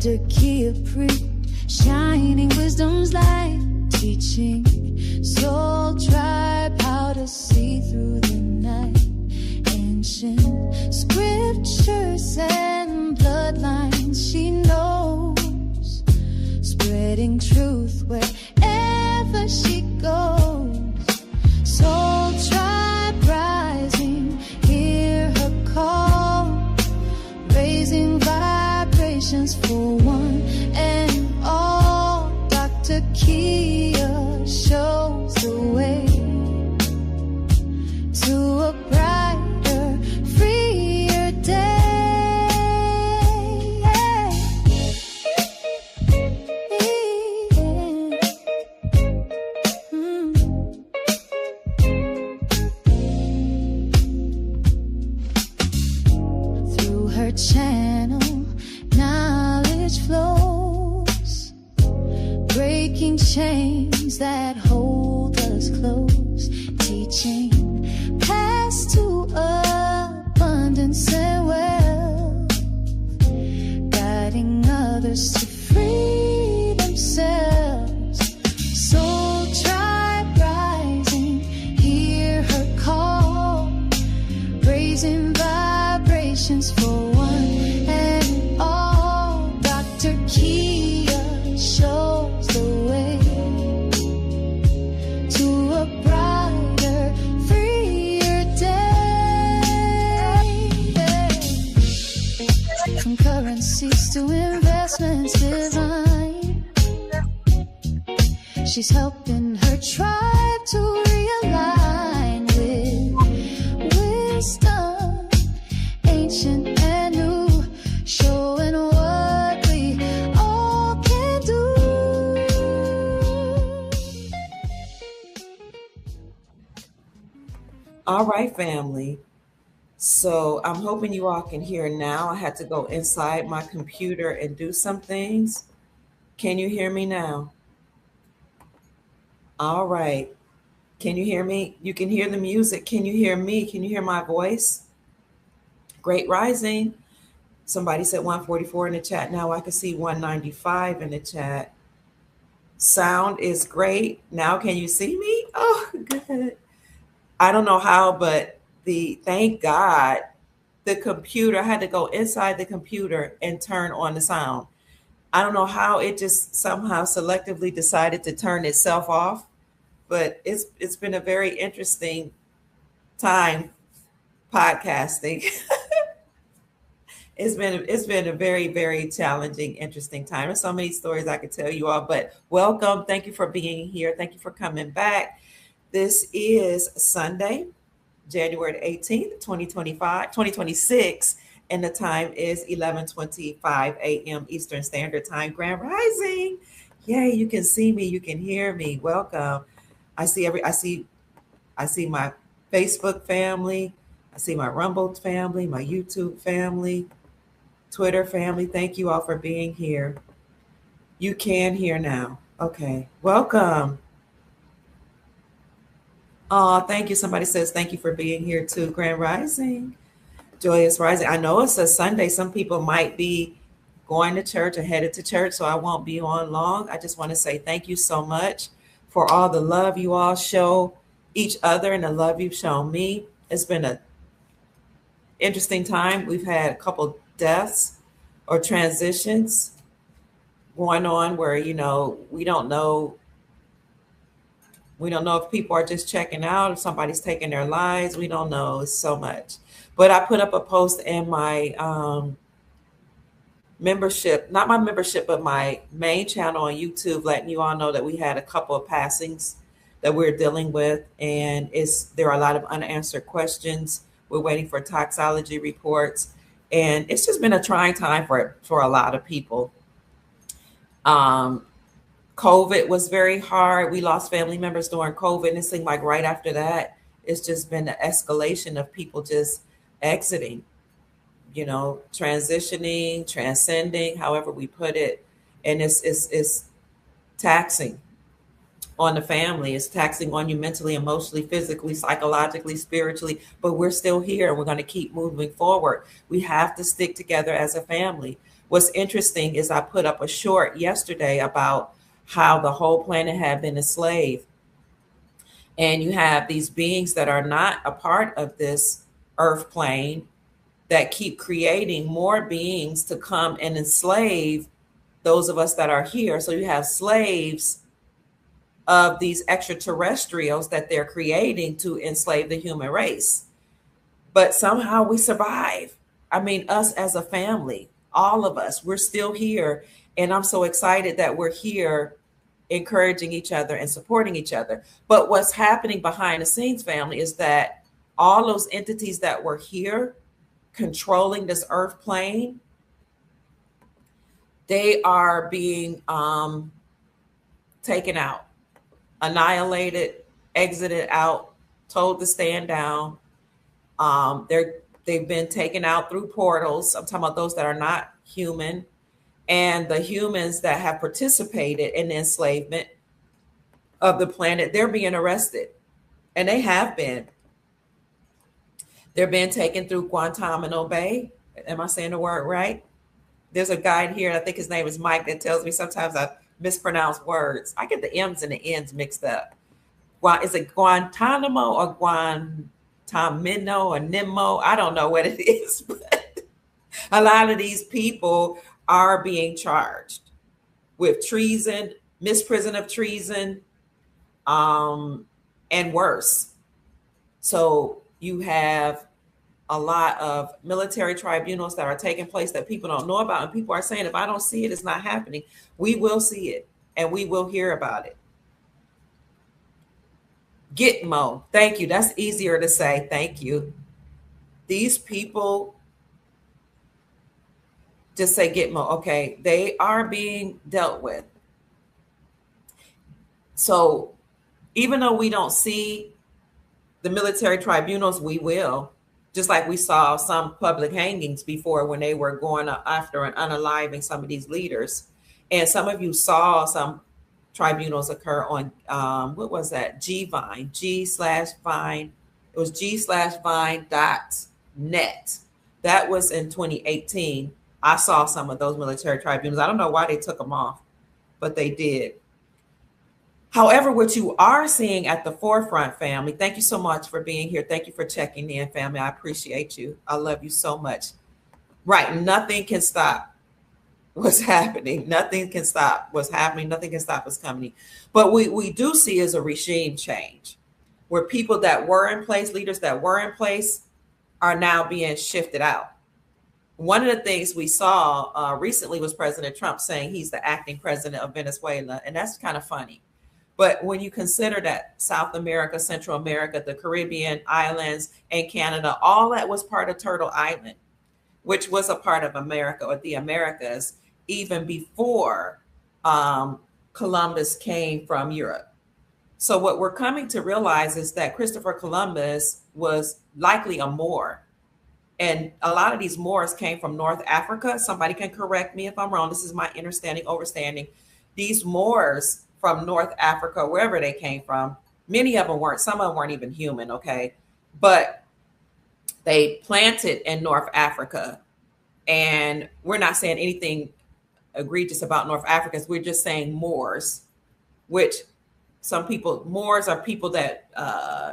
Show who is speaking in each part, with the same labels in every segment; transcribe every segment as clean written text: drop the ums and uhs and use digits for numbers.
Speaker 1: Dr. Kia Preet, shining wisdom's light, teaching soul tribe how to see through the night. Ancient scriptures and bloodlines she knows, spreading truth wherever she goes. Soul tribe rising, hear her call, raising vibrations for one and all. Dr. Kia shows the way to a brighter, freer day. Through her channel, knowledge flows, breaking chains that hold us close, teaching paths to abundance and wealth, guiding others to free themselves. Soul tribe rising, hear her call, raising vibrations for one and all. Dr. Kia shows the way to a brighter, freer day. From currencies to investments divine, she's helping her tribe to realign with wisdom, ancient and new, showing what we all can do.
Speaker 2: All right, family. So I'm hoping you all can hear now. I had to go inside my computer and do some things. Can you hear me now? All right. Can you hear me? You can hear the music. Can you hear me? Can you hear my voice? Great rising. Somebody said 144 in the chat. Now I can see 195 in the chat. Sound is great. Now can you see me? Oh, good. I don't know how, but thank God, the computer, I had to go inside the computer and turn on the sound. I don't know how it just somehow selectively decided to turn itself off, but it's been a very interesting time podcasting. It's been a very, very challenging, interesting time. There's so many stories I could tell you all, but welcome. Thank you for being here. Thank you for coming back. This is Sunday, January 18th, 2026, and the time is 11:25 a.m. Eastern Standard Time. Grand Rising. Yay, you can see me, you can hear me. Welcome. I see my Facebook family. I see my Rumble family, my YouTube family, Twitter family. Thank you all for being here. You can hear now. Okay. Welcome. Oh, thank you. Somebody says thank you for being here too. Grand Rising. Joyous Rising. I know it's a Sunday. Some people might be going to church or headed to church, so I won't be on long. I just want to say thank you so much for all the love you all show each other and the love you've shown me. It's been an interesting time. We've had a couple deaths or transitions going on where, we don't know if people are just checking out, if somebody's taking their lives. We don't know. It's so much. But I put up a post in my membership, not my membership, but my main channel on YouTube, letting you all know that we had a couple of passings that we're dealing with. And there are a lot of unanswered questions. We're waiting for toxicology reports. And it's just been a trying time for a lot of people. COVID was very hard. We lost family members during COVID. And it seemed like right after that, it's just been the escalation of people just exiting, transitioning, transcending, however we put it. And it's taxing. on the family. It's taxing on you mentally, emotionally, physically, psychologically, spiritually, but we're still here and we're going to keep moving forward. We have to stick together as a family. What's interesting is I put up a short yesterday about how the whole planet had been enslaved. And you have these beings that are not a part of this earth plane that keep creating more beings to come and enslave those of us that are here. So you have slaves of these extraterrestrials that they're creating to enslave the human race. But somehow we survive. I mean, us as a family, all of us, we're still here. And I'm so excited that we're here encouraging each other and supporting each other. But what's happening behind the scenes, family, is that all those entities that were here controlling this earth plane, they are being taken out, annihilated, exited out, told to stand down. They've been taken out through portals. I'm talking about those that are not human, and the humans that have participated in the enslavement of the planet, they're being arrested, and they have been. They're being taken through Guantanamo Bay. Am I saying the word right? There's a guy here, I think his name is Mike, that tells me sometimes I mispronounce words. I get the M's and the N's mixed up. Is it Guantanamo or Guantamino or Nemo? I don't know what it is, but a lot of these people are being charged with treason, misprision of treason, and worse. So you have a lot of military tribunals that are taking place that people don't know about. And people are saying, if I don't see it, it's not happening. We will see it and we will hear about it. Gitmo. Thank you. That's easier to say. Thank you. These people, just say Gitmo. Okay. They are being dealt with. So even though we don't see the military tribunals, we will. Just like we saw some public hangings before when they were going after and unaliving some of these leaders. And some of you saw some tribunals occur on, what was that? G/Vine. It was g/vine.net. That was in 2018. I saw some of those military tribunals. I don't know why they took them off, but they did. However, what you are seeing at the forefront, family, thank you so much for being here. Thank you for checking in, family. I appreciate you. I love you so much. Right. Nothing can stop what's happening. Nothing can stop what's happening. Nothing can stop what's coming. But we do see is a regime change where people that were in place, leaders that were in place, are now being shifted out. One of the things we saw recently was President Trump saying he's the acting president of Venezuela. And that's kind of funny. But when you consider that South America, Central America, the Caribbean islands, and Canada, all that was part of Turtle Island, which was a part of America or the Americas, even before Columbus came from Europe. So what we're coming to realize is that Christopher Columbus was likely a Moor. And a lot of these Moors came from North Africa. Somebody can correct me if I'm wrong. This is my understanding, overstanding. These Moors from North Africa, wherever they came from, many of them weren't, some of them weren't even human, okay? But they planted in North Africa. And we're not saying anything egregious about North Africans. We're just saying Moors, which some people, Moors are people that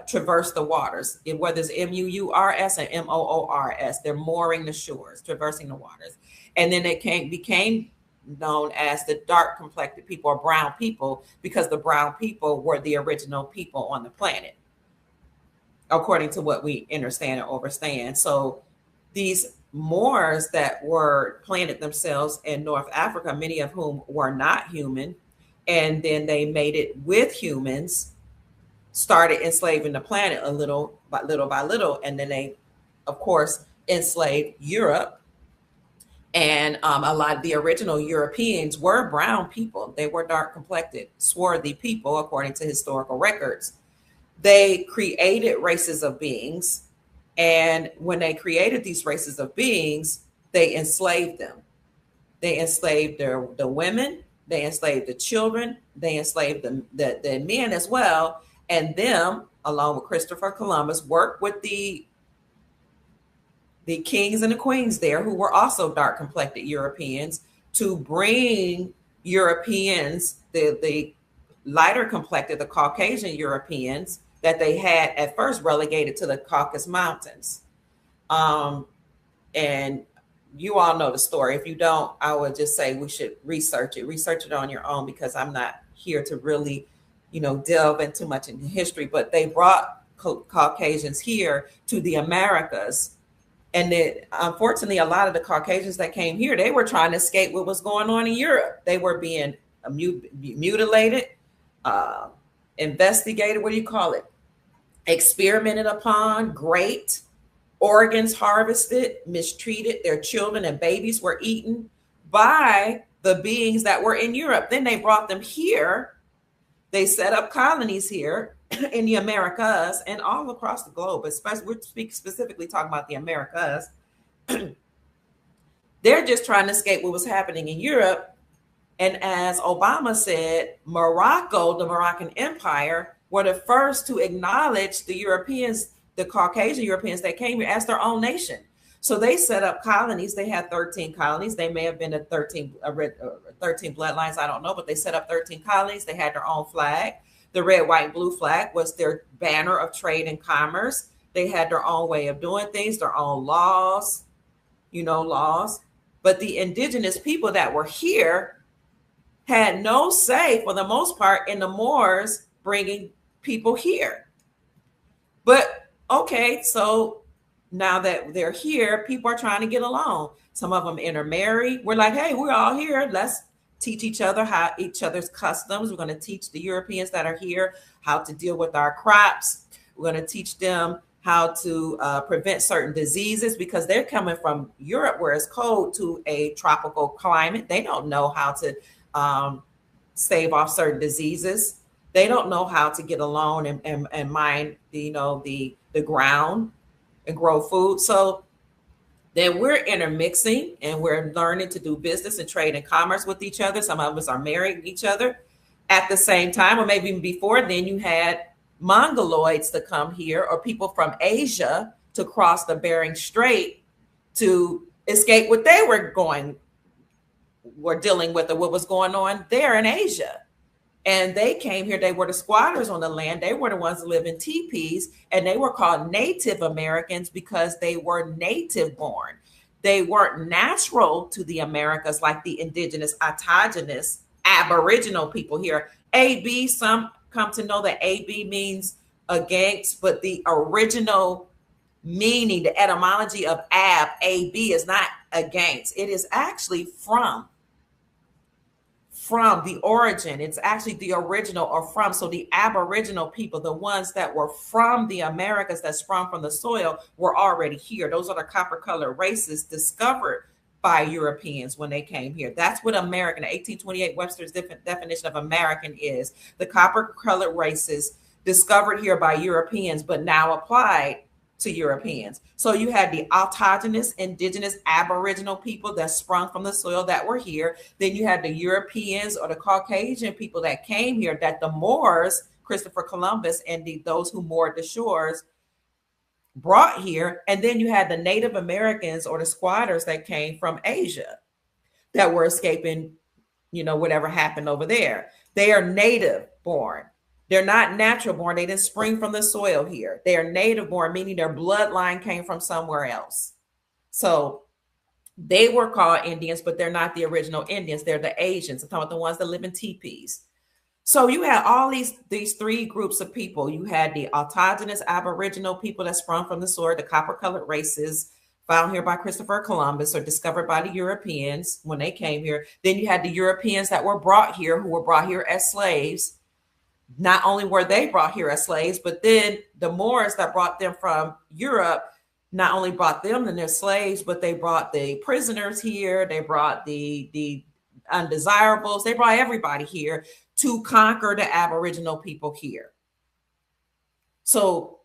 Speaker 2: traverse the waters, whether it's M-U-U-R-S or M-O-O-R-S. They're mooring the shores, traversing the waters. And then they became known as the dark complected people or brown people because the brown people were the original people on the planet, according to what we understand and overstand. So these Moors that were planted themselves in North Africa, many of whom were not human, and then they made it with humans, started enslaving the planet a little by little. And then they, of course, enslaved Europe. And a lot of the original Europeans were brown people. They were dark complected, swarthy people, according to historical records. They created races of beings. And when they created these races of beings, they enslaved them. They enslaved the women. They enslaved the children. they enslaved the men as well. And them, along with Christopher Columbus, worked with the kings and the queens there, who were also dark complected Europeans, to bring Europeans, the lighter complected, the Caucasian Europeans that they had at first relegated to the Caucasus Mountains. And you all know the story. If you don't, I would just say we should research it on your own, because I'm not here to really, delve into much into history. But they brought Caucasians here to the Americas. And unfortunately, a lot of the Caucasians that came here, they were trying to escape what was going on in Europe. They were being mutilated, investigated, what do you call it? Experimented upon, raped, organs harvested, mistreated. Their children and babies were eaten by the beings that were in Europe. Then they brought them here. They set up colonies here in the Americas and all across the globe, especially we're specifically talking about the Americas. They're just trying to escape what was happening in Europe. And as Obama said, Morocco, the Moroccan Empire, were the first to acknowledge the Europeans, the Caucasian Europeans that came here, as their own nation. So they set up colonies. They had 13 colonies. They may have been 13 bloodlines, I don't know, but they set up 13 colonies. They had their own flag. The red, white, and blue flag was their banner of trade and commerce. They had their own way of doing things, their own laws, laws. But the indigenous people that were here had no say, for the most part, in the Moors bringing people here. But okay, so now that they're here, people are trying to get along. Some of them intermarry. We're like, hey, we're all here. Let's teach each other each other's customs. We're going to teach the Europeans that are here how to deal with our crops. We're going to teach them how to prevent certain diseases, because they're coming from Europe where it's cold to a tropical climate. They don't know how to stave off certain diseases. They don't know how to get along and mine the ground and grow food. So then we're intermixing and we're learning to do business and trade and commerce with each other. Some of us are marrying each other at the same time, or maybe even before then. You had Mongoloids to come here, or people from Asia to cross the Bering Strait to escape what they were dealing with, or what was going on there in Asia. And they came here. They were the squatters on the land. They were the ones that live in teepees, and they were called Native Americans because they were native born. They weren't natural to the Americas like the indigenous, autogenous, aboriginal people here. AB, some come to know that AB means against, but the original meaning, the etymology of AB is not against. It is actually from the origin. It's actually the original, or from. So the aboriginal people, the ones that were from the Americas, that sprung from the soil, were already here. Those are the copper colored races discovered by Europeans when they came here. That's what American, 1828 Webster's definition of American is. The copper colored races discovered here by Europeans, but now applied to Europeans. So you had the autogenous, indigenous, aboriginal people that sprung from the soil that were here. Then you had the Europeans, or the Caucasian people that came here, that the Moors, Christopher Columbus and those who moored the shores, brought here. And then you had the Native Americans, or the squatters, that came from Asia that were escaping, whatever happened over there. They are native born. They're not natural born. They didn't spring from the soil here. They are native born, meaning their bloodline came from somewhere else. So they were called Indians, but they're not the original Indians. They're the Asians. I'm talking about the ones that live in teepees. So you had all these three groups of people. You had the autogenous aboriginal people that sprung from the soil, the copper-colored races found here by Christopher Columbus, or discovered by the Europeans when they came here. Then you had the Europeans that were brought here, who were brought here as slaves. Not only were they brought here as slaves, but then the Moors that brought them from Europe not only brought them and their slaves, but they brought the prisoners here. They brought the undesirables. They brought everybody here to conquer the aboriginal people here. So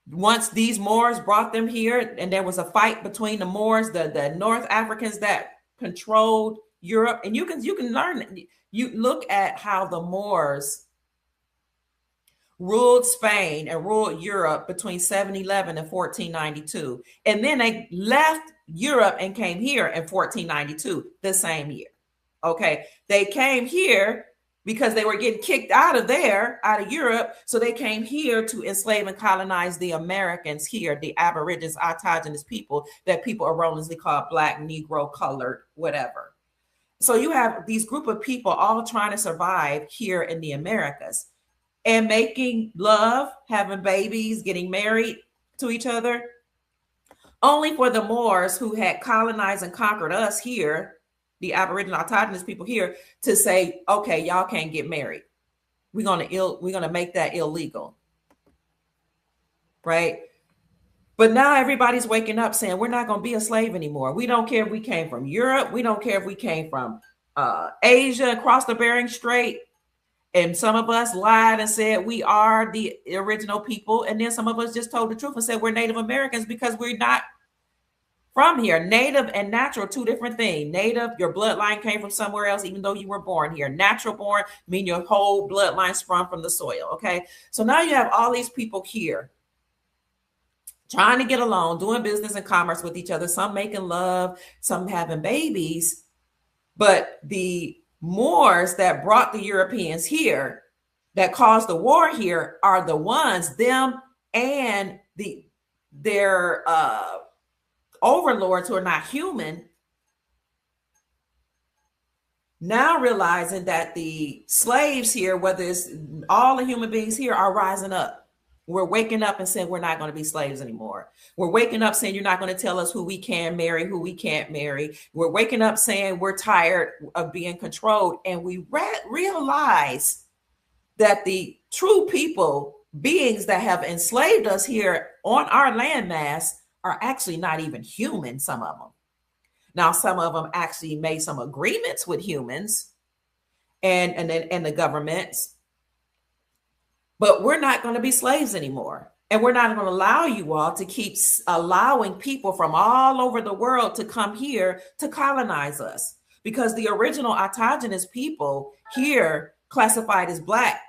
Speaker 2: once these Moors brought them here, and there was a fight between the Moors, the North Africans that controlled Europe, and you can learn. You look at how the Moors ruled Spain and ruled Europe between 711 and 1492. And then they left Europe and came here in 1492, the same year. Okay. They came here because they were getting kicked out of Europe. So they came here to enslave and colonize the Americans here, the Aborigines, autogenous people that people erroneously call Black, Negro, colored, whatever. So you have these group of people all trying to survive here in the Americas and making love, having babies, getting married to each other, only for the Moors who had colonized and conquered us here, the Aboriginal autogenous people here, to say, okay, y'all can't get married. We're gonna make that illegal. Right? But now everybody's waking up saying we're not gonna be a slave anymore. We don't care if we came from Europe, we don't care if we came from Asia, across the Bering Strait. And some of us lied and said we are the original people. And then some of us just told the truth and said we're Native Americans because we're not from here. Native and natural, two different things. Native, your bloodline came from somewhere else, even though you were born here. Natural born, mean your whole bloodline sprung from the soil. Okay. So now you have all these people here trying to get along, doing business and commerce with each other, some making love, some having babies. But the Moors that brought the Europeans here, that caused the war here, are the ones, them and their overlords who are not human, now realizing that the slaves here, whether it's all the human beings here, are rising up. We're waking up and saying we're not going to be slaves anymore. We're waking up saying you're not going to tell us who we can marry, who we can't marry. We're waking up saying we're tired of being controlled. And we realize that the true people, beings that have enslaved us here on our landmass, are actually not even human, some of them. Now, some of them actually made some agreements with humans and the governments. But we're not going to be slaves anymore. And we're not going to allow you all to keep allowing people from all over the world to come here to colonize us. Because the original autogenous people here, classified as Black,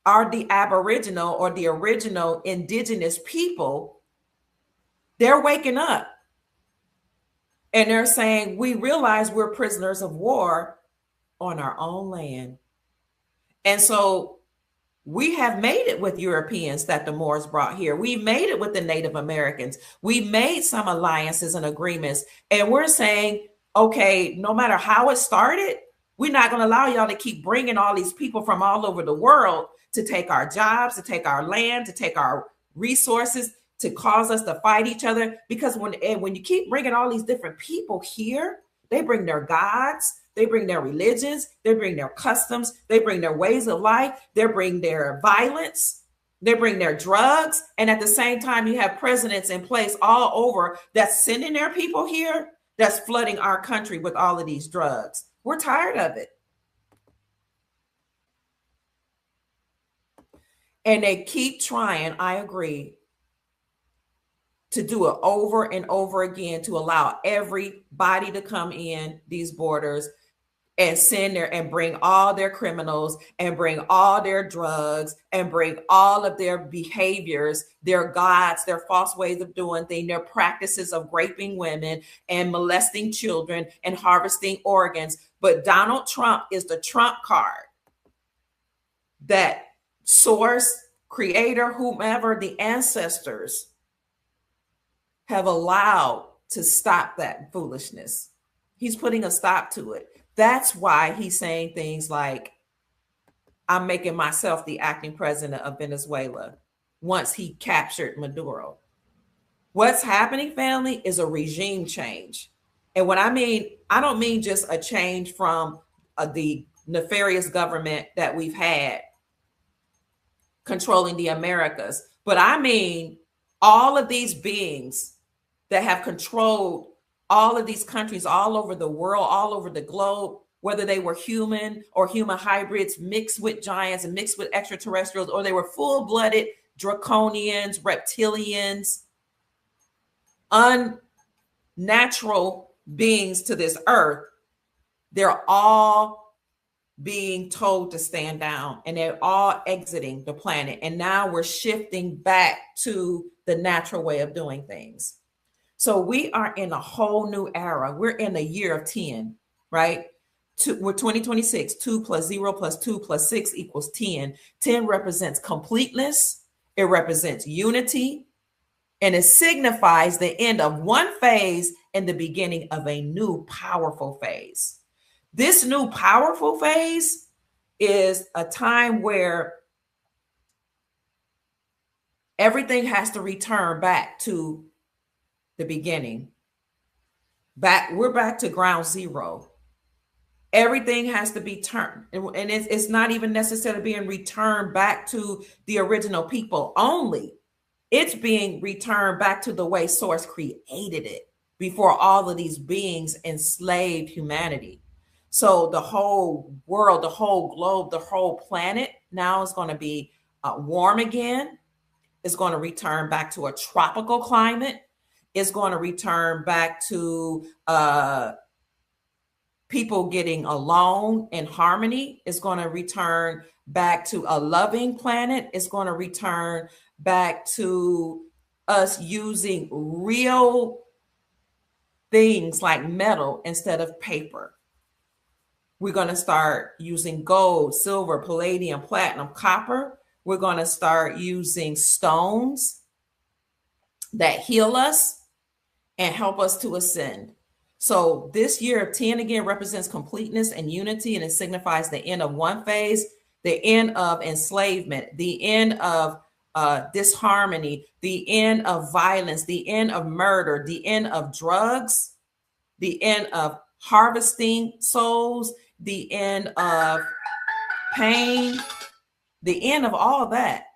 Speaker 2: are the Aboriginal or the original indigenous people. They're waking up. And they're saying, we realize we're prisoners of war on our own land. And so we have made it with Europeans that the Moors brought here. We made it with the Native Americans. We made some alliances and agreements. And we're saying, okay, no matter how it started, we're not going to allow y'all to keep bringing all these people from all over the world to take our jobs, to take our land, to take our resources, to cause us to fight each other. Because when you keep bringing all these different people here, they bring their gods, they bring their religions, they bring their customs, they bring their ways of life, they bring their violence, they bring their drugs. And at the same time, you have presidents in place all over that's sending their people here, that's flooding our country with all of these drugs. We're tired of it. And they keep trying, I agree, to do it over and over again, to allow everybody to come in these borders and send their and bring all their criminals and bring all their drugs and bring all of their behaviors, their gods, their false ways of doing things, their practices of raping women and molesting children and harvesting organs. But Donald Trump is the trump card that source, creator, whomever, the ancestors have allowed to stop that foolishness. He's putting a stop to it. That's why he's saying things like, I'm making myself the acting president of Venezuela once he captured Maduro. What's happening, family, is a regime change. And what I mean, I don't mean just a change from the nefarious government that we've had controlling the Americas, but I mean all of these beings that have controlled all of these countries all over the world, all over the globe, whether they were human or human hybrids mixed with giants and mixed with extraterrestrials, or they were full-blooded draconians, reptilians, unnatural beings to this earth, They're all being told to stand down, and they're all exiting the planet. And now we're shifting back to the natural way of doing things. So we are in a whole new era. We're in a year of 10, right? We're 2026, 2 plus 0 plus 2 plus 6 equals 10. 10 represents completeness. It represents unity. And it signifies the end of one phase and the beginning of a new powerful phase. This new powerful phase is a time where everything has to return back to the beginning. We're back to ground zero. Everything has to be turned. And it's not even necessarily being returned back to the original people only. It's being returned back to the way Source created it before all of these beings enslaved humanity. So the whole world, the whole globe, the whole planet now is going to be warm again. It's going to return back to a tropical climate. It's going to return back to people getting along in harmony. It's going to return back to a loving planet. It's going to return back to us using real things like metal instead of paper. We're going to start using gold, silver, palladium, platinum, copper. We're going to start using stones that heal us and help us to ascend. So this year of 10 again represents completeness and unity, and it signifies the end of one phase, the end of enslavement, the end of disharmony, the end of violence, the end of murder, the end of drugs, the end of harvesting souls, the end of pain, the end of all that,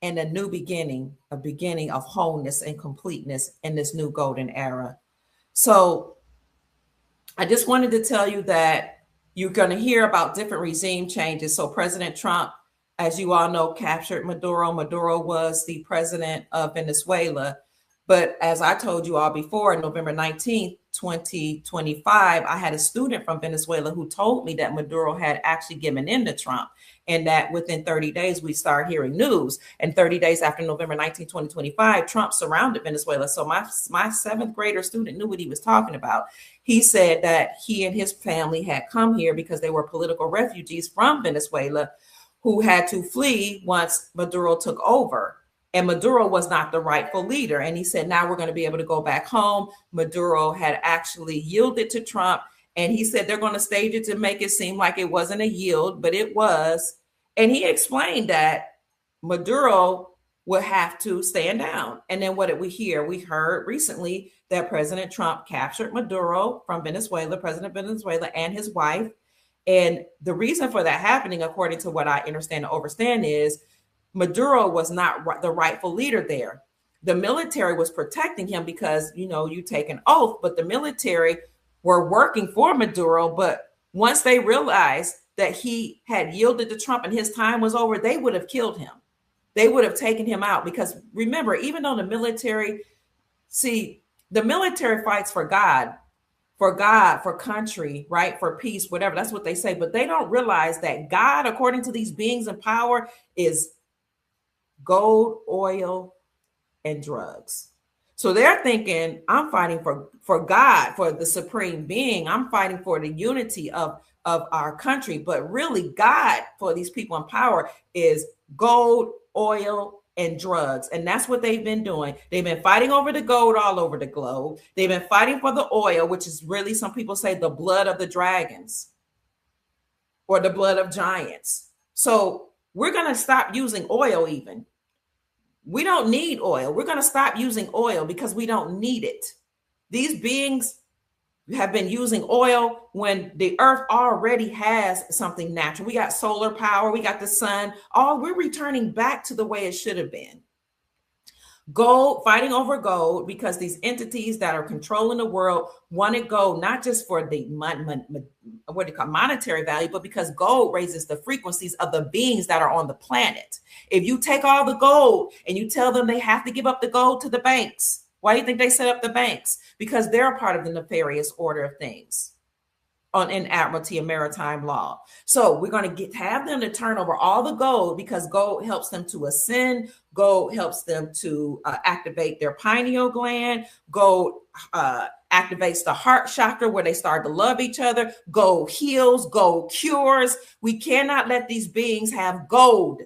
Speaker 2: and a new beginning, a beginning of wholeness and completeness in this new golden era. So I just wanted to tell you that you're going to hear about different regime changes. So President Trump, as you all know, captured Maduro. Maduro was the president of Venezuela. But as I told you all before, November 19th, 2025, I had a student from Venezuela who told me that Maduro had actually given in to Trump, and that within 30 days, we start hearing news. And 30 days after November 19, 2025, Trump surrounded Venezuela. So my seventh grader student knew what he was talking about. He said that he and his family had come here because they were political refugees from Venezuela who had to flee once Maduro took over. And Maduro was not the rightful leader. And he said, now we're going to be able to go back home. Maduro had actually yielded to Trump. And he said they're going to stage it to make it seem like it wasn't a yield, but it was. And he explained that Maduro would have to stand down. And then what did we hear? We heard recently that President Trump captured Maduro from Venezuela, President of Venezuela, and his wife. And the reason for that happening, according to what I understand and understand, is Maduro was not the rightful leader there. The military was protecting him because, you know, you take an oath, but the military were working for Maduro. But once they realized that he had yielded to Trump and his time was over, they would have killed him. They would have taken him out because remember, even though the military fights for God, for country, right? For peace, whatever. That's what they say. But they don't realize that God, according to these beings in power, is gold, oil, and drugs. So they're thinking, I'm fighting for God, for the supreme being. I'm fighting for the unity of our country. But really, God, for these people in power, is gold, oil, and drugs. And that's what they've been doing. They've been fighting over the gold all over the globe. They've been fighting for the oil, which is really, some people say, the blood of the dragons or the blood of giants. So we're going to stop using oil even. We don't need oil. We're going to stop using oil because we don't need it. These beings have been using oil when the earth already has something natural. We got solar power. We got the sun. We're returning back to the way it should have been. Gold, fighting over gold, because these entities that are controlling the world wanted gold, not just for the monetary value, but because gold raises the frequencies of the beings that are on the planet. If you take all the gold and you tell them they have to give up the gold to the banks, why do you think they set up the banks? Because they're a part of the nefarious order of things. in admiralty and maritime law. So we're going to have them to turn over all the gold, because gold helps them to ascend. Gold helps them to activate their pineal gland. Gold activates the heart chakra, where they start to love each other. Gold heals. Gold cures. We cannot let these beings have gold.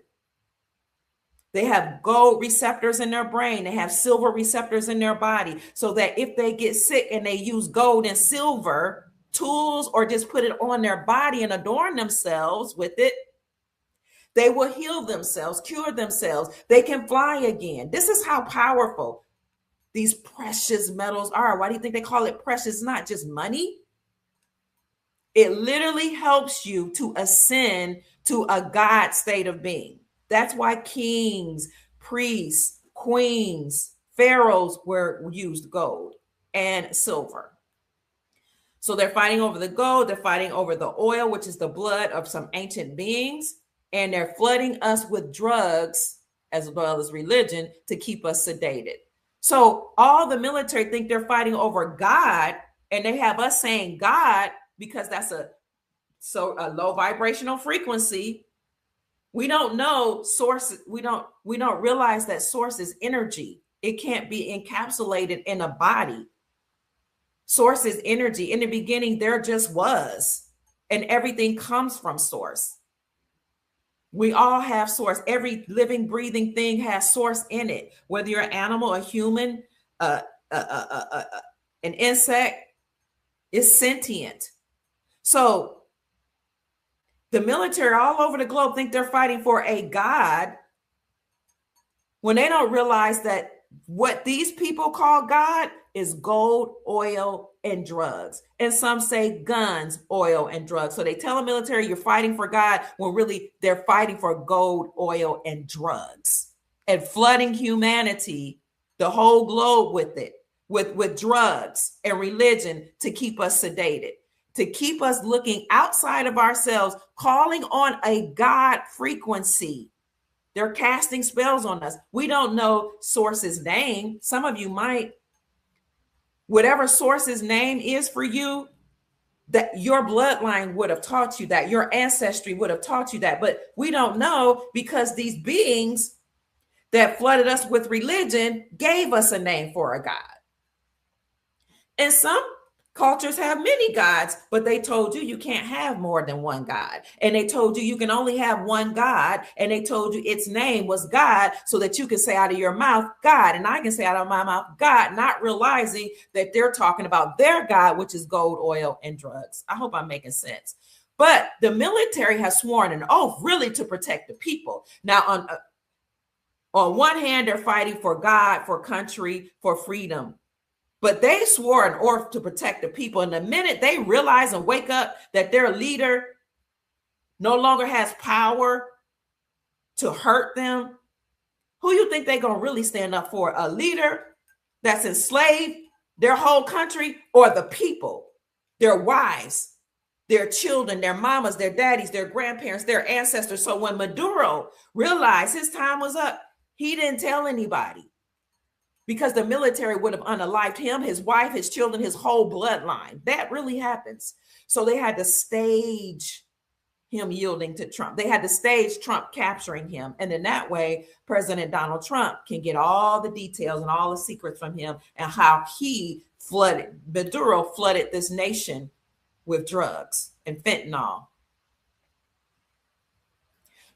Speaker 2: They have gold receptors in their brain. They have silver receptors in their body, so that if they get sick and they use gold and silver tools, or just put it on their body and adorn themselves with it, they will heal themselves, cure themselves. They can fly again. This is how powerful these precious metals are. Why do you think they call it precious? It's not just money. It literally helps you to ascend to a God state of being. That's why kings, priests, queens, pharaohs used gold and silver. So they're fighting over the gold, they're fighting over the oil, which is the blood of some ancient beings, and they're flooding us with drugs as well as religion to keep us sedated. So all the military think they're fighting over God, and they have us saying God because that's a low vibrational frequency. We don't know source. We don't realize that source is energy. It can't be encapsulated in a body. Source is energy. In the beginning, there just was, and everything comes from source. We all have source. Every living, breathing thing has source in it. Whether you're an animal, a human, an insect, is sentient. So the military all over the globe think they're fighting for a God, when they don't realize that what these people call God is gold, oil, and drugs. And some say guns, oil, and drugs. So they tell the military you're fighting for God, when really they're fighting for gold, oil, and drugs, and flooding humanity, the whole globe, with it, with drugs and religion, to keep us sedated, to keep us looking outside of ourselves, calling on a God frequency. They're casting spells on us. We don't know source's name. Some of you might. Whatever source's name is for you, that your bloodline would have taught you that, your ancestry would have taught you that, but we don't know, because these beings that flooded us with religion gave us a name for a God. And some cultures have many gods, but they told you you can't have more than one God. And they told you you can only have one God. And they told you its name was God, so that you can say out of your mouth, God. And I can say out of my mouth, God, not realizing that they're talking about their God, which is gold, oil, and drugs. I hope I'm making sense. But the military has sworn an oath really to protect the people. Now, on one hand, they're fighting for God, for country, for freedom. But they swore an oath to protect the people. And the minute they realize and wake up that their leader no longer has power to hurt them, who you think they're going to really stand up for? A leader that's enslaved their whole country, or the people, their wives, their children, their mamas, their daddies, their grandparents, their ancestors? So when Maduro realized his time was up, he didn't tell anybody, because the military would have unalived him, his wife, his children, his whole bloodline. That really happens. So they had to stage him yielding to Trump. They had to stage Trump capturing him. And in that way, President Donald Trump can get all the details and all the secrets from him, and how Maduro flooded this nation with drugs and fentanyl.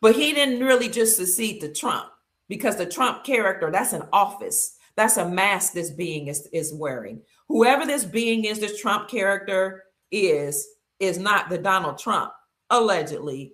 Speaker 2: But he didn't really just succeed to Trump, because the Trump character, that's an office. That's a mask this being is wearing. Whoever this being is, this Trump character is not the Donald Trump, allegedly,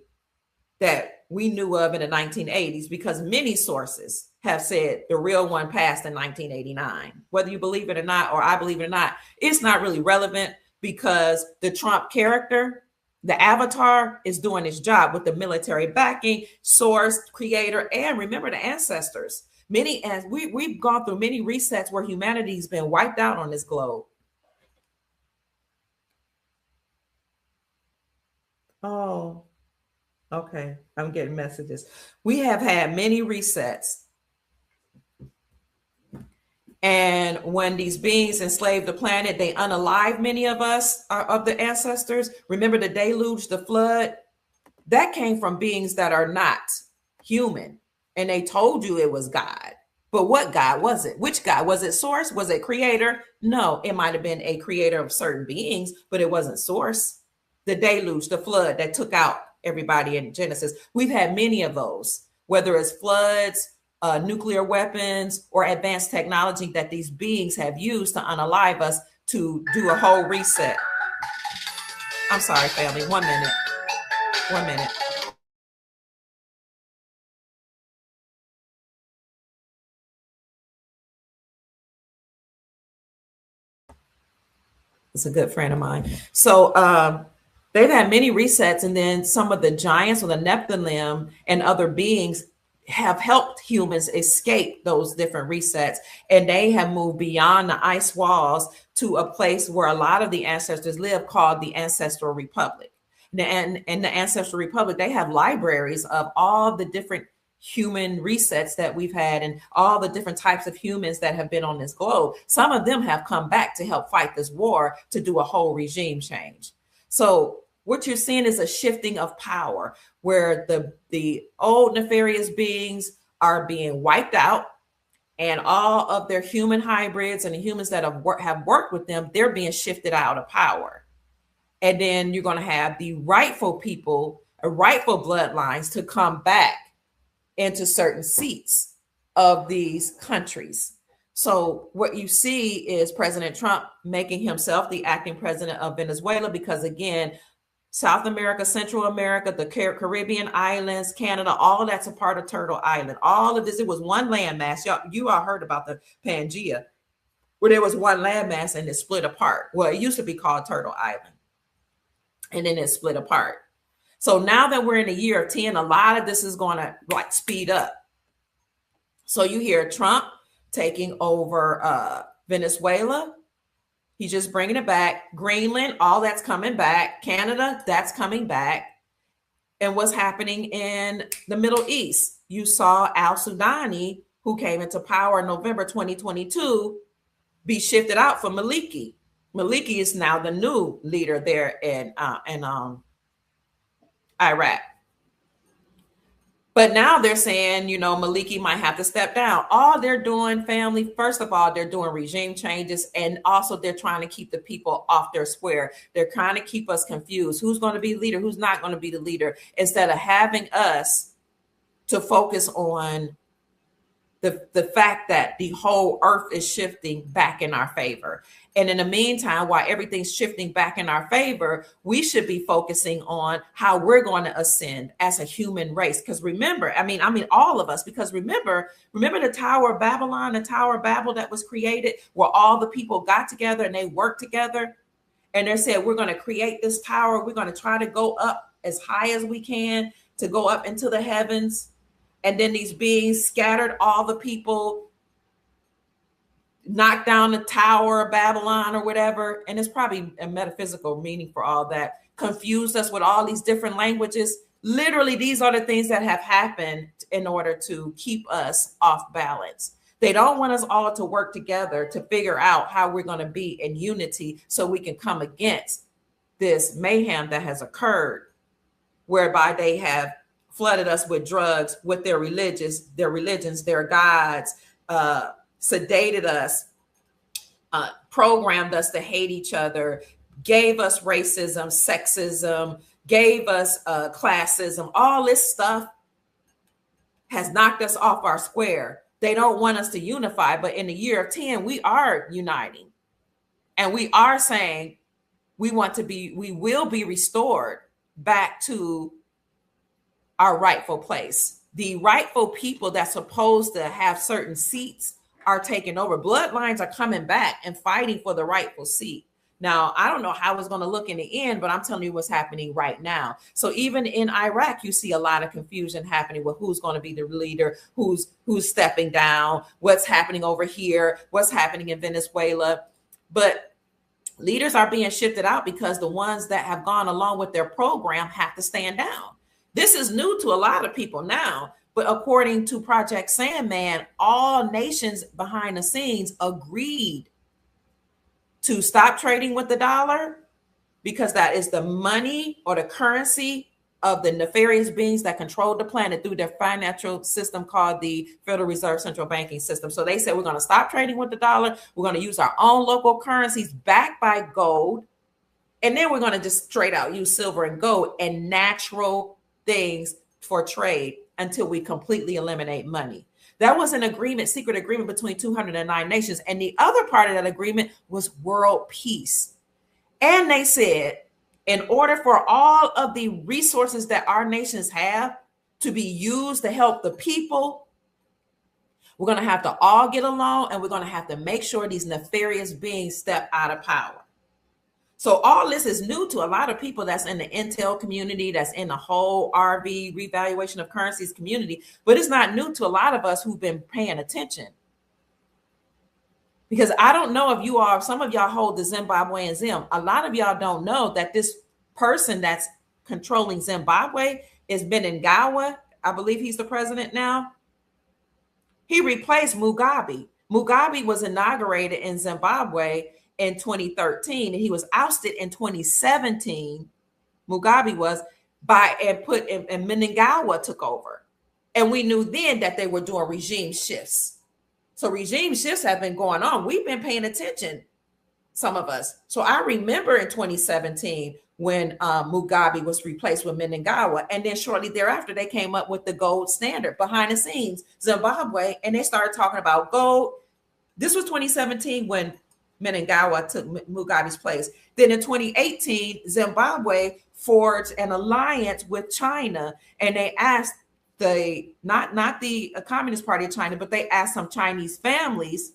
Speaker 2: that we knew of in the 1980s, because many sources have said the real one passed in 1989. Whether you believe it or not, or I believe it or not, it's not really relevant, because the Trump character, the avatar, is doing its job with the military backing, source, creator, and remember the ancestors. We've gone through many resets where humanity's been wiped out on this globe. Oh, okay. I'm getting messages. We have had many resets. And when these beings enslaved the planet, they unalive many of us, of the ancestors. Remember the deluge, the flood? That came from beings that are not human. And they told you it was God. But what God was it? Which God? Was it source? Was it creator? No, it might have been a creator of certain beings, but it wasn't source. The deluge, the flood that took out everybody in Genesis. We've had many of those, whether it's floods, nuclear weapons, or advanced technology that these beings have used to unalive us to do a whole reset. I'm sorry, family. 1 minute. 1 minute. It's a good friend of mine. So they've had many resets, and then some of the giants or the Nephilim and other beings have helped humans escape those different resets, and they have moved beyond the ice walls to a place where a lot of the ancestors live, called the Ancestral Republic. And in the Ancestral Republic, they have libraries of all the different human resets that we've had and all the different types of humans that have been on this globe. Some of them have come back to help fight this war, to do a whole regime change. So what you're seeing is a shifting of power, where the old nefarious beings are being wiped out, and all of their human hybrids and the humans that have worked with them, they're being shifted out of power. And then you're going to have the rightful people, rightful bloodlines, to come back into certain seats of these countries. So what you see is President Trump making himself the acting president of Venezuela, because again, South America, Central America, the Caribbean islands, Canada, all of that's a part of Turtle Island. All of this, it was one landmass. You all heard about the Pangea, where there was one landmass and it split apart. Well, it used to be called Turtle Island, and then it split apart. So now that we're in the year of 10, a lot of this is going to like speed up. So you hear Trump taking over Venezuela. He's just bringing it back. Greenland, all that's coming back. Canada, that's coming back. And what's happening in the Middle East? You saw al-Sudani, who came into power in November 2022, be shifted out for Maliki. Maliki is now the new leader there in Iraq. But now they're saying, Maliki might have to step down. All they're doing, family, first of all, they're doing regime changes, and also they're trying to keep the people off their square. They're trying to keep us confused. Who's going to be the leader? Who's not going to be the leader? Instead of having us to focus on the fact that the whole earth is shifting back in our favor. And in the meantime, while everything's shifting back in our favor, we should be focusing on how we're going to ascend as a human race. Because remember, I mean, all of us, because remember the Tower of Babylon, the Tower of Babel that was created, where all the people got together and they worked together. And they said, we're going to create this tower. We're going to try to go up as high as we can, to go up into the heavens. And then these beings scattered all the people, knocked down the Tower of Babylon or whatever. And it's probably a metaphysical meaning for all that. Confused us with all these different languages. Literally, these are the things that have happened in order to keep us off balance. They don't want us all to work together to figure out how we're going to be in unity so we can come against this mayhem that has occurred, whereby they have flooded us with drugs, with their religions, their gods, sedated us, programmed us to hate each other, gave us racism, sexism, gave us classism. All this stuff has knocked us off our square. They don't want us to unify, but in the year of 10, we are uniting. And we are saying we will be restored back to our rightful place. The rightful people that's supposed to have certain seats are taking over. Bloodlines are coming back and fighting for the rightful seat. Now, I don't know how it's going to look in the end, but I'm telling you what's happening right now. So even in Iraq, you see a lot of confusion happening with who's going to be the leader, who's stepping down, what's happening over here, what's happening in Venezuela. But leaders are being shifted out because the ones that have gone along with their program have to stand down. This is new to a lot of people now, But according to Project Sandman, all nations behind the scenes agreed to stop trading with the dollar because that is the money or the currency of the nefarious beings that control the planet through their financial system called the Federal Reserve Central Banking System. So they said, we're going to stop trading with the dollar. We're going to use our own local currencies backed by gold. And then we're going to just straight out use silver and gold and natural things for trade until we completely eliminate money. That was an agreement, secret agreement between 209 nations. And the other part of that agreement was world peace. And they said, in order for all of the resources that our nations have to be used to help the people, we're going to have to all get along, and we're going to have to make sure these nefarious beings step out of power. So all this is new to a lot of people that's in the Intel community, that's in the whole RV revaluation of currencies community, but it's not new to a lot of us who've been paying attention. Because I don't know if you are, some of y'all hold the Zimbabwean Zim. A lot of y'all don't know that this person that's controlling Zimbabwe is Mnangagwa. I believe he's the president now. He replaced Mugabe. Mugabe was inaugurated in Zimbabwe in 2013, and he was ousted in 2017. Mugabe was and Mnangagwa took over. And we knew then that they were doing regime shifts. So regime shifts have been going on. We've been paying attention, some of us. So I remember in 2017 when Mugabe was replaced with Mnangagwa. And then shortly thereafter, they came up with the gold standard behind the scenes, Zimbabwe, and they started talking about gold. This was 2017 when Mnangagwa took Mugabe's place. Then in 2018, Zimbabwe forged an alliance with China, and they asked not the Communist Party of China, but they asked some Chinese families,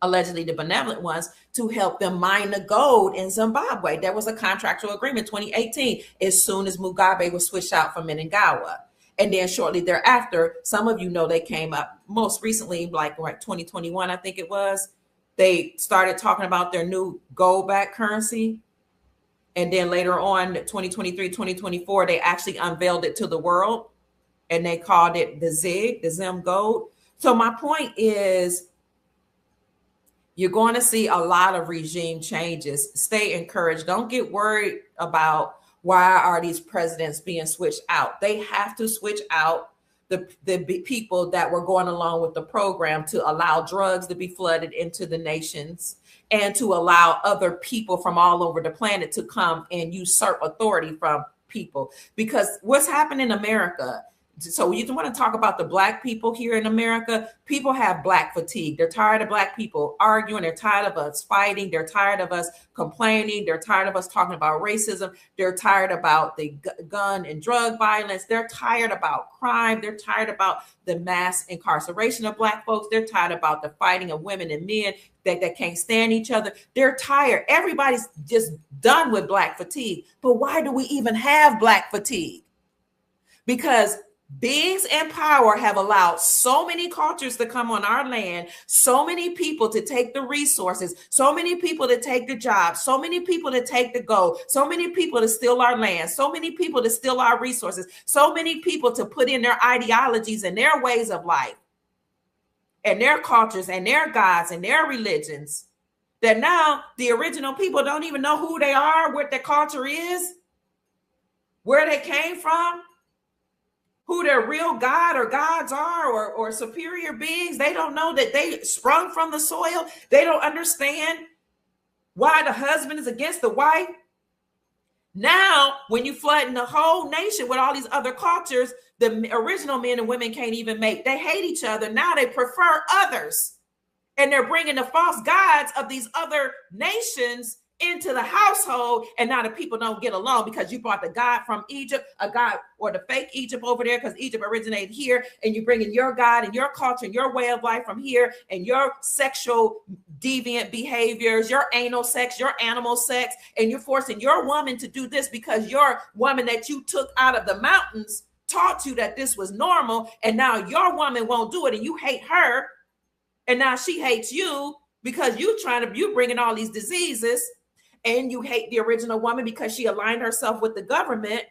Speaker 2: allegedly the benevolent ones, to help them mine the gold in Zimbabwe. There was a contractual agreement 2018, as soon as Mugabe was switched out from Mnangagwa. And then shortly thereafter, some of you know they came up most recently, like 2021, I think it was, they started talking about their new gold-backed currency. And then later on, 2023, 2024, they actually unveiled it to the world. And they called it the Zim Gold. So my point is, you're going to see a lot of regime changes. Stay encouraged. Don't get worried about why are these presidents being switched out. They have to switch out the people that were going along with the program to allow drugs to be flooded into the nations and to allow other people from all over the planet to come and usurp authority from people. Because what's happened in America, so you want to talk about the Black people here in America, people have Black fatigue. They're tired of Black people arguing. They're tired of us fighting. They're tired of us complaining. They're tired of us talking about racism. They're tired about the gun and drug violence. They're tired about crime. They're tired about the mass incarceration of Black folks. They're tired about the fighting of women and men that can't stand each other. They're tired. Everybody's just done with Black fatigue. But why do we even have Black fatigue? Because beings in power have allowed so many cultures to come on our land, so many people to take the resources, so many people to take the jobs, so many people to take the gold, so many people to steal our land, so many people to steal our resources, so many people to put in their ideologies and their ways of life and their cultures and their gods and their religions, that now the original people don't even know who they are, what their culture is, where they came from, who their real God or gods are, or superior beings. They don't know that they sprung from the soil. They don't understand why the husband is against the wife. Now, when you flood the whole nation with all these other cultures, the original men and women can't even mate. They hate each other. Now they prefer others. And they're bringing the false gods of these other nations into the household, and now the people don't get along because you brought the God from Egypt, a God or the fake Egypt over there because Egypt originated here, and you bring in your God and your culture and your way of life from here, and your sexual deviant behaviors, your anal sex, your animal sex, and you're forcing your woman to do this because your woman that you took out of the mountains taught you that this was normal, and now your woman won't do it, and you hate her, and now she hates you because you bringing all these diseases. And you hate the original woman because she aligned herself with the government.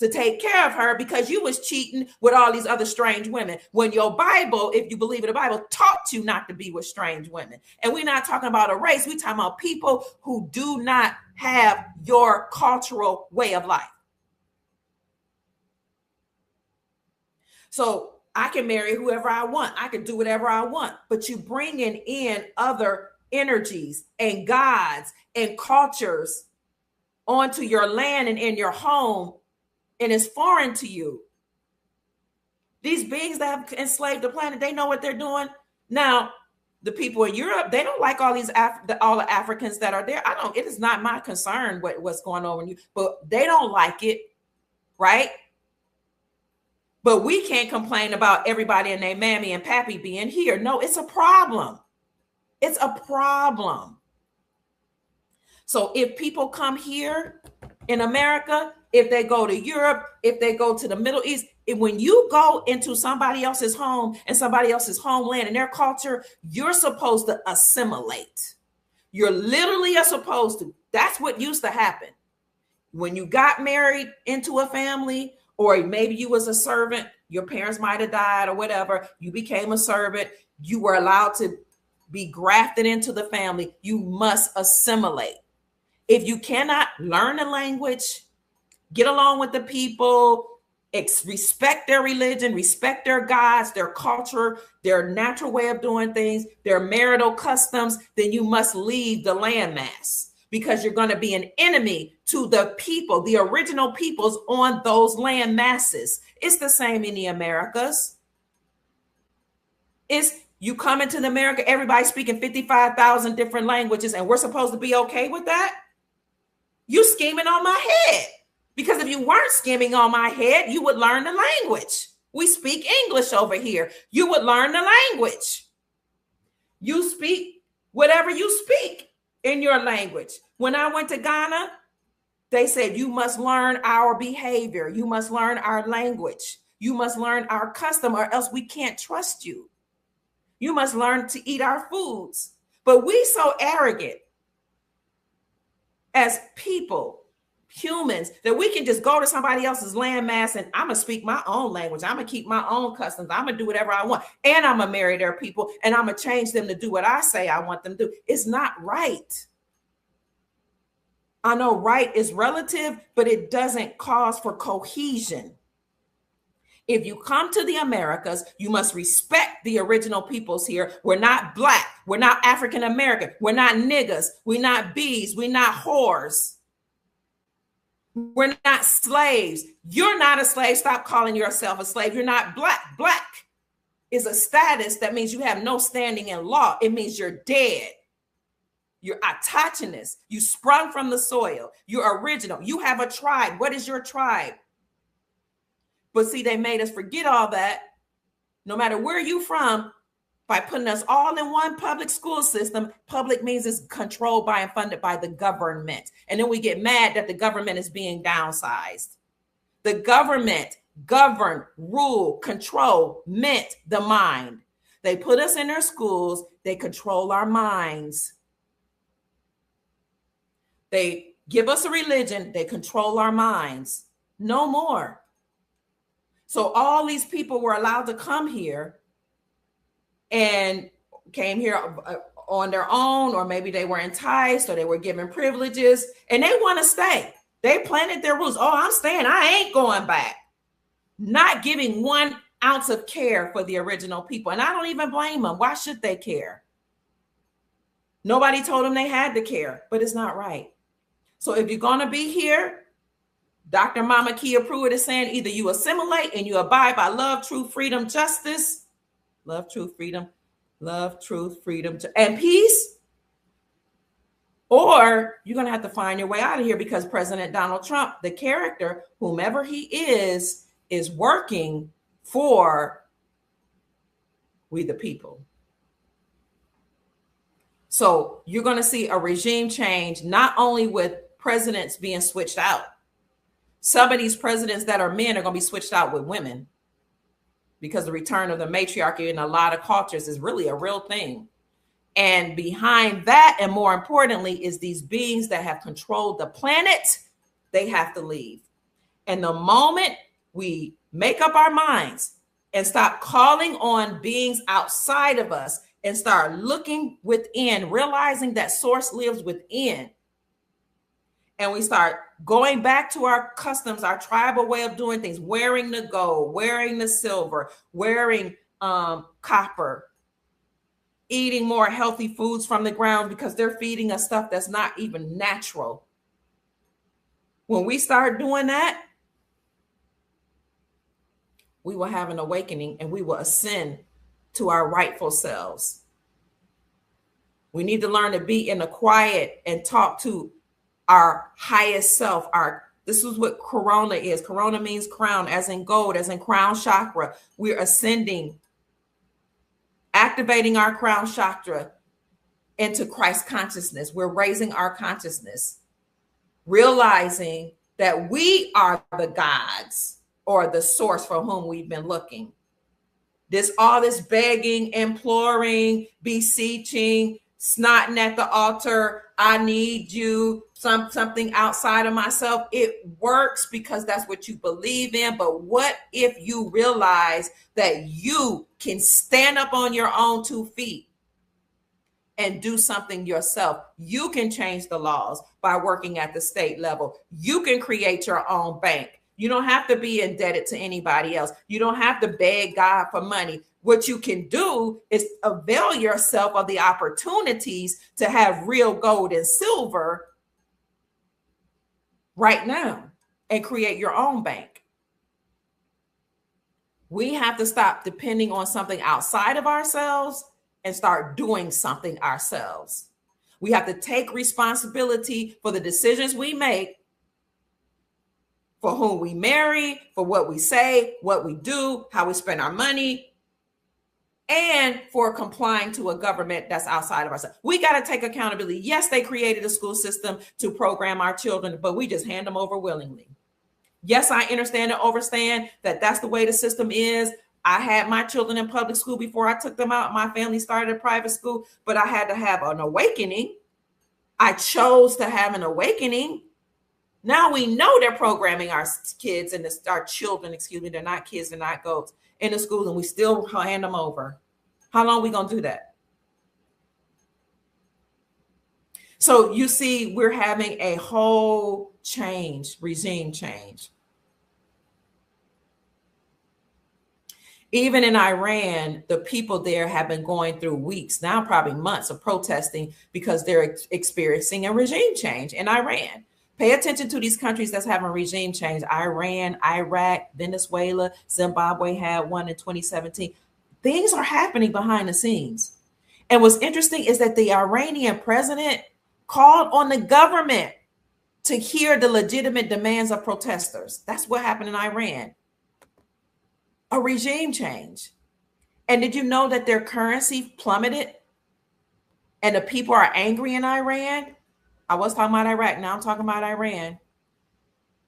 Speaker 2: to take care of her because you was cheating with all these other strange women. When your Bible, if you believe in the Bible, taught you not to be with strange women. And we're not talking about a race. We're talking about people who do not have your cultural way of life. So I can marry whoever I want. I can do whatever I want. But you bringing in other energies and gods and cultures onto your land and in your home, and it's foreign to you. These beings that have enslaved the planet, they know what they're doing. Now, the people in Europe, they don't like all these all the Africans that are there. It is not my concern what's going on with you, but they don't like it, right? But we can't complain about everybody and their mammy and pappy being here. No, it's a problem. It's a problem. So if people come here in America, if they go to Europe, if they go to the Middle East, when you go into somebody else's home and somebody else's homeland and their culture, you're supposed to assimilate. You're literally supposed to. That's what used to happen. When you got married into a family, or maybe you was a servant, your parents might have died or whatever, you became a servant, you were allowed to be grafted into the family. You must assimilate. If you cannot learn the language, get along with the people, respect their religion, respect their gods, their culture, their natural way of doing things, their marital customs, then you must leave the landmass, because you're going to be an enemy to the people, the original peoples on those land masses. It's the same in the Americas. You come into the America, everybody speaking 55,000 different languages, and we're supposed to be okay with that? You scheming on my head. Because if you weren't skimming on my head, you would learn the language. We speak English over here. You would learn the language. You speak whatever you speak in your language. When I went to Ghana, they said, you must learn our behavior. You must learn our language. You must learn our custom, or else we can't trust you. You must learn to eat our foods. But we so arrogant as people, humans, that we can just go to somebody else's landmass and I'm going to speak my own language. I'm going to keep my own customs. I'm going to do whatever I want. And I'm going to marry their people, and I'm going to change them to do what I say I want them to do. It's not right. I know right is relative, but it doesn't cause for cohesion. If you come to the Americas, you must respect the original peoples here. We're not Black. We're not African American. We're not niggas. We're not bees. We're not whores. We're not slaves. You're not a slave. Stop calling yourself a slave. You're not Black. Black is a status that means you have no standing in law. It means you're dead. You're autochthonous. You sprung from the soil. You're original. You have a tribe. What is your tribe? But see, they made us forget all that. No matter where you from, by putting us all in one public school system. Public means it's controlled by and funded by the government. And then we get mad that the government is being downsized. The government govern, rule, control, meant the mind. They put us in their schools. They control our minds. They give us a religion. They control our minds. No more. So all these people were allowed to come here and came here on their own, or maybe they were enticed, or they were given privileges, and they want to stay. They planted their roots. Oh, I'm staying. I ain't going back. Not giving 1 ounce of care for the original people. And I don't even blame them. Why should they care? Nobody told them they had to care, but it's not right. So if you're going to be here, Dr. Mama Kia Pruitt is saying either you assimilate and you abide by love, truth, freedom, justice, love, truth, freedom, and peace, or you're going to have to find your way out of here, because President Donald Trump, the character, whomever he is working for we the people. So you're going to see a regime change, not only with presidents being switched out. Some of these presidents that are men are going to be switched out with women, because the return of the matriarchy in a lot of cultures is really a real thing. And behind that, and more importantly, is these beings that have controlled the planet. They have to leave. And the moment we make up our minds and stop calling on beings outside of us and start looking within, realizing that source lives within, and we start going back to our customs, our tribal way of doing things, wearing the gold, wearing the silver, wearing copper, eating more healthy foods from the ground because they're feeding us stuff that's not even natural. When we start doing that, we will have an awakening and we will ascend to our rightful selves. We need to learn to be in the quiet and talk to our highest self. This is what corona is. Corona means crown, as in gold, as in crown chakra. We're ascending, activating our crown chakra into Christ consciousness. We're raising our consciousness, realizing that we are the gods or the source for whom we've been looking. All this begging, imploring, beseeching, snotting at the altar, I need you, something outside of myself. It works because that's what you believe in. But what if you realize that you can stand up on your own 2 feet and do something yourself? You can change the laws by working at the state level. You can create your own bank. You don't have to be indebted to anybody else. You don't have to beg God for money. What you can do is avail yourself of the opportunities to have real gold and silver right now and create your own bank. We have to stop depending on something outside of ourselves and start doing something ourselves. We have to take responsibility for the decisions we make, for whom we marry, for what we say, what we do, how we spend our money, and for complying to a government that's outside of ourselves. We got to take accountability. Yes, they created a school system to program our children, but we just hand them over willingly. Yes, I understand and understand that that's the way the system is. I had my children in public school before I took them out. My family started a private school, but I had to have an awakening. I chose to have an awakening. Now we know they're programming our kids and our children, they're not kids, they're not goats, in the schools, and we still hand them over. How long are we going to do that? So you see, we're having a whole change, regime change. Even in Iran, the people there have been going through weeks, now probably months of protesting because they're experiencing a regime change in Iran. Pay attention to these countries that's having regime change. Iran, Iraq, Venezuela, Zimbabwe had one in 2017. Things are happening behind the scenes. And what's interesting is that the Iranian president called on the government to hear the legitimate demands of protesters. That's what happened in Iran. A regime change. And did you know that their currency plummeted? And the people are angry in Iran? I was talking about Iraq. Now I'm talking about Iran.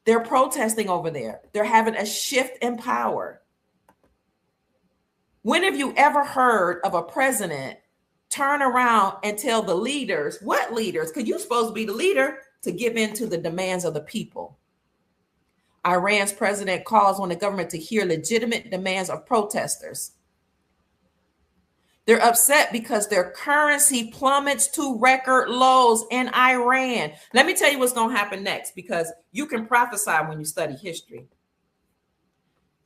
Speaker 2: They're protesting over there. They're having a shift in power. When have you ever heard of a president turn around and tell the leaders, what leaders? Because you're supposed to be the leader to give in to the demands of the people. Iran's president calls on the government to hear legitimate demands of protesters. They're upset because their currency plummets to record lows in Iran. Let me tell you what's going to happen next, because you can prophesy when you study history.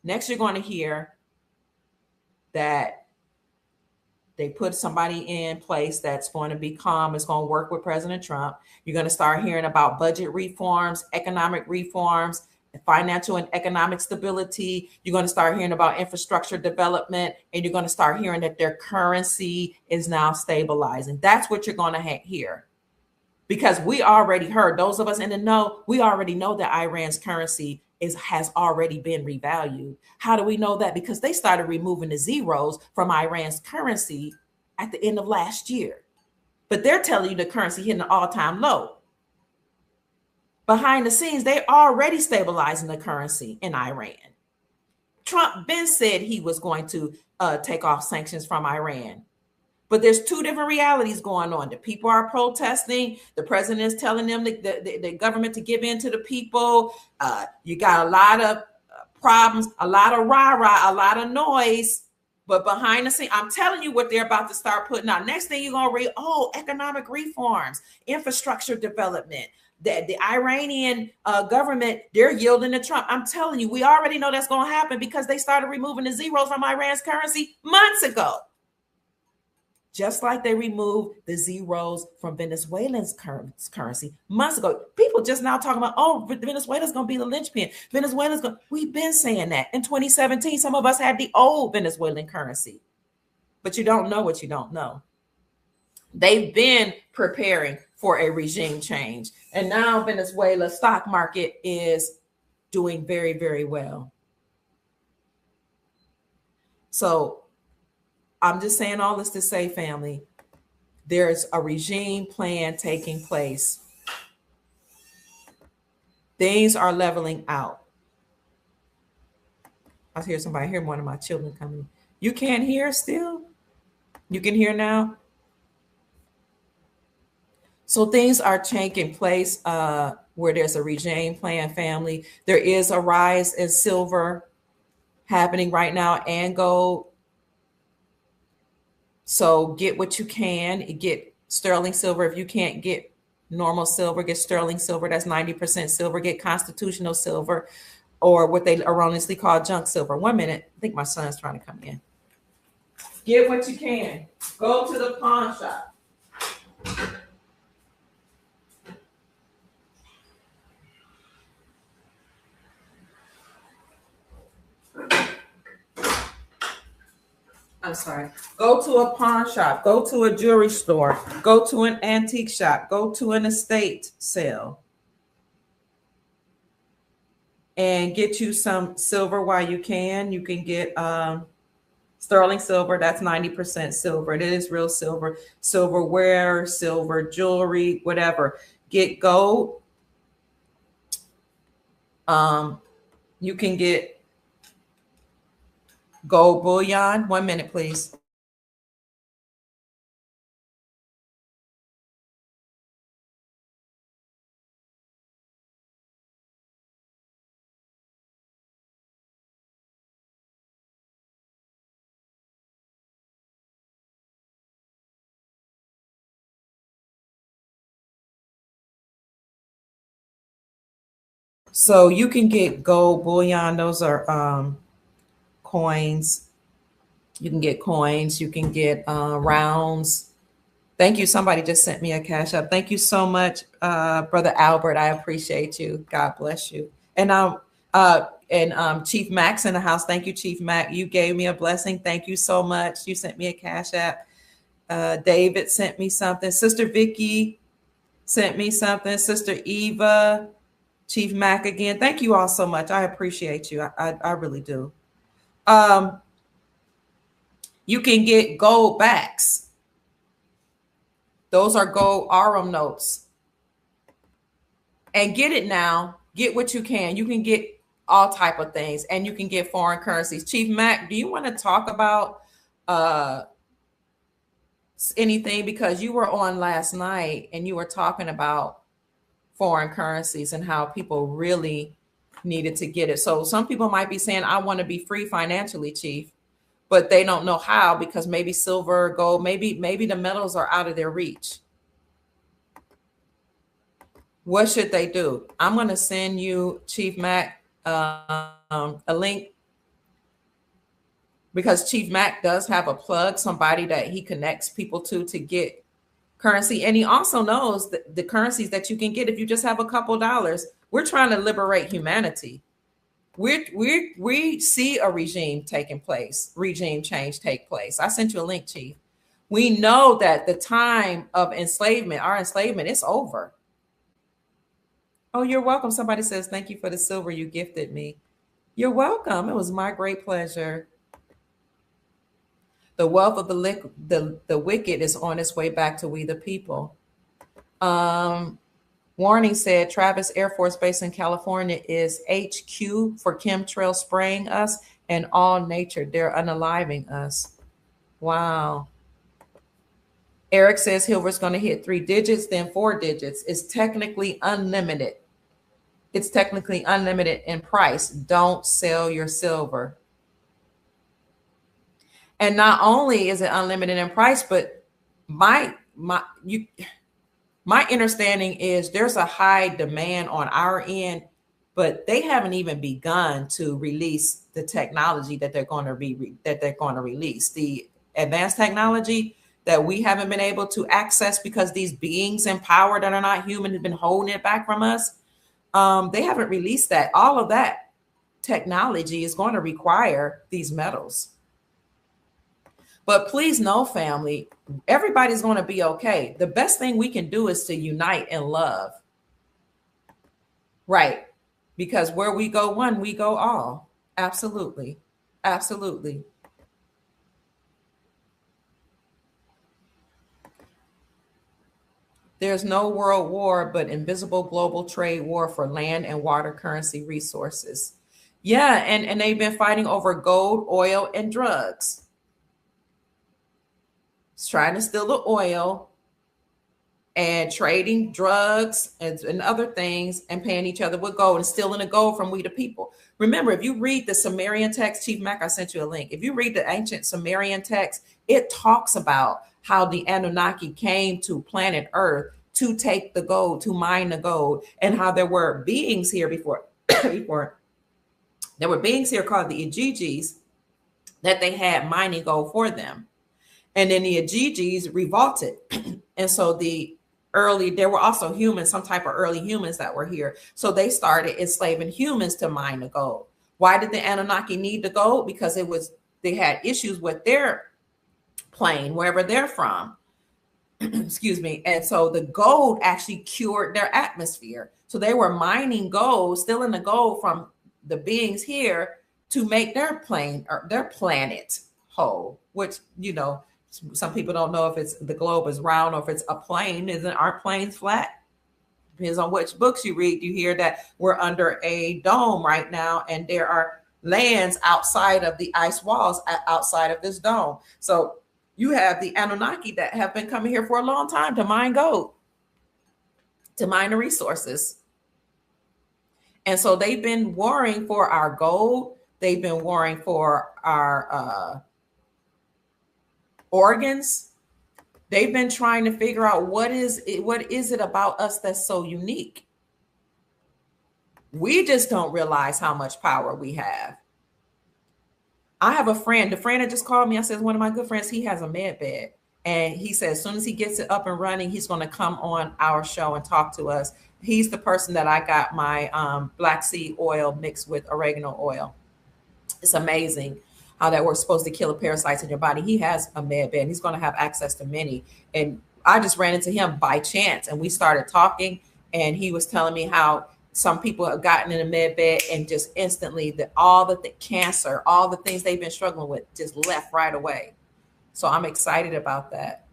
Speaker 2: Next, you're going to hear that they put somebody in place that's going to be calm, is going to work with President Trump. You're going to start hearing about budget reforms, economic reforms, financial and economic stability. You're going to start hearing about infrastructure development, and you're going to start hearing that their currency is now stabilizing. That's what you're going to hear, because we already heard, those of us in the know, we already know that Iran's currency has already been revalued. How do we know that? Because they started removing the zeros from Iran's currency at the end of last year. But they're telling you the currency hitting an all-time low. Behind the scenes, they already stabilizing the currency in Iran. Trump been said he was going to take off sanctions from Iran. But there's two different realities going on. The people are protesting. The president is telling them the government to give in to the people. You got a lot of problems, a lot of rah-rah, a lot of noise. But behind the scene, I'm telling you what they're about to start putting out. Next thing you're going to read, economic reforms, infrastructure development. The Iranian government, they're yielding to Trump. I'm telling you, we already know that's going to happen because they started removing the zeros from Iran's currency months ago. Just like they removed the zeros from Venezuela's currency months ago. People just now talking about, Venezuela's going to be the linchpin. We've been saying that. In 2017, some of us had the old Venezuelan currency. But you don't know what you don't know. They've been preparing for a regime change. And now Venezuela's stock market is doing very, very well. So I'm just saying all this to say, family, there's a regime plan taking place. Things are leveling out. I hear one of my children coming. You can't hear still? You can hear now? So things are taking place where there's a regime plan, family. There is a rise in silver happening right now and gold. So get what you can. Get sterling silver. If you can't get normal silver, get sterling silver. That's 90% silver. Get constitutional silver, or what they erroneously call junk silver. 1 minute. I think my son's trying to come in. Get what you can. Go to the pawn shop. I'm sorry. Go to a pawn shop. Go to a jewelry store. Go to an antique shop. Go to an estate sale. And get you some silver while you can. You can get sterling silver. That's 90% silver. It is real silver. Silverware, silver jewelry, whatever. Get gold. You can get gold bullion. 1 minute, please. So you can get gold bullion. Those are coins. You can get coins. You can get rounds. Thank you. Somebody just sent me a cash up. Thank you so much, Brother Albert. I appreciate you. God bless you. And Chief Mack's in the house. Thank you, Chief Mack. You gave me a blessing. Thank you so much. You sent me a cash app. David sent me something. Sister Vicky sent me something. Sister Eva, Chief Mack again. Thank you all so much. I appreciate you. I really do. You can get gold backs. Those are gold Arum notes. And get it now. Get what you can. You can get all type of things, and you can get foreign currencies. Chief Mack, do you want to talk about anything? Because you were on last night and you were talking about foreign currencies and how people really needed to get it. So some people might be saying, I want to be free financially, Chief, but they don't know how, because maybe silver, gold, maybe the metals are out of their reach. What should they do? I'm going to send you, Chief Mack, a link, because Chief Mack does have a plug, somebody that he connects people to get currency. And he also knows the currencies that you can get if you just have a couple dollars. We're trying to liberate humanity. We see a regime change take place. I sent you a link, Chief. We know that the time of enslavement, our enslavement, is over. Oh, you're welcome. Somebody says, thank you for the silver you gifted me. You're welcome. It was my great pleasure. The wealth of the wicked is on its way back to we the people. Warning said Travis Air Force Base in California is HQ for chemtrail spraying us and all nature. They're unaliving us. Wow. Eric says silver's going to hit 3 digits, then 4 digits. It's technically unlimited. It's technically unlimited in price. Don't sell your silver. And not only is it unlimited in price, but my understanding is there's a high demand on our end, but they haven't even begun to release the technology that they're going to release. The advanced technology that we haven't been able to access because these beings in power that are not human have been holding it back from us. They haven't released that. All of that technology is going to require these metals. But please know, family, everybody's going to be okay. The best thing we can do is to unite in love. Right. Because where we go one, we go all. Absolutely. Absolutely. There's no world war, but invisible global trade war for land and water currency resources. Yeah, and they've been fighting over gold, oil, and drugs. It's trying to steal the oil and trading drugs and other things and paying each other with gold and stealing the gold from we the people. Remember, if you read the Sumerian text, Chief Mack, I sent you a link. If you read the ancient Sumerian text, it talks about how the Anunnaki came to planet Earth to take the gold, to mine the gold, and how there were beings here before there were beings here called the Igigis that they had mining gold for them. And then the Igigis revolted. And so there were also humans, some type of early humans that were here. So they started enslaving humans to mine the gold. Why did the Anunnaki need the gold? Because they had issues with their plane, wherever they're from. Excuse me. And so the gold actually cured their atmosphere. So they were mining gold, stealing the gold from the beings here to make their plane or their planet whole, which, some people don't know if it's the globe is round or if it's a plane. Aren't planes flat? Depends on which books you read. You hear that we're under a dome right now, and there are lands outside of the ice walls outside of this dome. So you have the Anunnaki that have been coming here for a long time to mine gold, to mine the resources. And so they've been warring for our gold. They've been warring for our organs. They've been trying to figure out what is it about us that's so unique. We just don't realize how much power we have. I have a friend, the friend that just called me. I said, one of my good friends, he has a med bed. And he said, as soon as he gets it up and running, he's going to come on our show and talk to us. He's the person that I got my black seed oil mixed with oregano oil. It's amazing how that works. Supposed to kill the parasites in your body. He has a med bed. He's going to have access to many. And I just ran into him by chance, and we started talking, and he was telling me how some people have gotten in a med bed and just instantly all the cancer, all the things they've been struggling with just left right away. So I'm excited about that.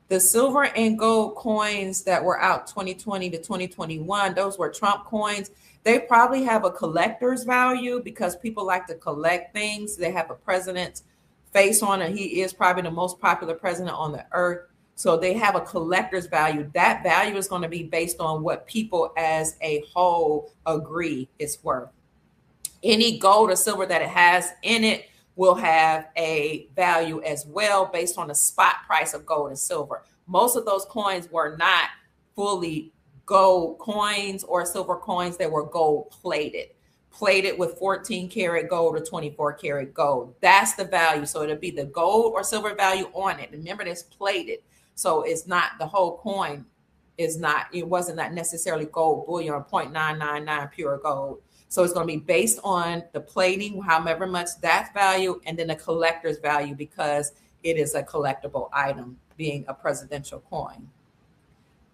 Speaker 2: The silver and gold coins that were out 2020 to 2021, those were Trump coins. They probably have a collector's value because people like to collect things. They have a president's face on it. He is probably the most popular president on the earth. So they have a collector's value. That value is going to be based on what people as a whole agree it's worth. Any gold or silver that it has in it will have a value as well based on the spot price of gold and silver. Most of those coins were not fully gold coins or silver coins. They were gold plated with 14 karat gold or 24 karat gold. That's the value. So it'll be the gold or silver value on it. Remember, it's plated. So it's not the whole coin it wasn't that necessarily gold bullion or 0.999 pure gold. So it's going to be based on the plating, however much that value, and then the collector's value because it is a collectible item, being a presidential coin.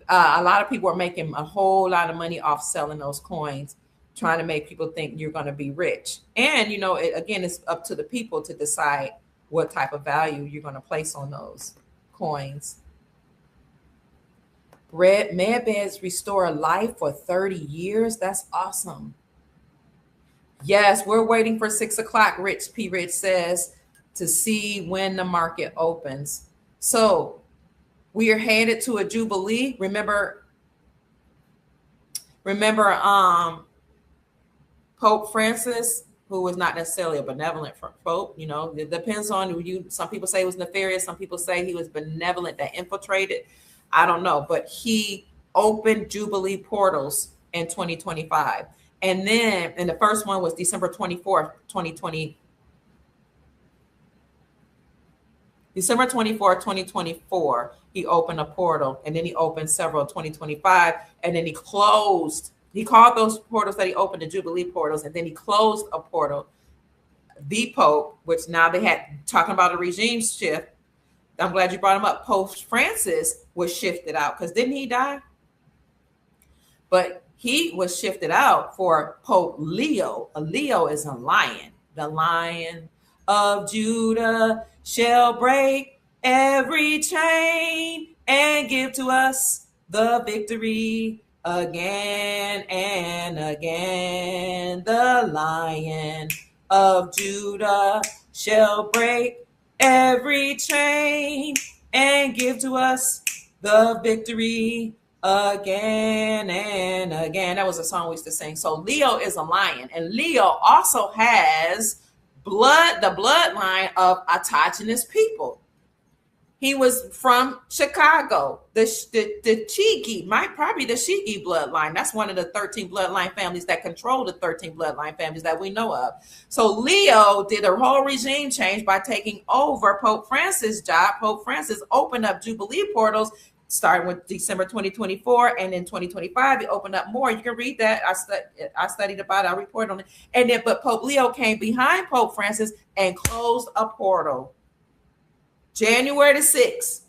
Speaker 2: A lot of people are making a whole lot of money off selling those coins, trying to make people think you're going to be rich. And, again, it's up to the people to decide what type of value you're going to place on those coins. Med beds restore life for 30 years. That's awesome. Yes, we're waiting for 6 o'clock, Rich says, to see when the market opens. So We are headed to a jubilee. Remember, Pope Francis, who was not necessarily a benevolent pope. You know, it depends on you. Some people say he was nefarious. Some people say he was benevolent that infiltrated. I don't know, but he opened jubilee portals in 2025. And then, and the first one was December 24th, 2020. December 24th, 2024, he opened a portal, and then he opened several in 2025, and then he closed. He called those portals that he opened the Jubilee portals, and then he closed a portal, the Pope, which now they had, talking about a regime shift. I'm glad you brought him up. Pope Francis was shifted out, because didn't he die? But he was shifted out for Pope Leo. A Leo is a lion. The Lion of Judah shall break every chain and give to us the victory again and again. The Lion of Judah shall break every chain and give to us the victory again and again. That was a song we used to sing. So Leo is a lion, and Leo also has the bloodline of autochthonous people. He was from Chicago, the Chigi, probably the Chigi bloodline. That's one of the 13 bloodline families that control the 13 bloodline families that we know of. So Leo did a whole regime change by taking over Pope Francis' job. Pope Francis opened up Jubilee portals, starting with December 2024, and in 2025, he opened up more. You can read that. I studied about it. I reported on it. And then, but Pope Leo came behind Pope Francis and closed a portal. January the 6th,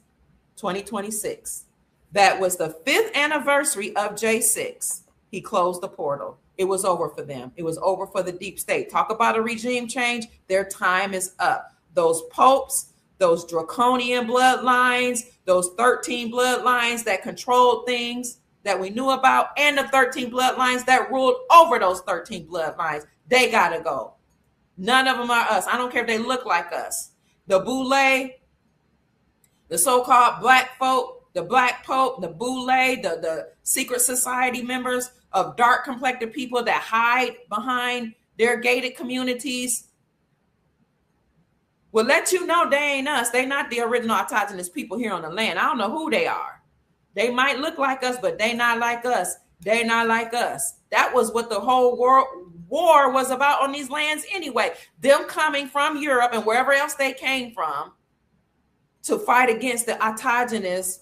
Speaker 2: 2026. That was the 5th anniversary of J6. He closed the portal. It was over for them. It was over for the deep state. Talk about a regime change. Their time is up. Those popes, those draconian bloodlines, those 13 bloodlines that controlled things that we knew about, and the 13 bloodlines that ruled over those 13 bloodlines, they gotta go. None of them are us. I don't care if they look like us. The Boule, the so-called black folk, the black pope, the Boule, the secret society members of dark complected people that hide behind their gated communities, will let you know they ain't us. They not the original autochthonous people here on the land. I don't know who they are. They might look like us, but they not like us. They not like us. That was what the whole war was about on these lands anyway. Them coming from Europe and wherever else they came from to fight against the autochthonous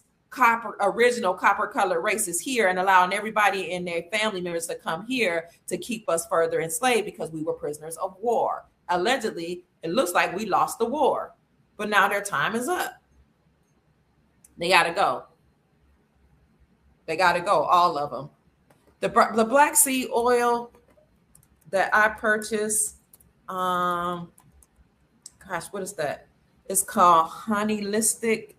Speaker 2: original copper colored races here, and allowing everybody and their family members to come here to keep us further enslaved because we were prisoners of war. Allegedly, it looks like we lost the war, but now their time is up. They got to go. They got to go, all of them. The black seed oil that I purchased, gosh, what is that? It's called Honeylistic.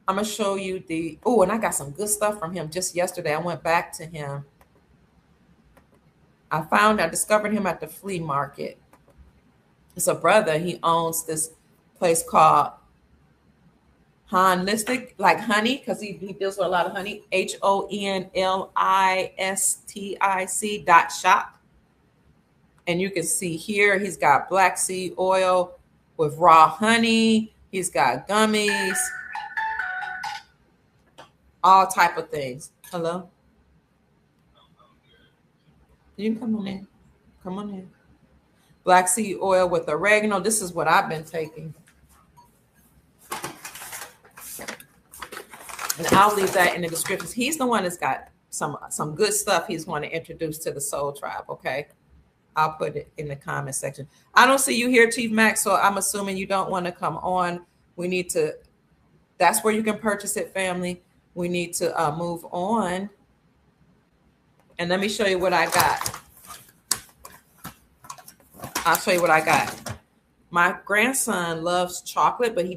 Speaker 2: I'm going to show you and I got some good stuff from him just yesterday. I went back to him. I discovered him at the flea market. It's a brother. He owns this place called Honeylistic, like honey, because he deals with a lot of honey. HONLISTIC.shop. And you can see here, he's got black seed oil with raw honey. He's got gummies, all type of things. Hello? You can come on in. Come on in. Black seed oil with oregano. This is what I've been taking. And I'll leave that in the descriptions. He's the one that's got some good stuff he's going to introduce to the Soul Tribe, okay? I'll put it in the comment section. I don't see you here, Chief Mack, so I'm assuming you don't want to come on. We need to, that's where you can purchase it, family. We need to move on. And let me show you what I got. I'll show you what I got. My grandson loves chocolate, but he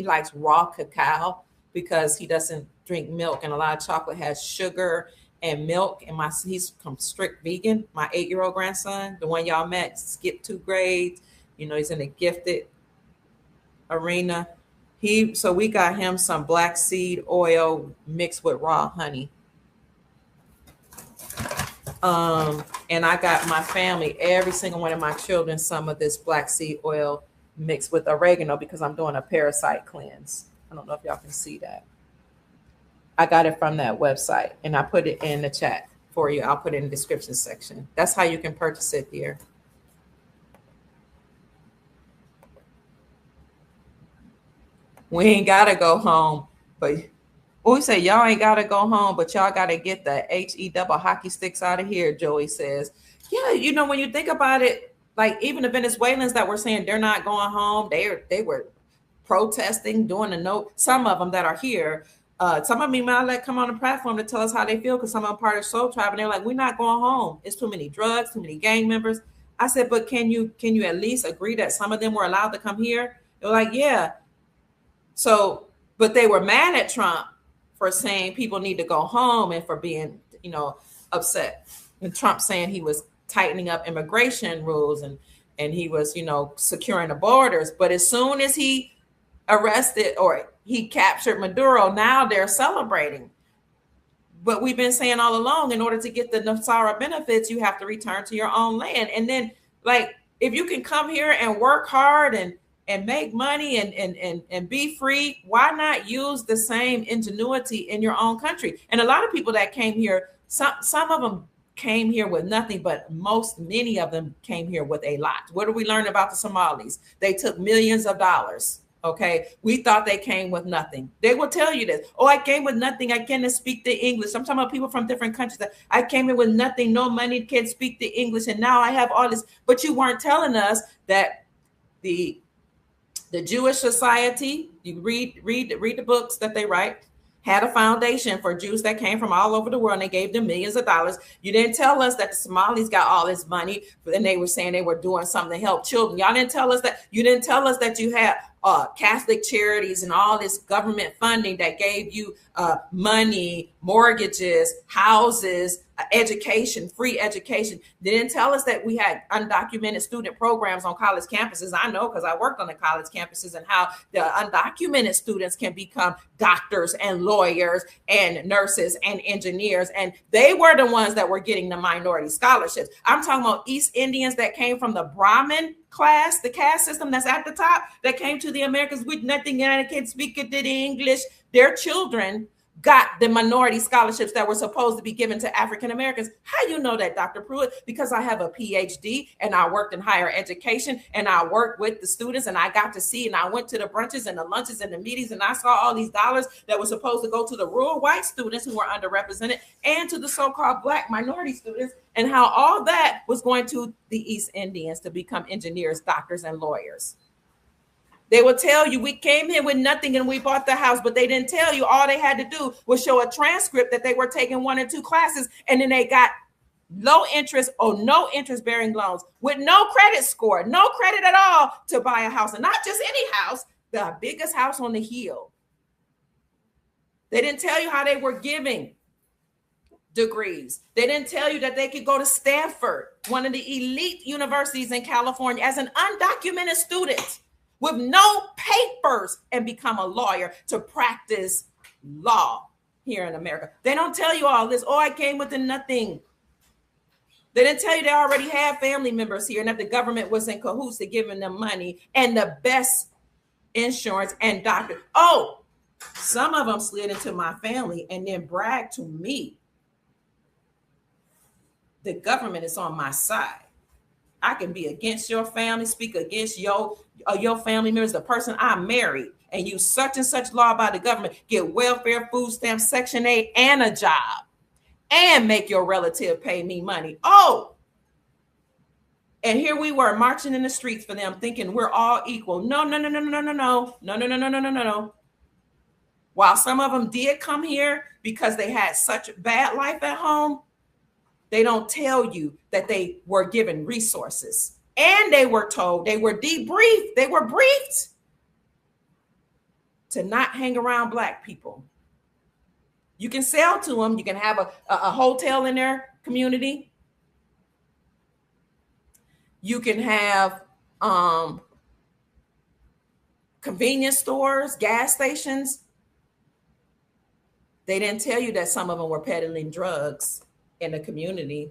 Speaker 2: likes raw cacao because he doesn't drink milk. And a lot of chocolate has sugar and milk. And he's strict vegan. My 8-year-old grandson, the one y'all met, skipped 2 grades. You know, he's in the gifted arena. So we got him some black seed oil mixed with raw honey. And I got my family, every single one of my children, some of this black seed oil mixed with oregano because I'm doing a parasite cleanse. I don't know if y'all can see that. I got it from that website and I put it in the chat for you. I'll put it in the description section. That's how you can purchase it here. We ain't gotta go home, but we say y'all ain't gotta go home, but y'all gotta get the HE double hockey sticks out of here, Joey says. Yeah, you know, when you think about it, like even the Venezuelans that were saying they're not going home, they were protesting, doing a note. Some of them that are here, some of them might let come on the platform to tell us how they feel because some of them part of Soul Tribe, and they're like, we're not going home. It's too many drugs, too many gang members. I said, but can you at least agree that some of them were allowed to come here? They're like, yeah. So, but they were mad at Trump for saying people need to go home and for being, you know, upset. And Trump saying he was tightening up immigration rules and he was, you know, securing the borders. But as soon as he arrested or he captured Maduro, now they're celebrating. But we've been saying all along, in order to get the Nasara benefits, you have to return to your own land. And then, like, if you can come here and work hard and make money and be free, why not use the same ingenuity in your own country? And a lot of people that came here, some of them came here with nothing, but many of them came here with a lot. What do we learn about the Somalis? They took millions of dollars. Okay, we thought they came with nothing. They will tell you this. Oh, I came with nothing. I can't speak the English. I'm talking about people from different countries. That I came in with nothing, no money, can't speak the English, and now I have all this. But you weren't telling us that the Jewish society, you read the books that they write, had a foundation for Jews that came from all over the world, and they gave them millions of dollars. You didn't tell us that the Somalis got all this money, and they were saying they were doing something to help children. Y'all didn't tell us that. You didn't tell us that you had Catholic charities and all this government funding that gave you money, mortgages, houses, education, free education. They didn't tell us that we had undocumented student programs on college campuses. I know because I worked on the college campuses, and how the undocumented students can become doctors and lawyers and nurses and engineers. And they were the ones that were getting the minority scholarships. I'm talking about East Indians that came from the Brahmin class, the caste system that's at the top, that came to the Americas with nothing, and they can't speak it in English. Their children got the minority scholarships that were supposed to be given to African Americans. How you know that, Dr. Pruitt? Because I have a PhD and I worked in higher education and I worked with the students, and I got to see, and I went to the brunches and the lunches and the meetings, and I saw all these dollars that were supposed to go to the rural white students who were underrepresented and to the so-called Black minority students, and how all that was going to the East Indians to become engineers, doctors, and lawyers. They will tell you we came here with nothing and we bought the house, but they didn't tell you all they had to do was show a transcript that they were taking 1 or 2 classes, and then they got low interest or no interest bearing loans with no credit score, no credit at all, to buy a house. And not just any house, the biggest house on the hill. They didn't tell you how they were giving degrees. They didn't tell you that they could go to Stanford, one of the elite universities in California, as an undocumented student with no papers and become a lawyer to practice law here in America. They don't tell you all this. Oh, I came with nothing. They didn't tell you they already had family members here and that the government was in cahoots to giving them money and the best insurance and doctor. Oh, some of them slid into my family and then bragged to me. The government is on my side. I can be against your family, speak against your family members, the person I married, and use such and such law by the government, get welfare, food stamps, Section 8, and a job, and make your relative pay me money. Oh, and here we were marching in the streets for them, thinking we're all equal. No. While some of them did come here because they had such bad life at home, they don't tell you that they were given resources, and they were told, they were debriefed, they were briefed to not hang around Black people. You can sell to them. You can have a hotel in their community. You can have convenience stores, gas stations. They didn't tell you that some of them were peddling drugs in the community.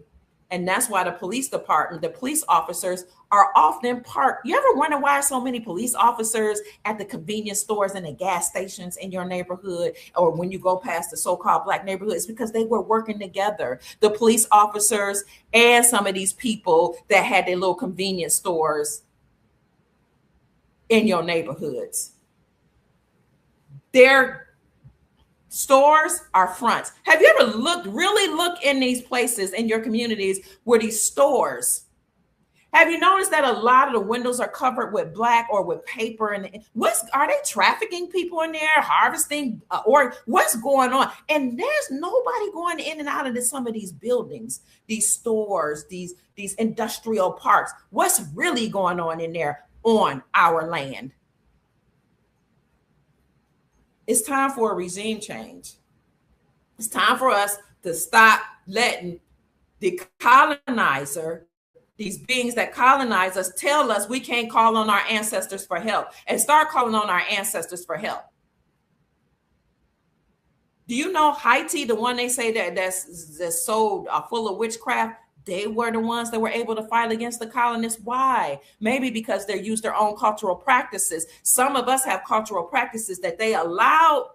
Speaker 2: And that's why the police department, the police officers are often parked. You ever wonder why so many police officers at the convenience stores and the gas stations in your neighborhood, or when you go past the so-called Black neighborhood? It's because they were working together. The police officers and some of these people that had their little convenience stores in your neighborhoods. Their stores are fronts. Have you ever really look in these places in your communities where these stores? Have you noticed that a lot of the windows are covered with black or with paper? And are they trafficking people in there, harvesting, or what's going on? And there's nobody going in and out of some of these buildings, these stores, these industrial parks. What's really going on in there on our land? It's time for a regime change. It's time for us to stop letting the colonizer, these beings that colonize us, tell us we can't call on our ancestors for help, and start calling on our ancestors for help. Do you know Haiti, the one they say that's so full of witchcraft? They were the ones that were able to fight against the colonists. Why? Maybe because they used their own cultural practices. Some of us have cultural practices that they allowed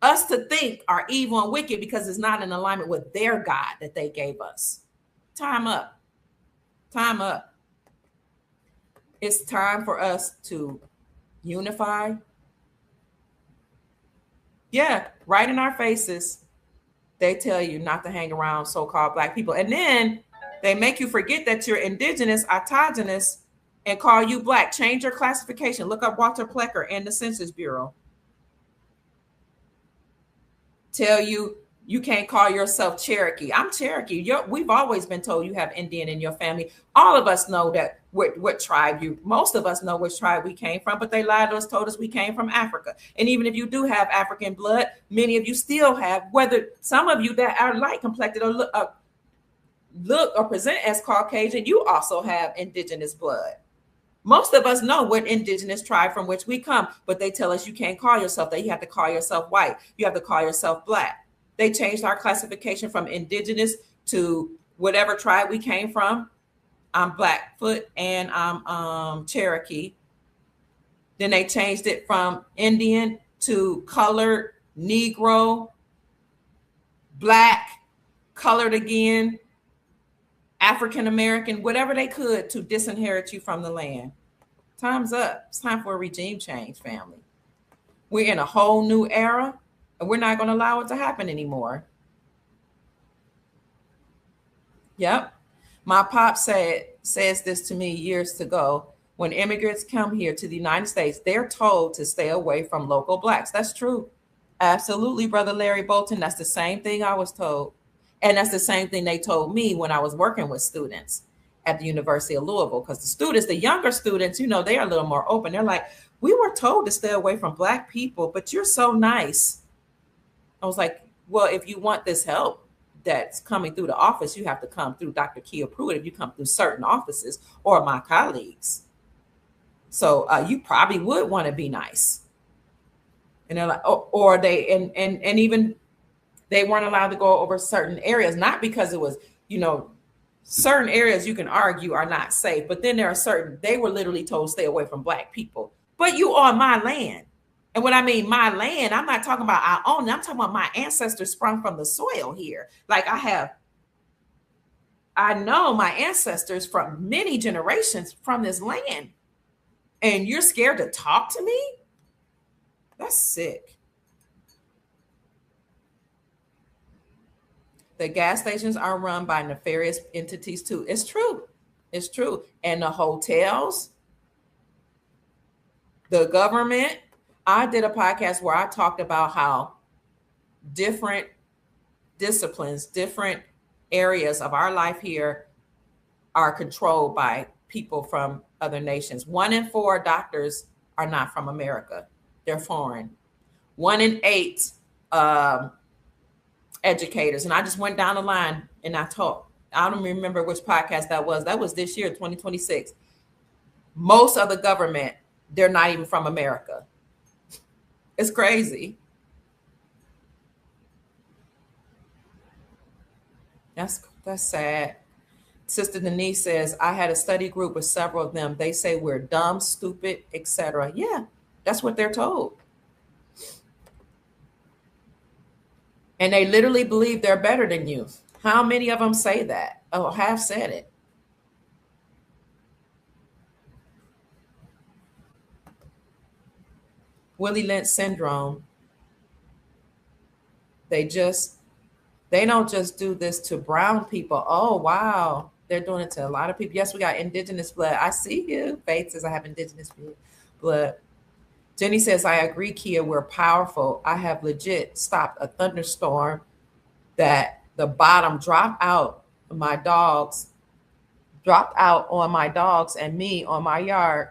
Speaker 2: us to think are evil and wicked because it's not in alignment with their God that they gave us. Time up. Time up. It's time for us to unify. Yeah, right in our faces. They tell you not to hang around so-called Black people. And then they make you forget that you're indigenous, autogenous, and call you Black. Change your classification. Look up Walter Plecker and the Census Bureau. Tell you you can't call yourself Cherokee. I'm Cherokee. We've always been told you have Indian in your family. All of us know that what tribe most of us know which tribe we came from, but they lied to us, told us we came from Africa. And even if you do have African blood, many of you still have, whether some of you that are light complected or look or present as Caucasian, you also have indigenous blood. Most of us know what indigenous tribe from which we come, but they tell us you can't call yourself that. You have to call yourself white. You have to call yourself Black. They changed our classification from indigenous to whatever tribe we came from. I'm Blackfoot and I'm Cherokee. Then they changed it from Indian to colored, Negro, Black, colored again, African American, whatever they could to disinherit you from the land. Time's up. It's time for a regime change, family. We're in a whole new era, and we're not going to allow it to happen anymore. Yep. My pop says this to me years ago. When immigrants come here to the United States, they're told to stay away from local Blacks. That's true. Absolutely, Brother Larry Bolton. That's the same thing I was told. And that's the same thing they told me when I was working with students at the University of Louisville. Because the students, the younger students, they are a little more open. They're like, we were told to stay away from Black people, but you're so nice. I was like, well, if you want this help that's coming through the office, you have to come through Dr. Kia Pruitt if you come through certain offices or my colleagues. So you probably would want to be nice. And they're like, or they, and even they weren't allowed to go over certain areas, not because it was, certain areas you can argue are not safe, but then there are they were literally told to stay away from Black people. But you are my land. And when I mean my land, I'm not talking about our own. I'm talking about my ancestors sprung from the soil here. Like I know my ancestors from many generations from this land. And you're scared to talk to me? That's sick. The gas stations are run by nefarious entities too. It's true. It's true. And the hotels, the government. I did a podcast where I talked about how different disciplines, different areas of our life here are controlled by people from other nations. 1 in 4 doctors are not from America. They're foreign. 1 in 8 educators. And I just went down the line and I talked. I don't remember which podcast that was. That was this year, 2026. Most of the government they're not even from America. It's crazy. That's sad. Sister Denise says, I had a study group with several of them. They say we're dumb, stupid, etc. Yeah, that's what they're told. And they literally believe they're better than you. How many of them say that? Oh, have said it. Willie Lynch syndrome. They don't just do this to brown people. Oh, wow. They're doing it to a lot of people. Yes, we got indigenous blood. I see you. Faith says I have indigenous blood. Jenny says, I agree, Kia. We're powerful. I have legit stopped a thunderstorm that the bottom dropped out on my dogs and me on my yard.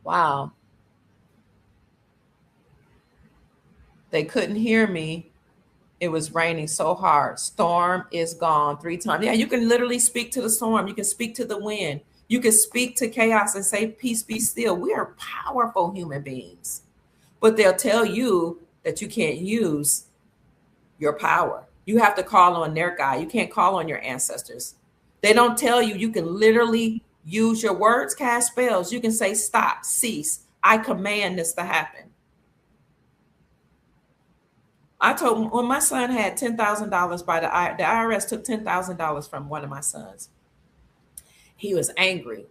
Speaker 2: Wow. They couldn't hear me. It was raining so hard. Storm is gone 3 times. Yeah, you can literally speak to the storm. You can speak to the wind. You can speak to chaos and say, peace, be still. We are powerful human beings. But they'll tell you that you can't use your power. You have to call on their God. You can't call on your ancestors. They don't tell you you can literally use your words, cast spells. You can say, stop, cease. I command this to happen. I told him when my son had $10,000 by the IRS took $10,000 from one of my sons. He was angry.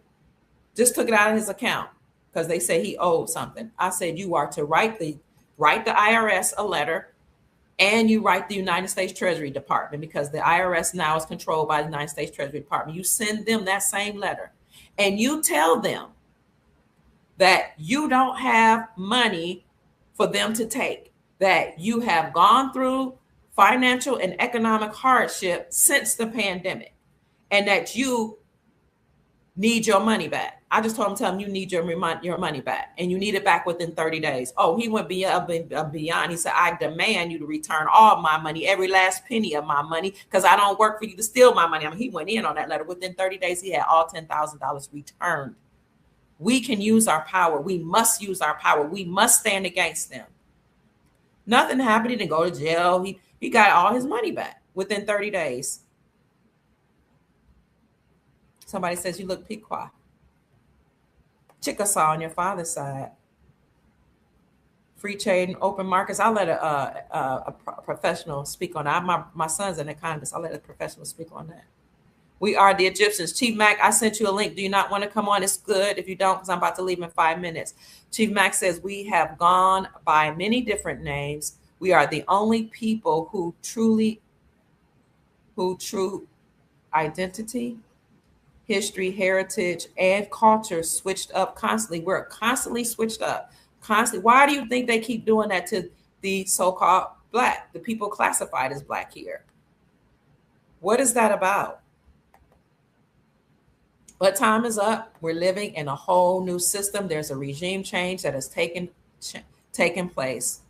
Speaker 2: Just took it out of his account because they say he owed something. I said, you are to write the IRS a letter, and you write the United States Treasury Department, because the IRS now is controlled by the United States Treasury Department. You send them that same letter and you tell them that you don't have money for them to take, that you have gone through financial and economic hardship since the pandemic, and that you need your money back. I just told him, tell him you need your money back, and you need it back within 30 days. Oh, he went beyond. He said, I demand you to return all my money, every last penny of my money, because I don't work for you to steal my money. I mean, he went in on that letter. Within 30 days, he had all $10,000 returned. We can use our power. We must use our power. We must stand against them. Nothing happened. He didn't go to jail. He got all his money back within 30 days. Somebody says, you look Pequot. Chickasaw on your father's side. Free trade and open markets. I'll let a professional speak on that. My son's an economist. I'll let a professional speak on that. We are the Egyptians. Chief Mack, I sent you a link. Do you not want to come on? It's good if you don't, because I'm about to leave in 5 minutes. Chief Mack says, we have gone by many different names. We are the only people who true identity, history, heritage, and culture switched up constantly. We're constantly switched up. Constantly. Why do you think they keep doing that to the so-called Black, the people classified as Black here? What is that about? But time is up. We're living in a whole new system. There's a regime change that has taken place.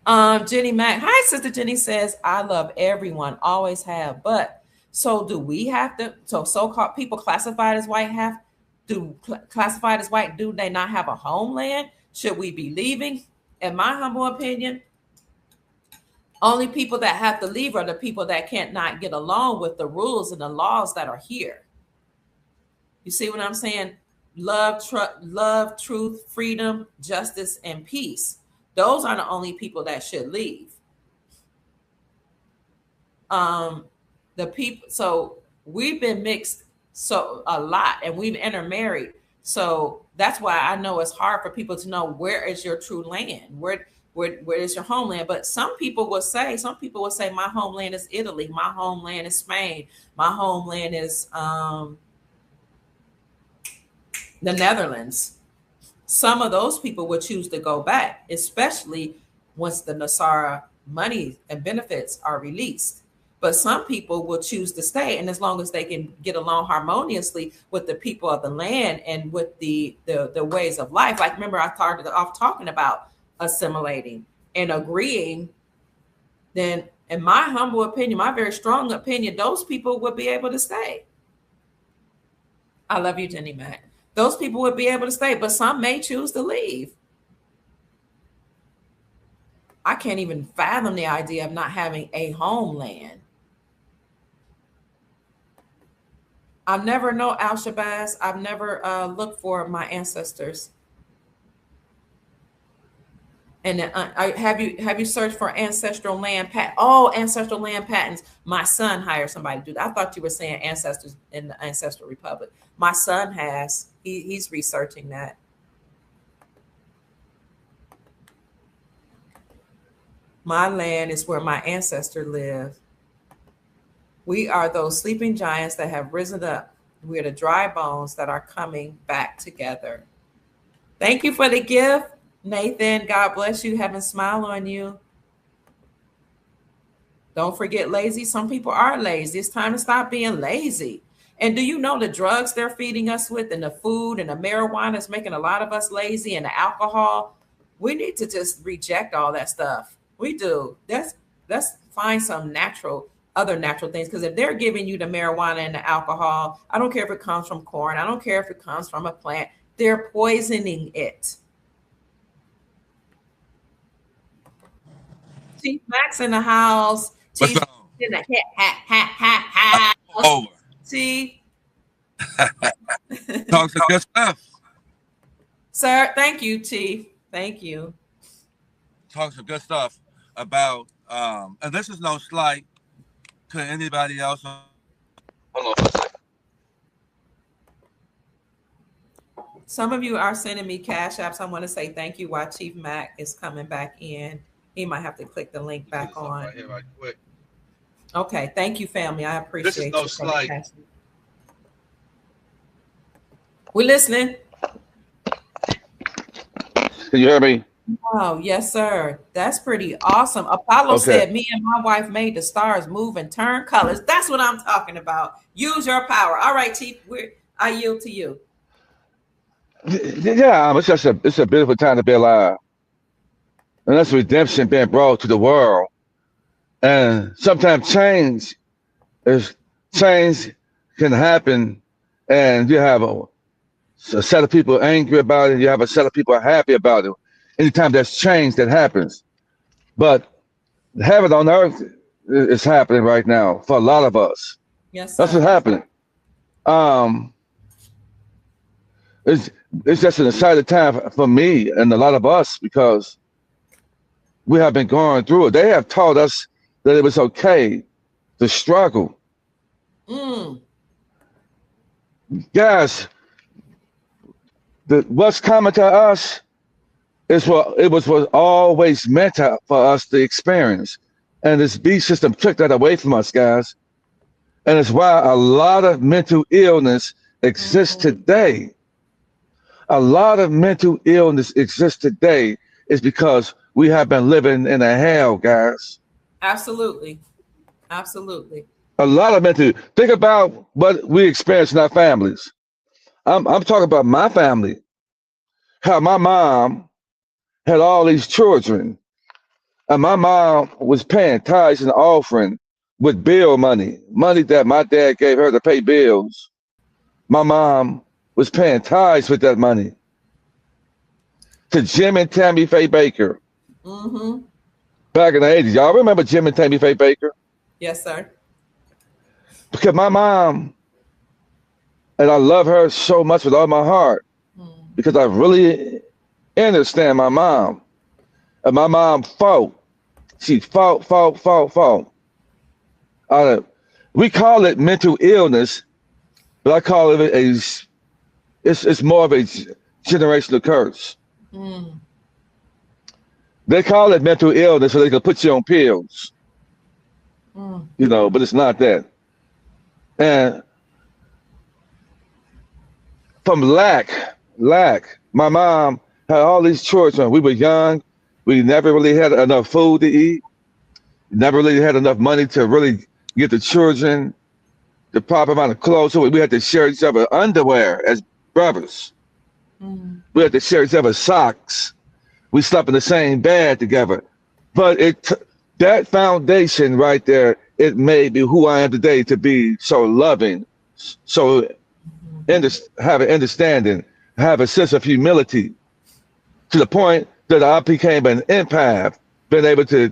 Speaker 2: Jenny Mack. Hi, Sister Jenny says, I love everyone, always have. But so do we have to, so-called people classified as white classified as white, do they not have a homeland? Should we be leaving? In my humble opinion, only people that have to leave are the people that can't not get along with the rules and the laws that are here. You see what I'm saying? Love, truth, freedom, justice, and peace. Those are the only people that should leave. The people, so we've been mixed a lot, and we've intermarried. So that's why I know it's hard for people to know where is your true land, where is your homeland. But some people will say, my homeland is Italy, my homeland is Spain, my homeland is the Netherlands. Some of those people would choose to go back, especially once the Nasara money and benefits are released. But some people will choose to stay, and as long as they can get along harmoniously with the people of the land and with the ways of life. Like, remember, I started off talking about assimilating and agreeing, then In my humble opinion, my very strong opinion, those people would be able to stay. I love you, Jenny Mack. Those people would be able to stay, but some may choose to leave. I can't even fathom the idea of not having a homeland. I've never known Al-Shabazz. I've never looked for my ancestors. And have you searched for ancestral land ancestral land patents? My son hired somebody to do that. I thought you were saying ancestors in the Ancestral Republic. My son has. He's researching that. My land is where my ancestor lived. We are those sleeping giants that have risen up. We are the dry bones that are coming back together. Thank you for the gift, Nathan. God bless you. Heaven smile on you. Don't forget lazy. Some people are lazy. It's time to stop being lazy. And do you know the drugs they're feeding us with, and the food and the marijuana is making a lot of us lazy, and the alcohol? We need to just reject all that stuff. We do. Let's find some other natural things. Because if they're giving you the marijuana and the alcohol, I don't care if it comes from corn. I don't care if it comes from a plant. They're poisoning it. Chief Max in the house. Chief in the house.
Speaker 3: Over.
Speaker 2: See?
Speaker 3: Talk some good stuff.
Speaker 2: Sir, thank you, Chief. Thank you.
Speaker 3: Talk some good stuff about, and this is no slight to anybody else. Hold on for a second.
Speaker 2: Some of you are sending me cash apps. I want to say thank you while Chief Mack is coming back in. He might have to click the link back on.
Speaker 3: Right here, right quick.
Speaker 2: Okay, thank you, family. I appreciate it.
Speaker 3: This is no slight.
Speaker 2: We're listening.
Speaker 4: Can you hear me?
Speaker 2: Oh, yes, sir. That's pretty awesome. Apollo said, me and my wife made the stars move and turn colors. That's what I'm talking about. Use your power. All right, Chief, I yield to you.
Speaker 4: Yeah, it's a beautiful time to be alive. And that's redemption being brought to the world. And sometimes change can happen, and you have a set of people angry about it. You have a set of people happy about it. Anytime there's change that happens. But heaven on earth is happening right now for a lot of us.
Speaker 2: Yes, sir.
Speaker 4: That's what's happening. It's just an exciting time for me and a lot of us, because we have been going through it. They have taught us that it was okay to struggle. Guys, what's coming to us is what was always meant for us to experience. And this beast system took that away from us, guys. And it's why a lot of mental illness exists today. A lot of mental illness exists today is because we have been living in a hell, guys.
Speaker 2: Absolutely. Absolutely.
Speaker 4: A lot of mental. Think about what we experience in our families. I'm talking about my family. How my mom had all these children, and my mom was paying tithes and offering with bill money that my dad gave her to pay bills. My mom was paying tithes with that money to Jim and Tammy Faye Baker. Back in the 80s. Y'all remember Jim and Tammy Faye Baker?
Speaker 2: Yes, sir.
Speaker 4: Because my mom, and I love her so much with all my heart, because I really understand my mom. And my mom fought. She fought. We call it mental illness, but I call it it's more of a generational curse. They call it mental illness so they can put you on pills. You know, but it's not that. And from lack, my mom had all these children. We were young. We never really had enough food to eat. Never really had enough money to really get the children the proper amount of clothes. So we had to share each other underwear as brothers. We had to share each other socks. We slept in the same bed together. But That foundation right there, it made me who I am today, to be so loving, so have an understanding, have a sense of humility, to the point that I became an empath, being able to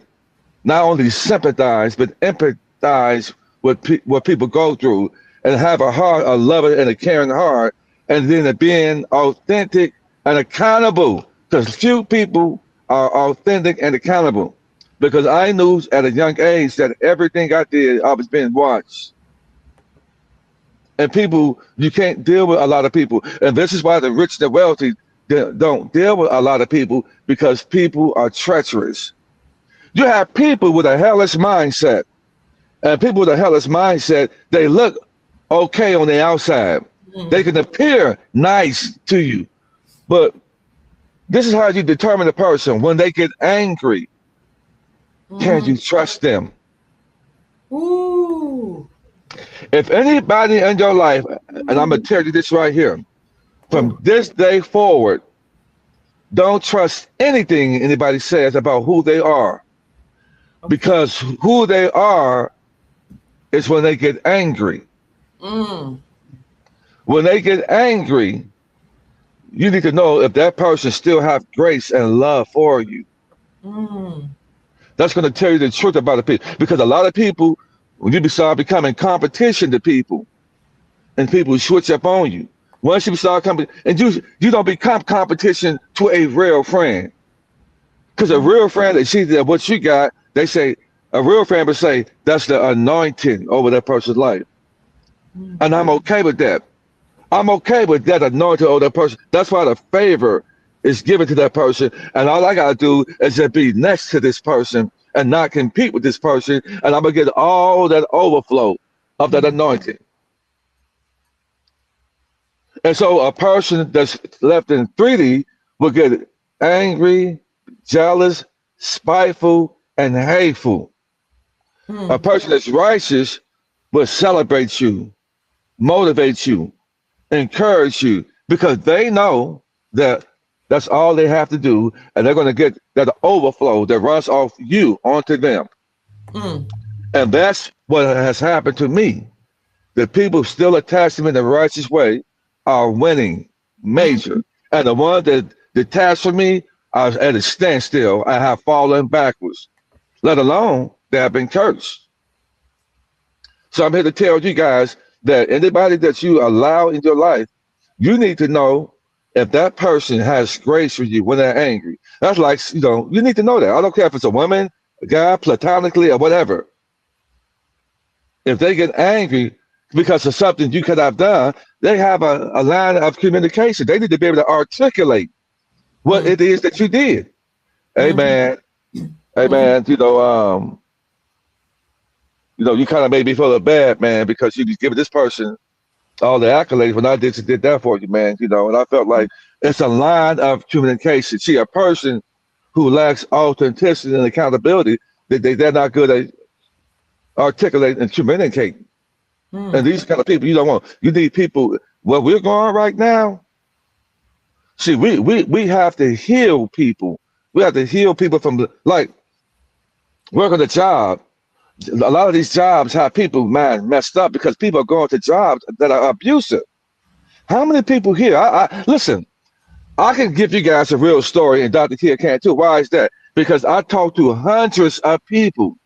Speaker 4: not only sympathize but empathize with what people go through, and have a heart, a loving and a caring heart, and then being authentic and accountable. Because few people are authentic and accountable. Because I knew at a young age that everything I did, I was being watched. And people, you can't deal with a lot of people. And this is why the rich and the wealthy don't deal with a lot of people, because people are treacherous. You have people with a hellish mindset. And people with a hellish mindset, they look okay on the outside. They can appear nice to you. But this is how you determine a person. When they get angry, can you trust them?
Speaker 2: Ooh.
Speaker 4: If anybody in your life, and I'm going to tell you this right here, from this day forward, don't trust anything anybody says about who they are. Because who they are is when they get angry. When they get angry, you need to know if that person still have grace and love for you. That's going to tell you the truth about the people. Because a lot of people, when you start becoming competition to people, and people switch up on you. Once you start coming, and you don't become competition to a real friend. Because a real friend, they see that what you got, they say, a real friend would say, that's the anointing over that person's life. And I'm okay with that. I'm okay with that anointing over that person. That's why the favor is given to that person. And all I got to do is just be next to this person and not compete with this person. And I'm going to get all that overflow of that anointing. And so a person that's left in 3D will get angry, jealous, spiteful, and hateful. A person that's righteous will celebrate you, motivate you, encourage you, because they know that that's all they have to do, and they're going to get that overflow that runs off you onto them. And that's what has happened to me. The people still attached to me in the righteous way are winning major. And the ones that detached from me are at a standstill. I have fallen backwards, let alone they have been cursed. So I'm here to tell you guys that anybody that you allow in your life, you need to know if that person has grace for you when they're angry. That's like, you need to know that. I don't care if it's a woman, a guy, platonically, or whatever. If they get angry because of something you could have done, they have a line of communication. They need to be able to articulate what it is that you did. Amen. Amen. You kind of made me feel bad, man, because you giving this person all the accolades when I did that for you, man. And I felt like it's a line of communication. See, a person who lacks authenticity and accountability, they're not good at articulating and communicating. And these kind of people you don't want. You need people. Where we're going right now, see, we have to heal people. We have to heal people from like working a job. A lot of these jobs have people, man, messed up because people are going to jobs that are abusive. How many people here? Listen, I can give you guys a real story, and Dr. Kia can too. Why is that? Because I talked to hundreds of people.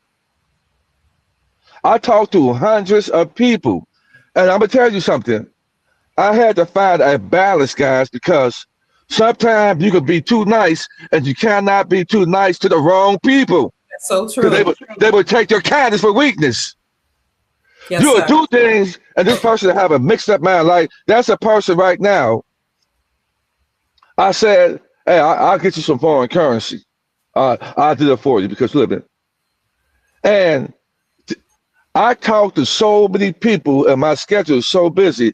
Speaker 4: And I'm gonna tell you something. I had to find a balance, guys, because sometimes you can be too nice, and you cannot be too nice to the wrong people.
Speaker 2: That's so true.
Speaker 4: They would take your kindness for weakness.
Speaker 2: Yes,
Speaker 4: You would do things, and this person have a mixed up mind. Like, that's a person right now. I said, hey, I'll get you some foreign currency. I'll do that for you because living. And I talk to so many people, and my schedule is so busy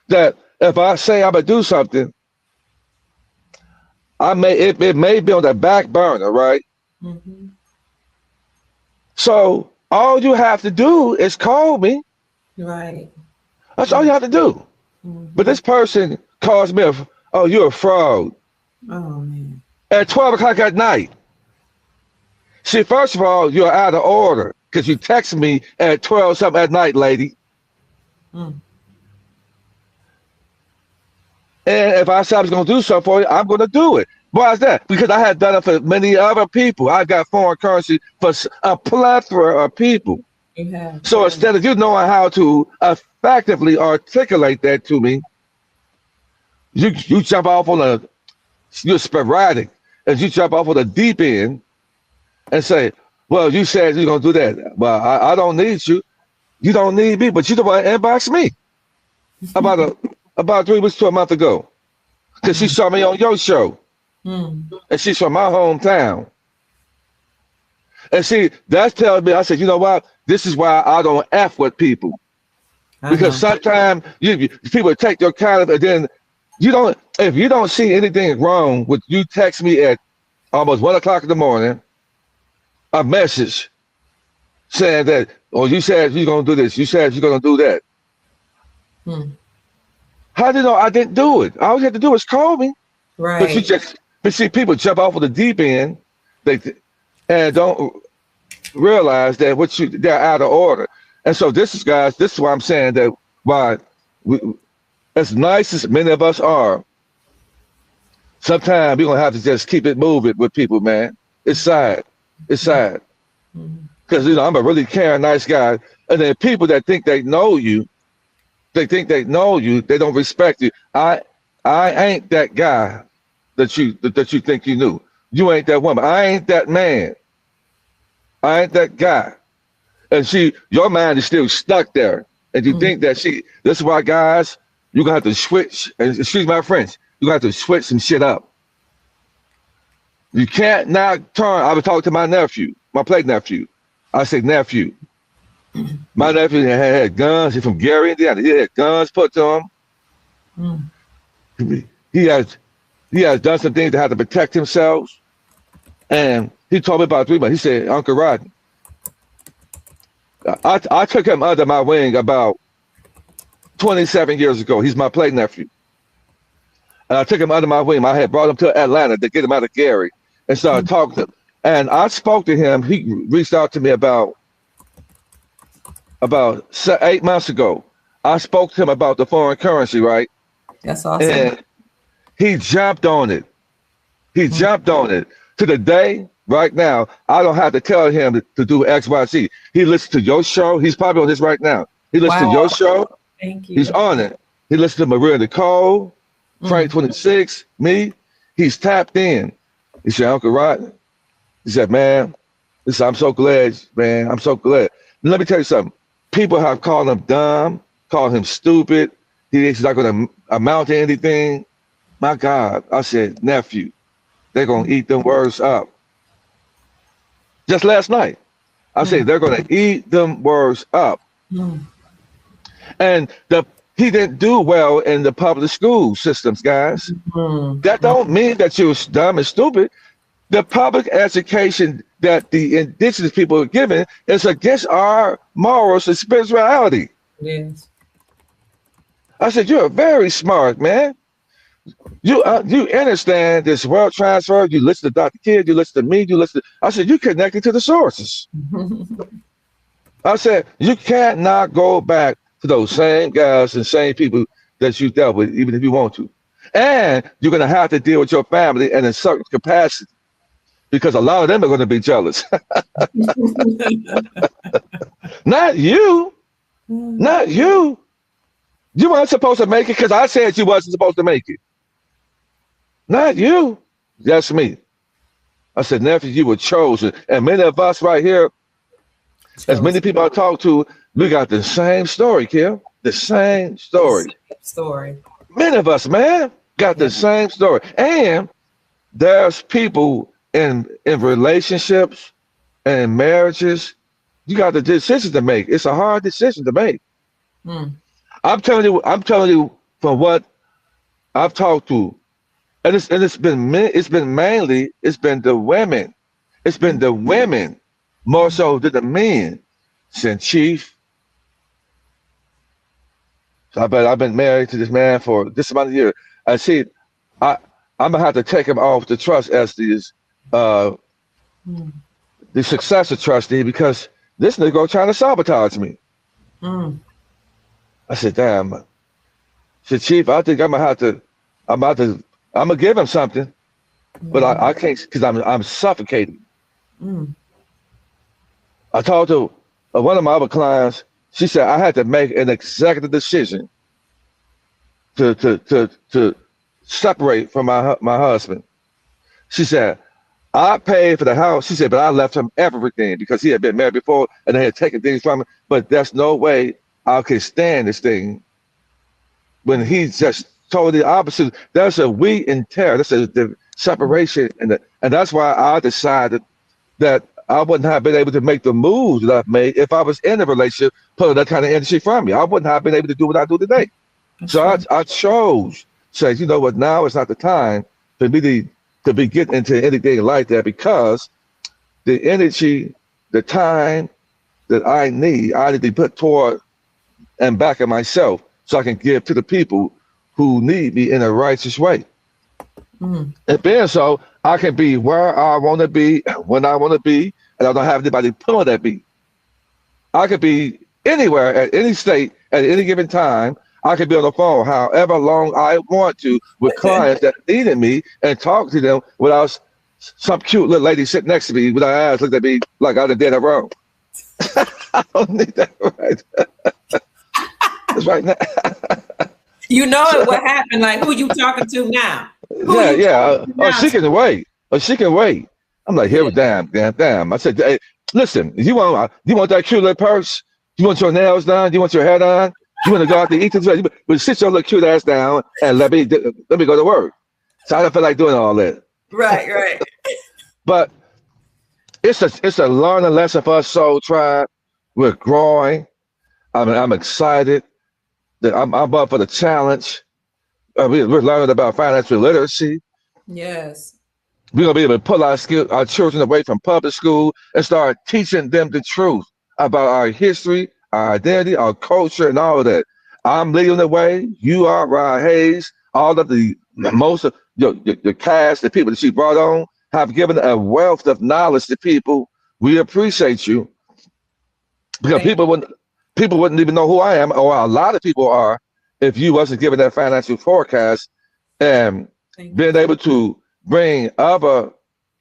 Speaker 4: that if I say I'm gonna do something, it may be on the back burner, right? So all you have to do is call me.
Speaker 2: Right.
Speaker 4: That's all you have to do. But this person calls me, you're a fraud.
Speaker 2: Oh man.
Speaker 4: At 12 o'clock at night. See, first of all, you're out of order because you texted me at 12 something at night, lady.
Speaker 2: Mm.
Speaker 4: And if I said I was going to do something for you, I'm going to do it. Why is that? Because I had done it for many other people. I got foreign currency for a plethora of people.
Speaker 2: You have.
Speaker 4: So instead of you knowing how to effectively articulate that to me, you jump off on you're sporadic, and you jump off on the deep end and say, well, you said you're going to do that. Well, I don't need you. You don't need me, but you don't want to inbox me about 3 weeks to a month ago because she saw me on your show. And she's from my hometown. And see, that tells me, I said, you know what? This is why I don't F with people. Because sometimes people take your kind and then if you don't see anything wrong with you text me at almost 1 o'clock in the morning, a message saying that, oh, you said you're going to do this. You said you're going to do that. How do you know I didn't do it? All you had to do was call me.
Speaker 2: Right.
Speaker 4: But see, people jump off of the deep end and don't realize that they're out of order. And so this is why I'm saying that as nice as many of us are, sometimes we're going to have to just keep it moving with people, man. It's sad. It's sad. Because, I'm a really caring, nice guy. And then people that think they know you, they don't respect you. I ain't that guy that you think you knew. You ain't that woman. I ain't that man. I ain't that guy. And your mind is still stuck there. And you think that this is why, guys, you're going to have to switch, and excuse my French, you're going to have to switch some shit up. You can't now turn. I was talking to my nephew, my play nephew. I said, nephew. My nephew had guns. He's from Gary, Indiana. He had guns put to him. He has done some things to have to protect himself. And he told me about 3 months. He said, Uncle Rodney, I took him under my wing about 27 years ago. He's my play nephew. And I took him under my wing. I had brought him to Atlanta to get him out of Gary and started talking to him. And I spoke to him. He reached out to me about 8 months ago. I spoke to him about the foreign currency, right?
Speaker 2: That's awesome.
Speaker 4: And he jumped on it. He jumped on it. To the day, right now, I don't have to tell him to do X, Y, Z. He listens to your show. He's probably on this right now. He listens to your show.
Speaker 2: Thank you.
Speaker 4: He's on it. He listens to Maria Nicole, Frank 26, me. He's tapped in. He said, Uncle Rodney. He said, man, I'm so glad, man. I'm so glad. Let me tell you something. People have called him dumb, called him stupid. He's not going to amount to anything. My God. I said, nephew, they're going to eat them words up. Just last night, I said, they're going to eat them words up. And he didn't do well in the public school systems, guys. That don't mean that you're dumb and stupid. The public education that the indigenous people are given is against our morals and spirituality.
Speaker 2: Yes.
Speaker 4: I said, you're very smart, man. You understand this world transfer. You listen to Dr. Kidd, you listen to me, I said, you connected to the sources. I said, you can't not go back to those same guys and same people that you dealt with, even if you want to. And you're going to have to deal with your family in a certain capacity because a lot of them are going to be jealous. Not you. Not you. You weren't supposed to make it because I said you wasn't supposed to make it. Not you. That's me. I said, nephew, you were chosen. And many of us right here, as many people I talk to, we got the same story, Kim. The same story. Many of us, man, got the same story. And there's people in relationships and in marriages, you got the decision to make. It's a hard decision to make. I'm telling you from what I've talked to, and it's been mainly the women. It's been the women more so than the men. Since Chief. So I've been married to this man for this amount of years. I see, I'm gonna have to take him off the trust as the the successor trustee because this nigga trying to sabotage me.
Speaker 2: Mm.
Speaker 4: I said, damn. I said, Chief, I think I'm gonna give him something, but I can't because I'm suffocating.
Speaker 2: Mm.
Speaker 4: I talked to one of my other clients. She said I had to make an executive decision to separate from my husband. She said, I paid for the house. She said, but I left him everything because he had been married before and they had taken things from him. But there's no way I can stand this thing when he's just totally opposite. There's a we and tear. That's the separation. And that's why I decided that I wouldn't have been able to make the moves that I've made if I was in a relationship, pulling that kind of energy from me. I wouldn't have been able to do what I do today.
Speaker 2: That's
Speaker 4: so
Speaker 2: right.
Speaker 4: I chose, say, you know what, now is not the time for me to be getting into anything like that because the energy, the time that I need to put toward and back at myself so I can give to the people who need me in a righteous way.
Speaker 2: Mm.
Speaker 4: And being so, I can be where I want to be, when I want to be, and I don't have anybody pulling at me. I could be anywhere at any state at any given time. I could be on the phone however long I want to with clients that needed me and talk to them without some cute little lady sitting next to me with her eyes looking at me like I done did it wrong. I don't need that right. That's right now.
Speaker 2: You know it. What happened? Like, who you talking to now?
Speaker 4: Yeah. Oh, she can wait. I'm like, here, damn. I said, hey, listen, you want that cute little purse? You want your nails done? You want your hair done? You want to go out to eat today? But sit your little cute ass down and let me go to work. So I don't feel like doing all that.
Speaker 2: Right.
Speaker 4: But it's a learning lesson for us, Soul Tribe. We're growing. I'm excited that I'm up for the challenge. We're learning about financial literacy.
Speaker 2: Yes.
Speaker 4: We're gonna be able to pull our children away from public school and start teaching them the truth about our history, our identity, our culture, and all of that. I'm leading the way. You are, Rod Hayes. All of most of your cast, the people that she brought on, have given a wealth of knowledge to people. We appreciate you because people wouldn't even know who I am, or a lot of people are, if you wasn't given that financial forecast and being able to bring other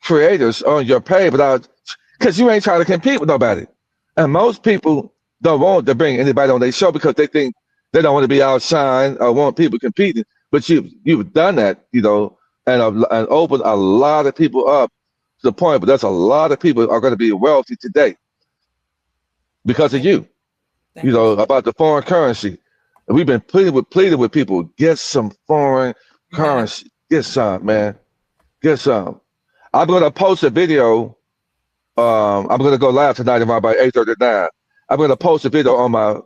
Speaker 4: creators on your page because you ain't trying to compete with nobody. And most people don't want to bring anybody on their show because they think they don't want to be outshined or want people competing. But you've done that, and opened a lot of people up to the point. But there's a lot of people are going to be wealthy today because of you. About the foreign currency. We've been pleading with people, get some foreign currency. Get some, man. Get some. I'm going to post a video. I'm going to go live tonight around by 8:39. I'm going to post a video on my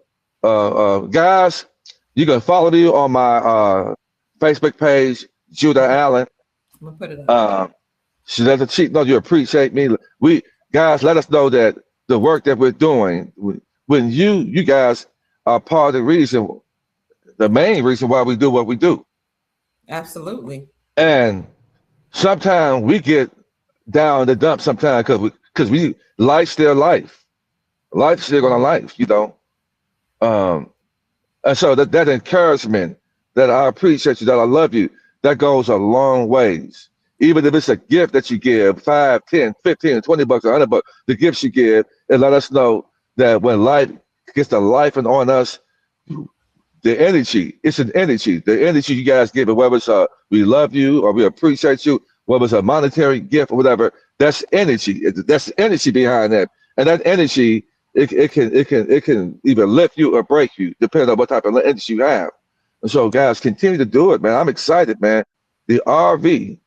Speaker 4: guys. You can follow me on my Facebook page, Judah Allen.
Speaker 2: I'm going to put it up.
Speaker 4: She doesn't cheat. No, you appreciate me. Guys, let us know that the work that we're doing, when you guys are part of the main reason why we do what we do.
Speaker 2: Absolutely. And
Speaker 4: sometimes we get down the dump sometimes because we life's still life. Life's still gonna life, and so that encouragement that I appreciate you, that I love you, that goes a long ways. Even if it's a gift that you give, 5, 10, 15, 20 bucks, $100, the gifts you give, and let us know that when life gets the life and on us, the energy, it's an energy. The energy you guys give it, whether it's we love you or we appreciate you, whether it's a monetary gift or whatever, that's energy. That's energy behind that. And that energy, it can either lift you or break you, depending on what type of energy you have. And so guys, continue to do it, man. I'm excited, man. The RV,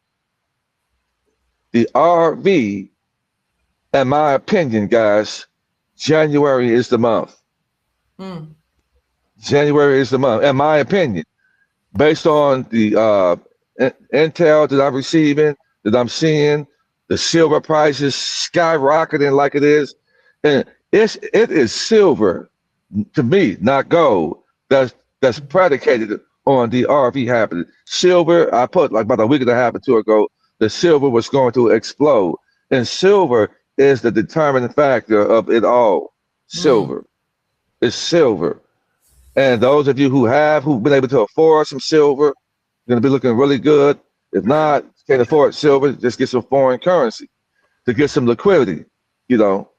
Speaker 4: in my opinion, guys, January is the month. January is the month, in my opinion, based on the intel that I'm receiving, that I'm seeing, the silver prices skyrocketing like it is, and it is silver to me, not gold. That's predicated on the RV happening. Silver, I put like about a week and a half or two ago, the silver was going to explode, and silver is the determining factor of it all. Silver. It's silver. And those of you who've been able to afford some silver, going to be looking really good. If not, can't afford silver, just get some foreign currency to get some liquidity. You know,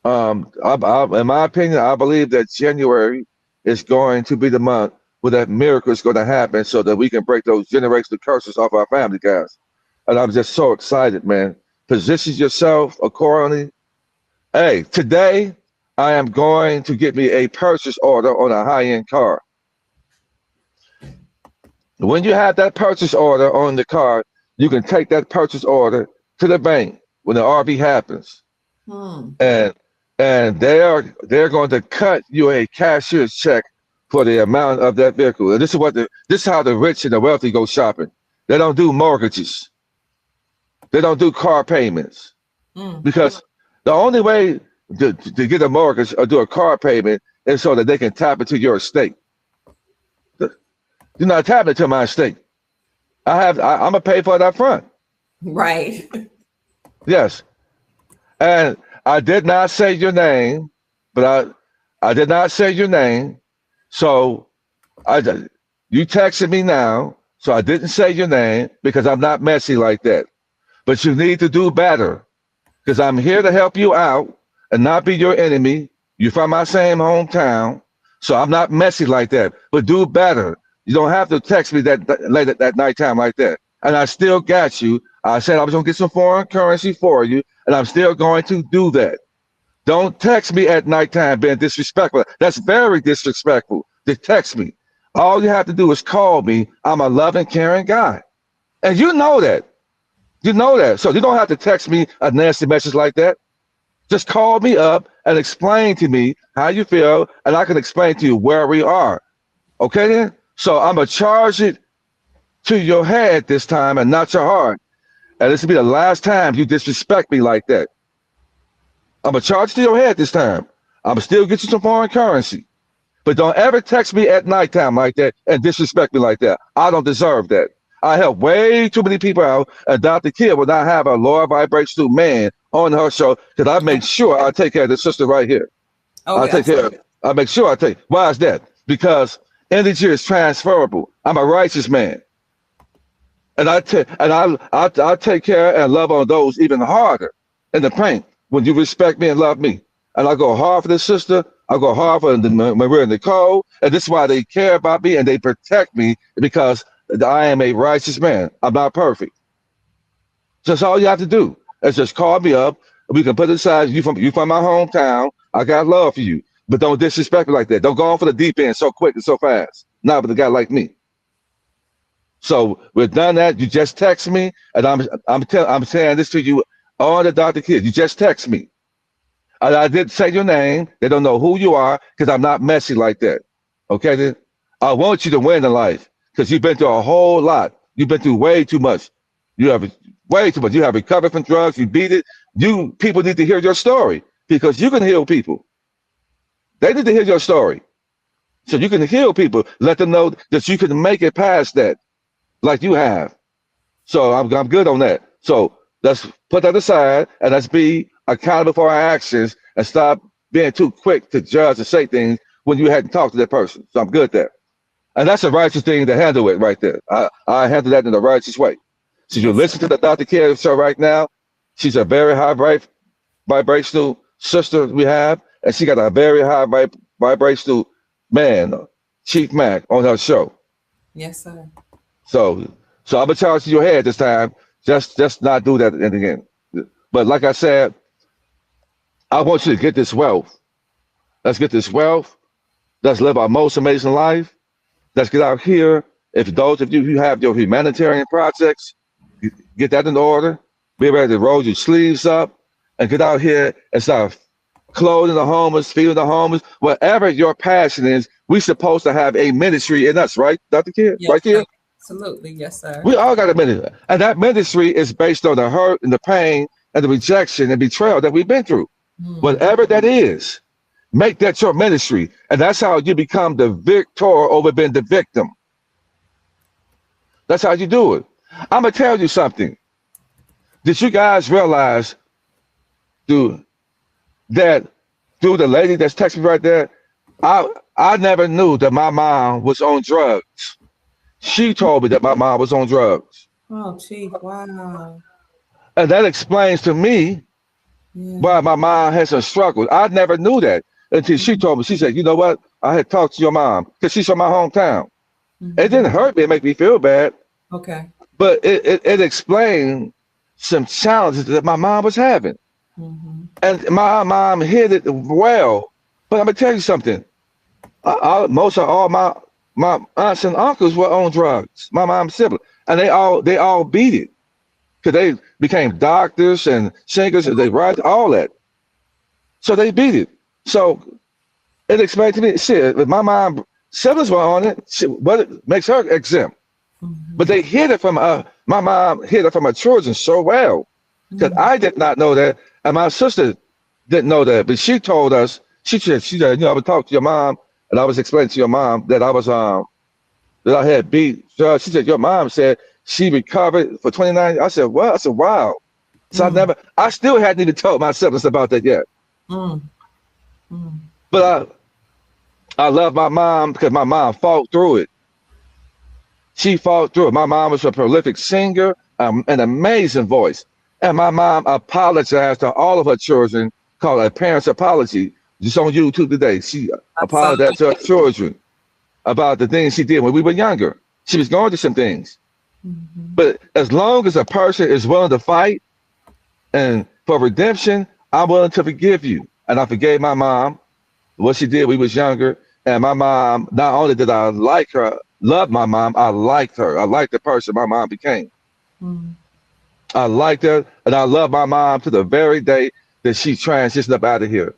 Speaker 4: in my opinion, I believe that January is going to be the month where that miracle is going to happen, so that we can break those generational curses off our family, guys. And I'm just so excited, man. Position yourself accordingly. Hey, today I am going to get me a purchase order on a high-end car. When you have that purchase order on the car, you can take that purchase order to the bank when the RV happens, and they're going to cut you a cashier's check for the amount of that vehicle. And this is how the rich and the wealthy go shopping. They don't do mortgages. They don't do car payments, because the only way to get a mortgage or do a car payment is so that they can tap into your estate. You're not tapping into my estate. I'm gonna pay for it up front.
Speaker 2: Right.
Speaker 4: Yes. And I did not say your name, but I did not say your name. So you texted me now, so I didn't say your name because I'm not messy like that. But you need to do better, because I'm here to help you out and not be your enemy. You're from my same hometown, so I'm not messy like that. But do better. You don't have to text me that late at that nighttime like that. And I still got you. I said I was gonna get some foreign currency for you, and I'm still going to do that. Don't text me at nighttime being disrespectful. That's very disrespectful to text me. All you have to do is call me. I'm a loving, caring guy. And you know that. You know that. So you don't have to text me a nasty message like that. Just call me up and explain to me how you feel, and I can explain to you where we are. Okay then? So I'm going to charge it to your head this time and not your heart. And this will be the last time you disrespect me like that. I'm going to charge it to your head this time. I'm going to still get you some foreign currency. But don't ever text me at nighttime like that and disrespect me like that. I don't deserve that. I help way too many people out, and Dr. Kidd will not have a lower vibrational man on her show, because I make sure I take care of the sister right here.
Speaker 2: Okay,
Speaker 4: I take care of it. I make sure I take. Why is that? Because energy is transferable. I'm a righteous man, and I take care and love on those even harder in the paint when you respect me and love me. And I go hard for the sister. I go hard for Maria and Nicole, and this is why they care about me and they protect me, because I am a righteous man. I'm not perfect. Just all you have to do is just call me up. We can put it aside. You from my hometown. I got love for you, but don't disrespect me like that. Don't go on for the deep end so quick and so fast. Not with a guy like me. So we've done that. You just text me, and I'm saying this to you on the Dr. Kidd. You just text me. I didn't say your name. They don't know who you are, because I'm not messy like that. Okay then? I want you to win in life, because you've been through a whole lot. You've been through way too much. You have way too much. You have recovered from drugs. You beat it. People need to hear your story, because you can heal people. They need to hear your story, so you can heal people. Let them know that you can make it past that, like you have. So I'm good on that. So let's put that aside, and let's be accountable for our actions, and stop being too quick to judge and say things when you hadn't talked to that person. So I'm good there. And that's a righteous thing to handle it right there. I handle that in a righteous way. So you listen to the Dr. Kidd show right now. She's a very high vibrational sister we have, and she got a very high vibrational man, Chief Mack, on her show.
Speaker 2: Yes, sir.
Speaker 4: So I'm gonna charge to your head this time. Just not do that again. But like I said, I want you to get this wealth. Let's get this wealth. Let's live our most amazing life. Let's get out here. If those of you who have your humanitarian projects, get that in order. Be ready to roll your sleeves up and get out here and start clothing the homeless, feeding the homeless. Whatever your passion is, we're supposed to have a ministry in us, right, Dr. Kidd?
Speaker 2: Yes,
Speaker 4: right here?
Speaker 2: Absolutely. Yes, sir.
Speaker 4: We all got a ministry. And that ministry is based on the hurt and the pain and the rejection and betrayal that we've been through. Whatever that is, make that your ministry. And that's how you become the victor over being the victim. That's how you do it. I'm going to tell you something. Did you guys realize through that through the lady that's texting me right there. I never knew that my mom was on drugs. She told me that my mom was on drugs.
Speaker 2: Oh, gee, wow.
Speaker 4: And that explains to me why my mom has some struggles. I never knew that until she told me. She said, you know what? I had talked to your mom because she's from my hometown. It didn't hurt me. It made me feel bad.
Speaker 2: Okay.
Speaker 4: But it explained some challenges that my mom was having. And my mom hid it well. But I'm going to tell you something. Most of all my aunts and uncles were on drugs. My mom's siblings. And they all beat it. Because they became doctors and singers and they write all that. So they beat it. So it explained to me, shit, if my mom siblings were on it, what it makes her exempt. But they hid it from my mom hid it from her children so well. Because I did not know that. And my sister didn't know that. But she told us, she said, you know, I would talk to your mom and I was explaining to your mom that I was that I had beat. So she said, your mom said she recovered for 29. I said, what? I said, wow. So I still hadn't even told my siblings about that yet. But I love my mom because my mom fought through it. She fought through it. My mom was a prolific singer, an amazing voice. And my mom apologized to all of her children, called a parent's apology. Just on YouTube today. She apologized to her children about the things she did when we were younger. She was going through some things. But as long as a person is willing to fight and for redemption, I'm willing to forgive you. And I forgave my mom, what she did when we was younger. And my mom, not only did I like her, love my mom, I liked her. I liked the person my mom became. I liked her, and I love my mom to the very day that she transitioned up out of here.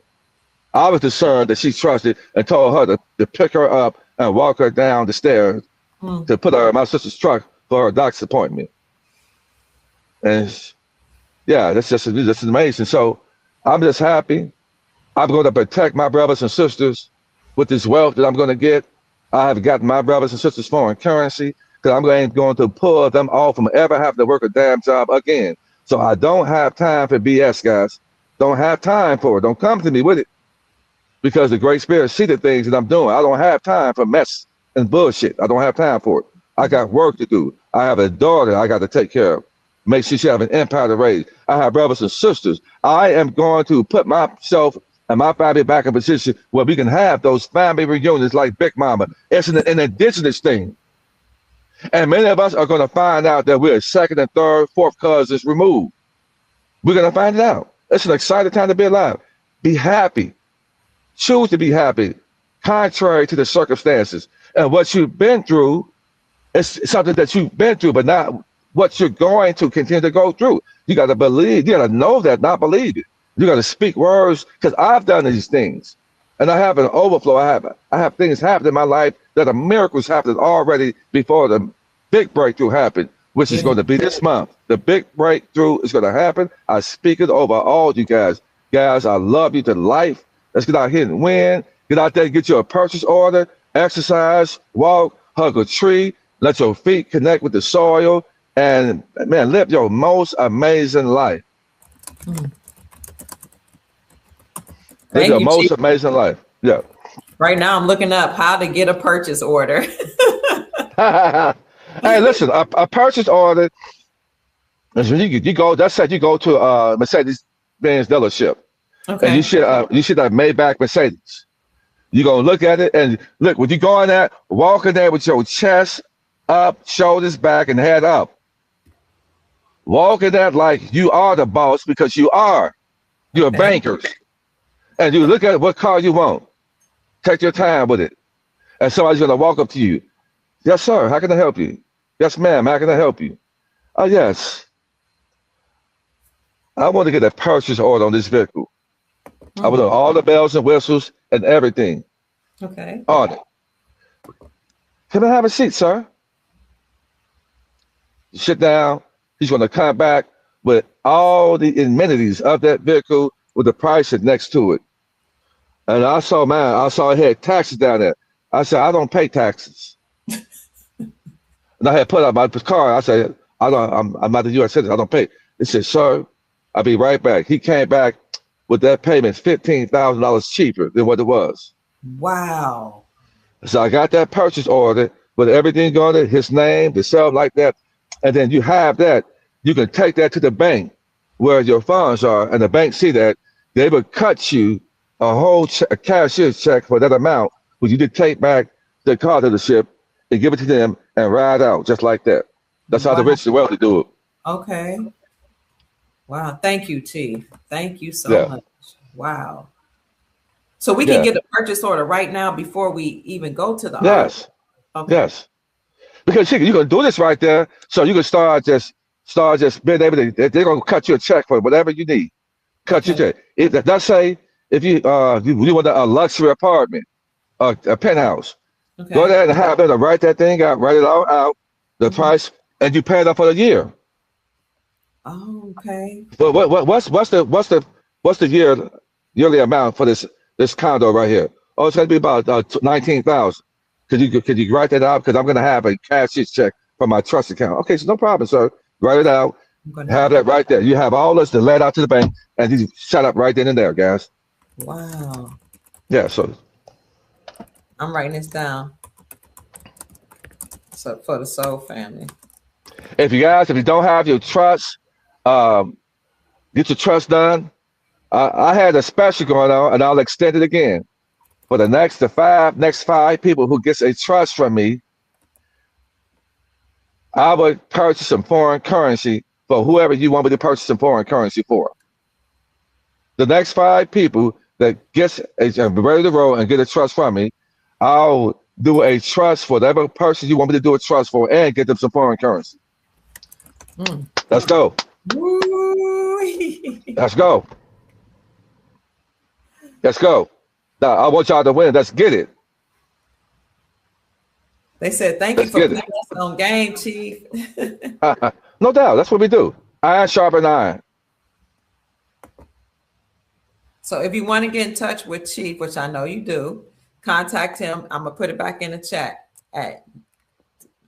Speaker 4: I was concerned that she trusted and told her to pick her up and walk her down the stairs to put her in my sister's truck for her doctor's appointment. And yeah, that's amazing. So I'm just happy. I'm going to protect my brothers and sisters with this wealth that I'm going to get. I have gotten my brothers and sisters foreign currency because I'm going to pull them off from ever having to work a damn job again. So I don't have time for BS, guys. Don't have time for it. Don't come to me with it. Because the Great Spirit see the things that I'm doing. I don't have time for mess and bullshit. I don't have time for it. I got work to do. I have a daughter I got to take care of. Make sure she have an empire to raise. I have brothers and sisters. I am going to put myself and my family back in a position where we can have those family reunions like Big Mama. It's an indigenous thing. And many of us are going to find out that we're second and third, fourth cousins removed. We're going to find it out. It's an exciting time to be alive. Be happy. Choose to be happy, contrary to the circumstances. And what you've been through is something that you've been through, but not what you're going to continue to go through. You got to believe, you got to know that, not believe it. You got to speak words, because I've done these things. And I have an overflow. I have things happen in my life that are miracles happened already before the big breakthrough happened, which is going to be this month. The big breakthrough is going to happen. I speak it over all you guys. Guys, I love you to life. Let's get out here and win. Get out there and get you a purchase order, exercise, walk, hug a tree, let your feet connect with the soil, and man, live your most amazing life. Live your most amazing life. Yeah.
Speaker 2: Right now, I'm looking up how to get a purchase order.
Speaker 4: Hey, listen, a purchase order is when you go. That's like you go to a Mercedes-Benz dealership. Okay. And you should have Maybach Mercedes. You're going to look at it and look, when you go in there, walk in there with your chest up, shoulders back, and head up. Walk in there like you are the boss, because you are. You're bankers. And you look at what car you want. Take your time with it. And somebody's going to walk up to you. Yes, sir. How can I help you? Yes, ma'am. How can I help you? Oh, yes. I want to get a purchase order on this vehicle. I want all the bells and whistles and everything.
Speaker 2: Okay.
Speaker 4: On it. Can I have a seat, sir? Sit down. He's going to come back with all the amenities of that vehicle with the price next to it. And I saw it had taxes down there. I said, I don't pay taxes. And I had put up my car. I said, I'm not the U.S. citizen. I don't pay. He said, sir, I'll be right back. He came back with that payment $15,000 cheaper than what it was.
Speaker 2: Wow.
Speaker 4: So I got that purchase order with everything on it, his name, the sale like that. And then you have that. You can take that to the bank where your funds are, and the bank see that. They would cut you a whole a cashier's check for that amount, which you could take back to the car dealership and give it to them and ride out just like that. That's how the
Speaker 2: Wow.
Speaker 4: rich and wealthy do it.
Speaker 2: Okay. Wow. Thank you, Chief. Thank you so
Speaker 4: Yeah.
Speaker 2: much. Wow. So we can
Speaker 4: Yeah.
Speaker 2: get a purchase order right now before we even go to the auction.
Speaker 4: Yes.
Speaker 2: Okay.
Speaker 4: Yes. Because you can do this right there, so you can start just being able to. They're gonna cut you a check for whatever you need. Cut your
Speaker 2: Okay.
Speaker 4: check. Let's say if you want a luxury apartment, a penthouse, go
Speaker 2: Okay.
Speaker 4: there and have them to write that thing out, write it all out, the
Speaker 2: Mhm.
Speaker 4: price, and you pay it up for the year.
Speaker 2: Oh, okay.
Speaker 4: But what's the yearly amount for this condo right here? Oh, it's gonna be about 19,000. Could you write that out? Because I'm gonna have a cashier's check from my trust account. Okay, so no problem, sir. Write it out.
Speaker 2: I'm gonna
Speaker 4: Have that right there. You have all this to let out to the bank, and you shut up right then and there, guys.
Speaker 2: Wow.
Speaker 4: Yeah. So
Speaker 2: I'm writing this down. So for the Soul family.
Speaker 4: if you don't have your trust, get your trust done. I had a special going on, and I'll extend it again. For the next five people who gets a trust from me, I would purchase some foreign currency for whoever you want me to purchase some foreign currency for. The next 5 people that gets ready to roll and get a trust from me, I'll do a trust for whatever person you want me to do a trust for and get them some foreign currency.
Speaker 2: Mm.
Speaker 4: Let's go.
Speaker 2: Woo.
Speaker 4: Let's go. Let's go. Now, I want y'all to win. Let's get it.
Speaker 2: They said, thank you
Speaker 4: Let's
Speaker 2: for
Speaker 4: get
Speaker 2: putting
Speaker 4: it.
Speaker 2: us on game, Chief.
Speaker 4: No doubt. That's what we do. Iron sharpen iron.
Speaker 2: So if you want to get in touch with Chief, which I know you do, contact him. I'm gonna put it back in the chat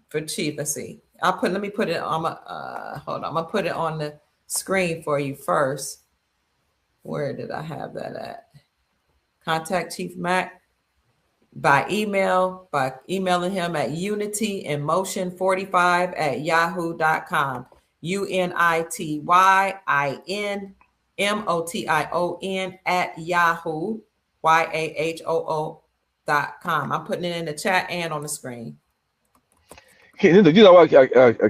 Speaker 2: for Chief. Let's see. Let me put it on my hold on. I'm gonna put it on the screen for you first. Where did I have that at? Contact Chief Mack by emailing him at unityiinmotion45@yahoo.com. unityiinmotion@yahoo.com. I'm putting it in the chat and on the screen.
Speaker 4: You know what,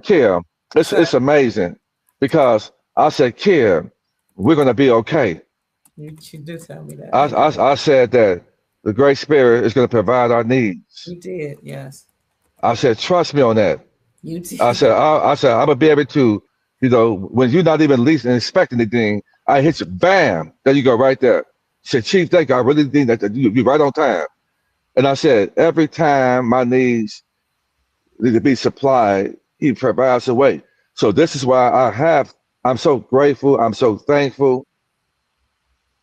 Speaker 4: Kim? It's amazing because I said, Kim, we're gonna be okay.
Speaker 2: You do tell me that.
Speaker 4: I said that the Great Spirit is gonna provide our needs.
Speaker 2: You did, yes.
Speaker 4: I said, trust me on that.
Speaker 2: You did.
Speaker 4: I said, I'm gonna be able to, when you're not even least expecting anything, I hit you, bam, there you go, right there. She said, Chief, thank you. I really think that you're right on time. And I said, every time my needs need to be supplied, he provides a way. So this is why I'm so grateful. I'm so thankful.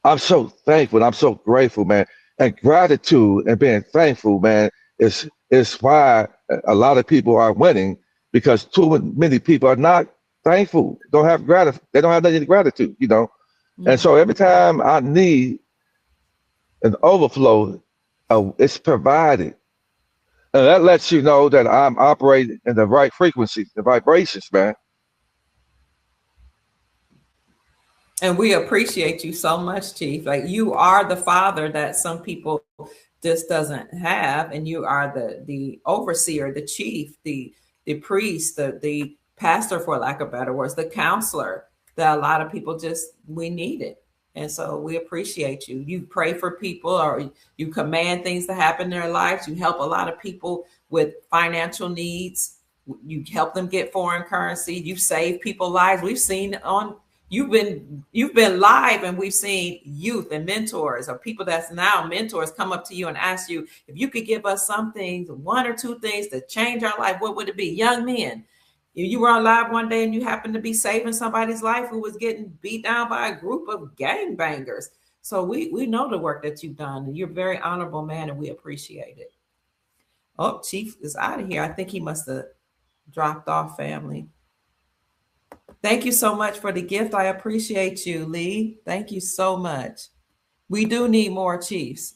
Speaker 4: I'm so thankful. I'm so grateful, man. And gratitude and being thankful, man, is why a lot of people are winning, because too many people are not thankful. They don't have any gratitude,
Speaker 2: Mm-hmm.
Speaker 4: And so every time I need an overflow, it's provided. And that lets you know that I'm operating in the right frequency, the vibrations, man.
Speaker 2: And we appreciate you so much, Chief. Like, you are the father that some people just doesn't have, and you are the overseer, the chief, the priest, the pastor, for lack of better words, the counselor that a lot of people we need it. And so we appreciate you. You pray for people, or you command things to happen in their lives. You help a lot of people with financial needs. You help them get foreign currency. You save people's lives. We've seen you've been live, and we've seen youth and mentors, or people that's now mentors, come up to you and ask you, if you could give us something, 1 or 2 things to change our life, what would it be? Young men. You were on live one day and you happened to be saving somebody's life who was getting beat down by a group of gangbangers. So we know the work that you've done, and you're a very honorable man, and we appreciate it. Oh, Chief is out of here. I think he must have dropped off, family. Thank you so much for the gift. I appreciate you, Lee. Thank you so much. We do need more chiefs,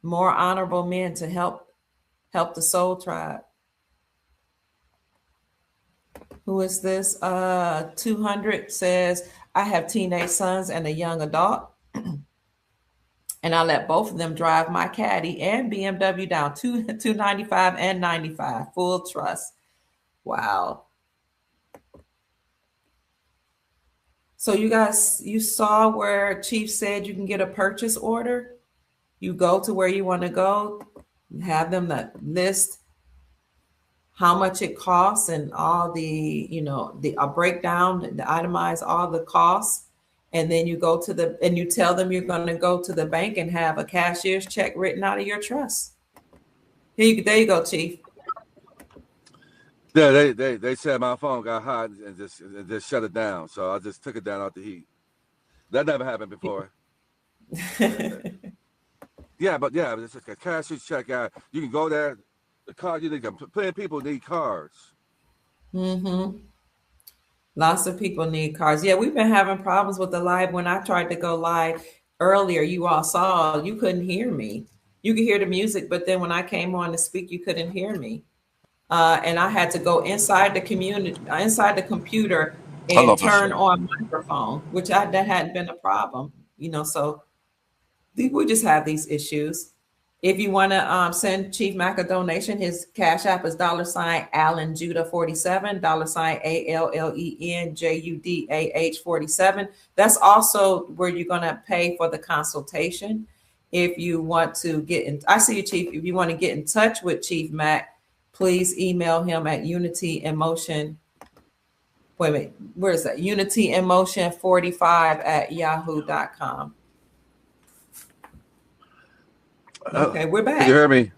Speaker 2: more honorable men to help the soul tribe. Who is this? 200 says, I have teenage sons and a young adult, and I let both of them drive my Caddy and BMW down 295 and 95. Full trust. Wow. So you guys, you saw where Chief said you can get a purchase order. You go to where you want to go, have them that list how much it costs and all the, a breakdown, the itemize all the costs. And then you go to and you tell them you're going to go to the bank and have a cashier's check written out of your trust. There you go, Chief.
Speaker 4: Yeah, they said my phone got hot and just shut it down. So I just took it down off the heat. That never happened before. Yeah, but it's like a cashier's check out. You can go there. The car, you need plenty of people need cars.
Speaker 2: Mm-hmm. Lots of people need cars. Yeah, we've been having problems with the live. When I tried to go live earlier, you all saw you couldn't hear me. You could hear the music, but then when I came on to speak, you couldn't hear me. And I had to go inside the computer and turn on microphone, which that hadn't been a problem, so we just have these issues. If you want to send Chief Mack a donation, his Cash App is $Allen Judah 47, $ALLEN JUDAH 47. That's also where you're going to pay for the consultation. If you want to I see you, Chief. If you want to get in touch with Chief Mack, please email him at unityiinmotion. Wait a minute, where is that? unityiinmotion45@yahoo.com. Okay, we're back.
Speaker 4: Can you hear me?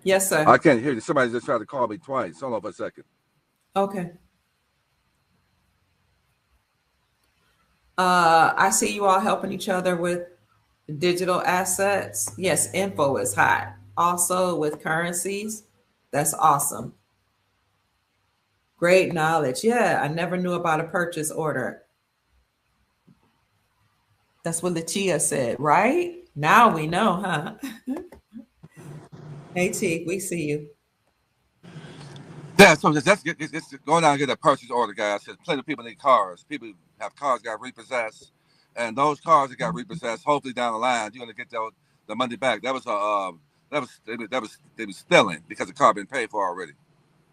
Speaker 2: Yes, sir.
Speaker 4: I can't hear you. Somebody just tried to call me twice. Hold on for a second.
Speaker 2: Okay. I see you all helping each other with digital assets. Yes, info is hot. Also with currencies. That's awesome. Great knowledge. Yeah, I never knew about a purchase order. That's what Lucia said, right? Now we know, huh? Hey, Chief, we see you.
Speaker 3: Yeah, so just go down and get a purchase order, guys. There's plenty of people need cars. People have cars got repossessed, and those cars that got repossessed, hopefully down the line, you're gonna get the money back. They was stealing because the car been paid for already.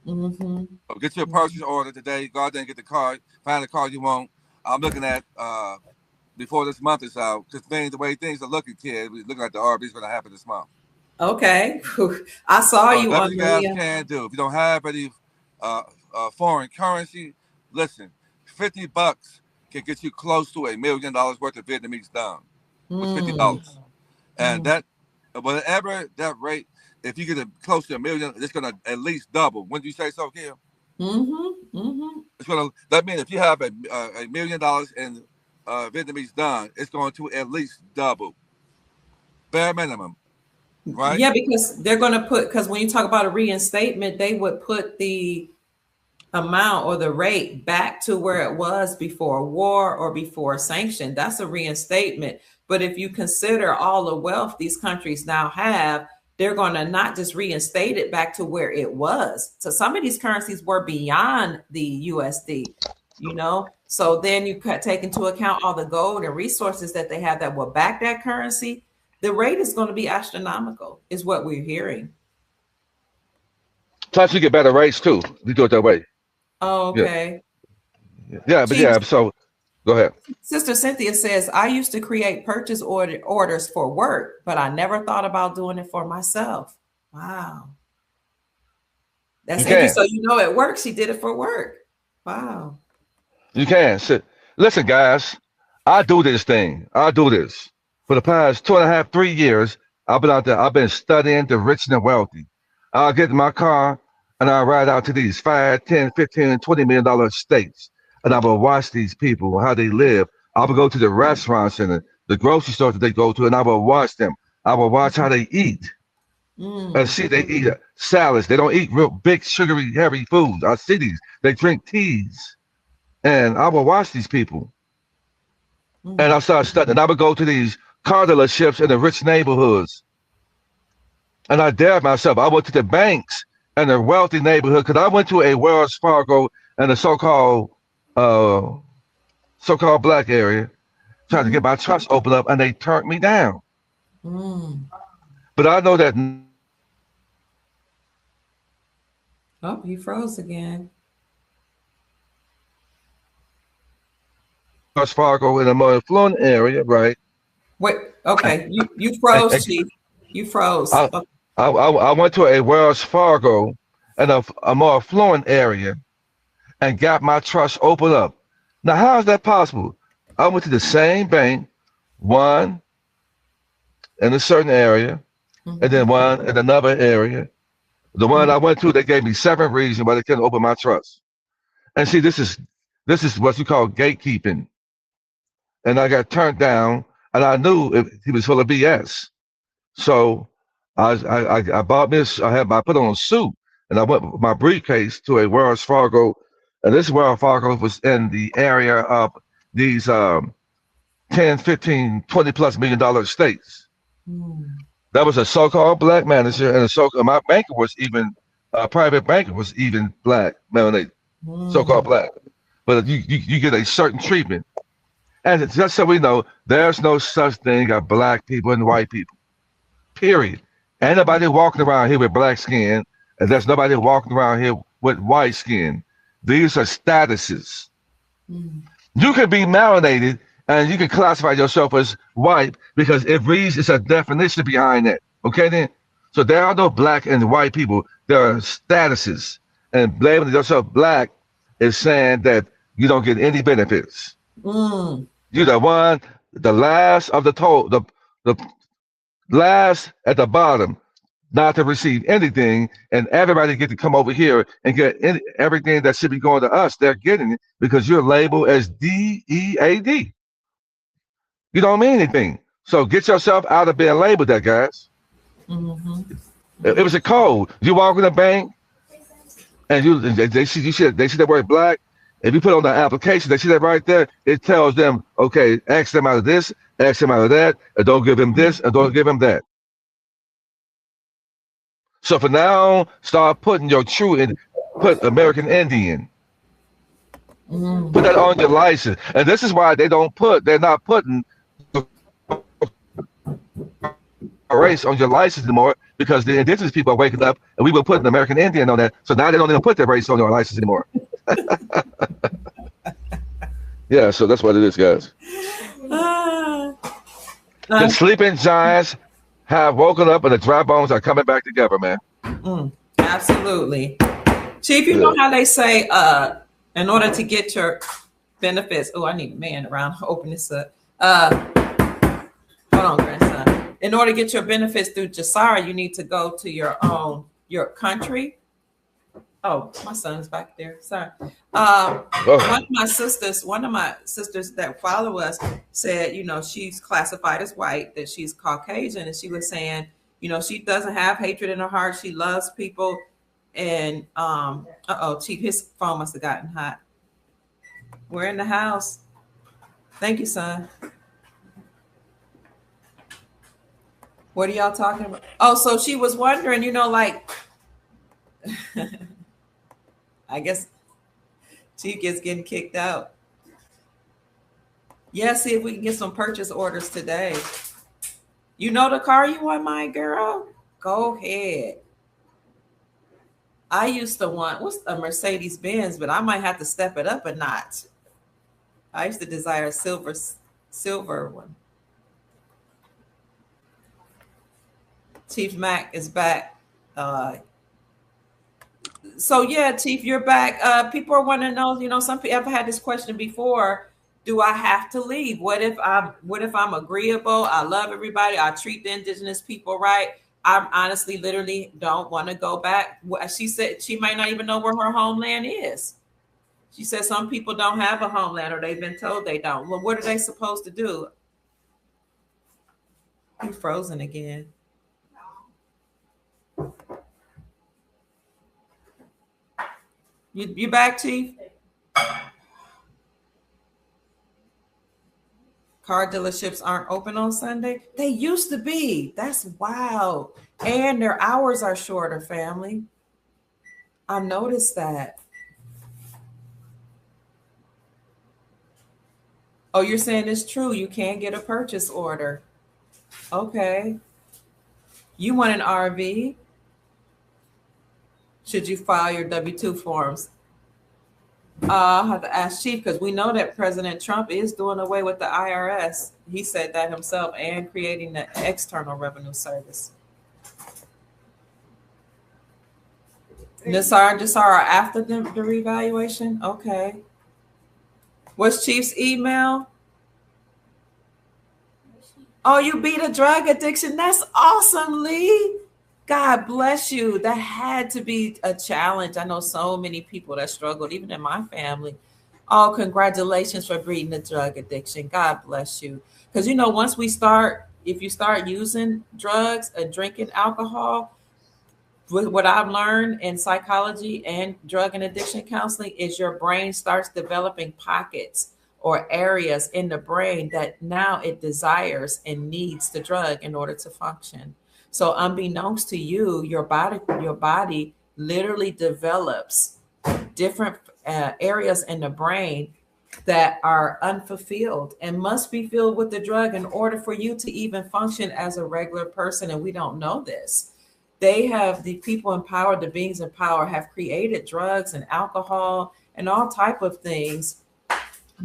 Speaker 2: Mm-hmm.
Speaker 3: So get your purchase order today. Go out there and get the car. Find the car you want. I'm looking at before this month is out, because the way things are looking, kid, we're looking at the RV's going to happen this month.
Speaker 2: Okay. I saw you on
Speaker 3: you guys can do. If you don't have any foreign currency, listen, $50 can get you close to $1 million worth of Vietnamese dong with $50. And that, whatever that rate, if you get it close to $1 million, it's going to at least double. Wouldn't you say so, Kim?
Speaker 2: Mm-hmm. Mm-hmm.
Speaker 3: It's going to, that means if you have $1 million in Vietnamese dong, it's going to at least double, bare minimum, right?
Speaker 2: Yeah, because they're going to because when you talk about a reinstatement, they would put the amount or the rate back to where it was before war or before sanction. That's a reinstatement. But if you consider all the wealth these countries now have, they're going to not just reinstate it back to where it was. So some of these currencies were beyond the USD, So then you take into account all the gold and resources that they have that will back that currency. The rate is going to be astronomical, is what we're hearing.
Speaker 4: Plus, you get better rates too. We do it that way.
Speaker 2: Oh, okay.
Speaker 4: Yeah, so go ahead.
Speaker 2: Sister Cynthia says, I used to create purchase orders for work, but I never thought about doing it for myself. Wow. That's interesting. So it works. She did it for work. Wow.
Speaker 4: You can. Listen, guys, I do this thing. I do this. For the past 2.5, 3 years, I've been out there. I've been studying the rich and the wealthy. I'll get in my car and I'll ride out to these $5, $10, $15, $20 million states. And I will watch these people, how they live. I will go to the restaurants and the grocery stores that they go to, and I will watch them. I will watch how they eat. And see, they eat salads. They don't eat real big, sugary, heavy foods. I see these. They drink teas. And I would watch these people.
Speaker 2: Mm.
Speaker 4: And I started studying. I would go to these car dealerships in the rich neighborhoods. And I dared myself. I went to the banks in the wealthy neighborhood because I went to a Wells Fargo in the uh, so-called black area, trying to get my trust opened up, and they turned me down.
Speaker 2: Mm.
Speaker 4: But I know that
Speaker 2: Oh, you froze again.
Speaker 4: Wells Fargo in a more affluent area, right?
Speaker 2: Wait, okay. You
Speaker 4: And,
Speaker 2: froze, Chief. You froze.
Speaker 4: I,
Speaker 2: Okay.
Speaker 4: I went to a Wells Fargo in a more affluent area and got my trust opened up. Now, how is that possible? I went to the same bank, one in a certain area, and then one in another area. The one I went to, they gave me 7 reasons why they couldn't open my trust. And see, this is what you call gatekeeping. And I got turned down, and I knew he was full of BS. So I bought this. I put on a suit, and I went with my briefcase to a Wells Fargo, and this Wells Fargo was in the area of these 10, 15, 20 plus $1 million estates. That was a so-called black manager, and my banker was even private banker was even black, melanated, so-called black. But you get a certain treatment, and just so we know, there's no such thing as black people and white people. Period. Ain't nobody walking around here with black skin, and there's nobody walking around here with white skin. These are statuses. You can be melanated and you can classify yourself as white because it reads, it's a definition behind that. Okay, then? So there are no black and white people. There are statuses. And blaming yourself black is saying that you don't get any benefits. You're the last of the last at the bottom, not to receive anything, and everybody get to come over here and get everything that should be going to us. They're getting it because you're labeled as DEAD. You don't mean anything. So get yourself out of being labeled that, guys. It was a code. You walk in the bank, and they see the word black. If you put on the application, they see that right there. It tells them, okay, X them out of this, X them out of that, and don't give him this, and don't give him that. So for now, start putting your put American Indian. Put that on your license. And this is why they're not putting a race on your license anymore, because the indigenous people are waking up and we were putting American Indian on that. So now they don't even put that race on your license anymore. Yeah, so that's what it is, guys. The sleeping giants have woken up and the dry bones are coming back together, man.
Speaker 2: Absolutely. Chief, you know how they say, in order to get your benefits, I need a man around to open this up. Hold on, grandson. In order to get your benefits through Jasara, you need to go to your country. Oh, my son's back there. Sorry. One of my sisters that follow us said, she's classified as white, that she's Caucasian, and she was saying, she doesn't have hatred in her heart. She loves people. And Chief, his phone must have gotten hot. We're in the house. Thank you, son. What are y'all talking about? Oh, so she was wondering, I guess Chief gets getting kicked out. Yeah, see if we can get some purchase orders today. You know the car you want, my girl? Go ahead. I used to want a Mercedes Benz, but I might have to step it up a notch. I used to desire a silver one. Chief Mack is back. So yeah, Chief, you're back. People are wanting to know, some people, I've had this question before. Do I have to leave? What if I'm agreeable? I love everybody. I treat the indigenous people right. I honestly, literally don't want to go back. She said she might not even know where her homeland is. She said some people don't have a homeland, or they've been told they don't. Well, what are they supposed to do? He's frozen again. You back, Chief? Car dealerships aren't open on Sunday. They used to be. That's wild. And their hours are shorter, family. I noticed that. Oh, you're saying it's true. You can't get a purchase order. Okay. You want an RV? Should you file your W-2 forms? I'll have to ask Chief because we know that President Trump is doing away with the IRS. He said that himself and creating the External Revenue Service. Jasara after the revaluation? Okay. What's Chief's email? Oh, you beat a drug addiction. That's awesome, Lee. God bless you. That had to be a challenge. I know so many people that struggled, even in my family. Oh, congratulations for beating the drug addiction. God bless you. Because, once if you start using drugs and drinking alcohol, what I've learned in psychology and drug and addiction counseling is your brain starts developing pockets or areas in the brain that now it desires and needs the drug in order to function. So unbeknownst to you, your body literally develops different areas in the brain that are unfulfilled and must be filled with the drug in order for you to even function as a regular person. And we don't know this. The people in power, the beings in power have created drugs and alcohol and all type of things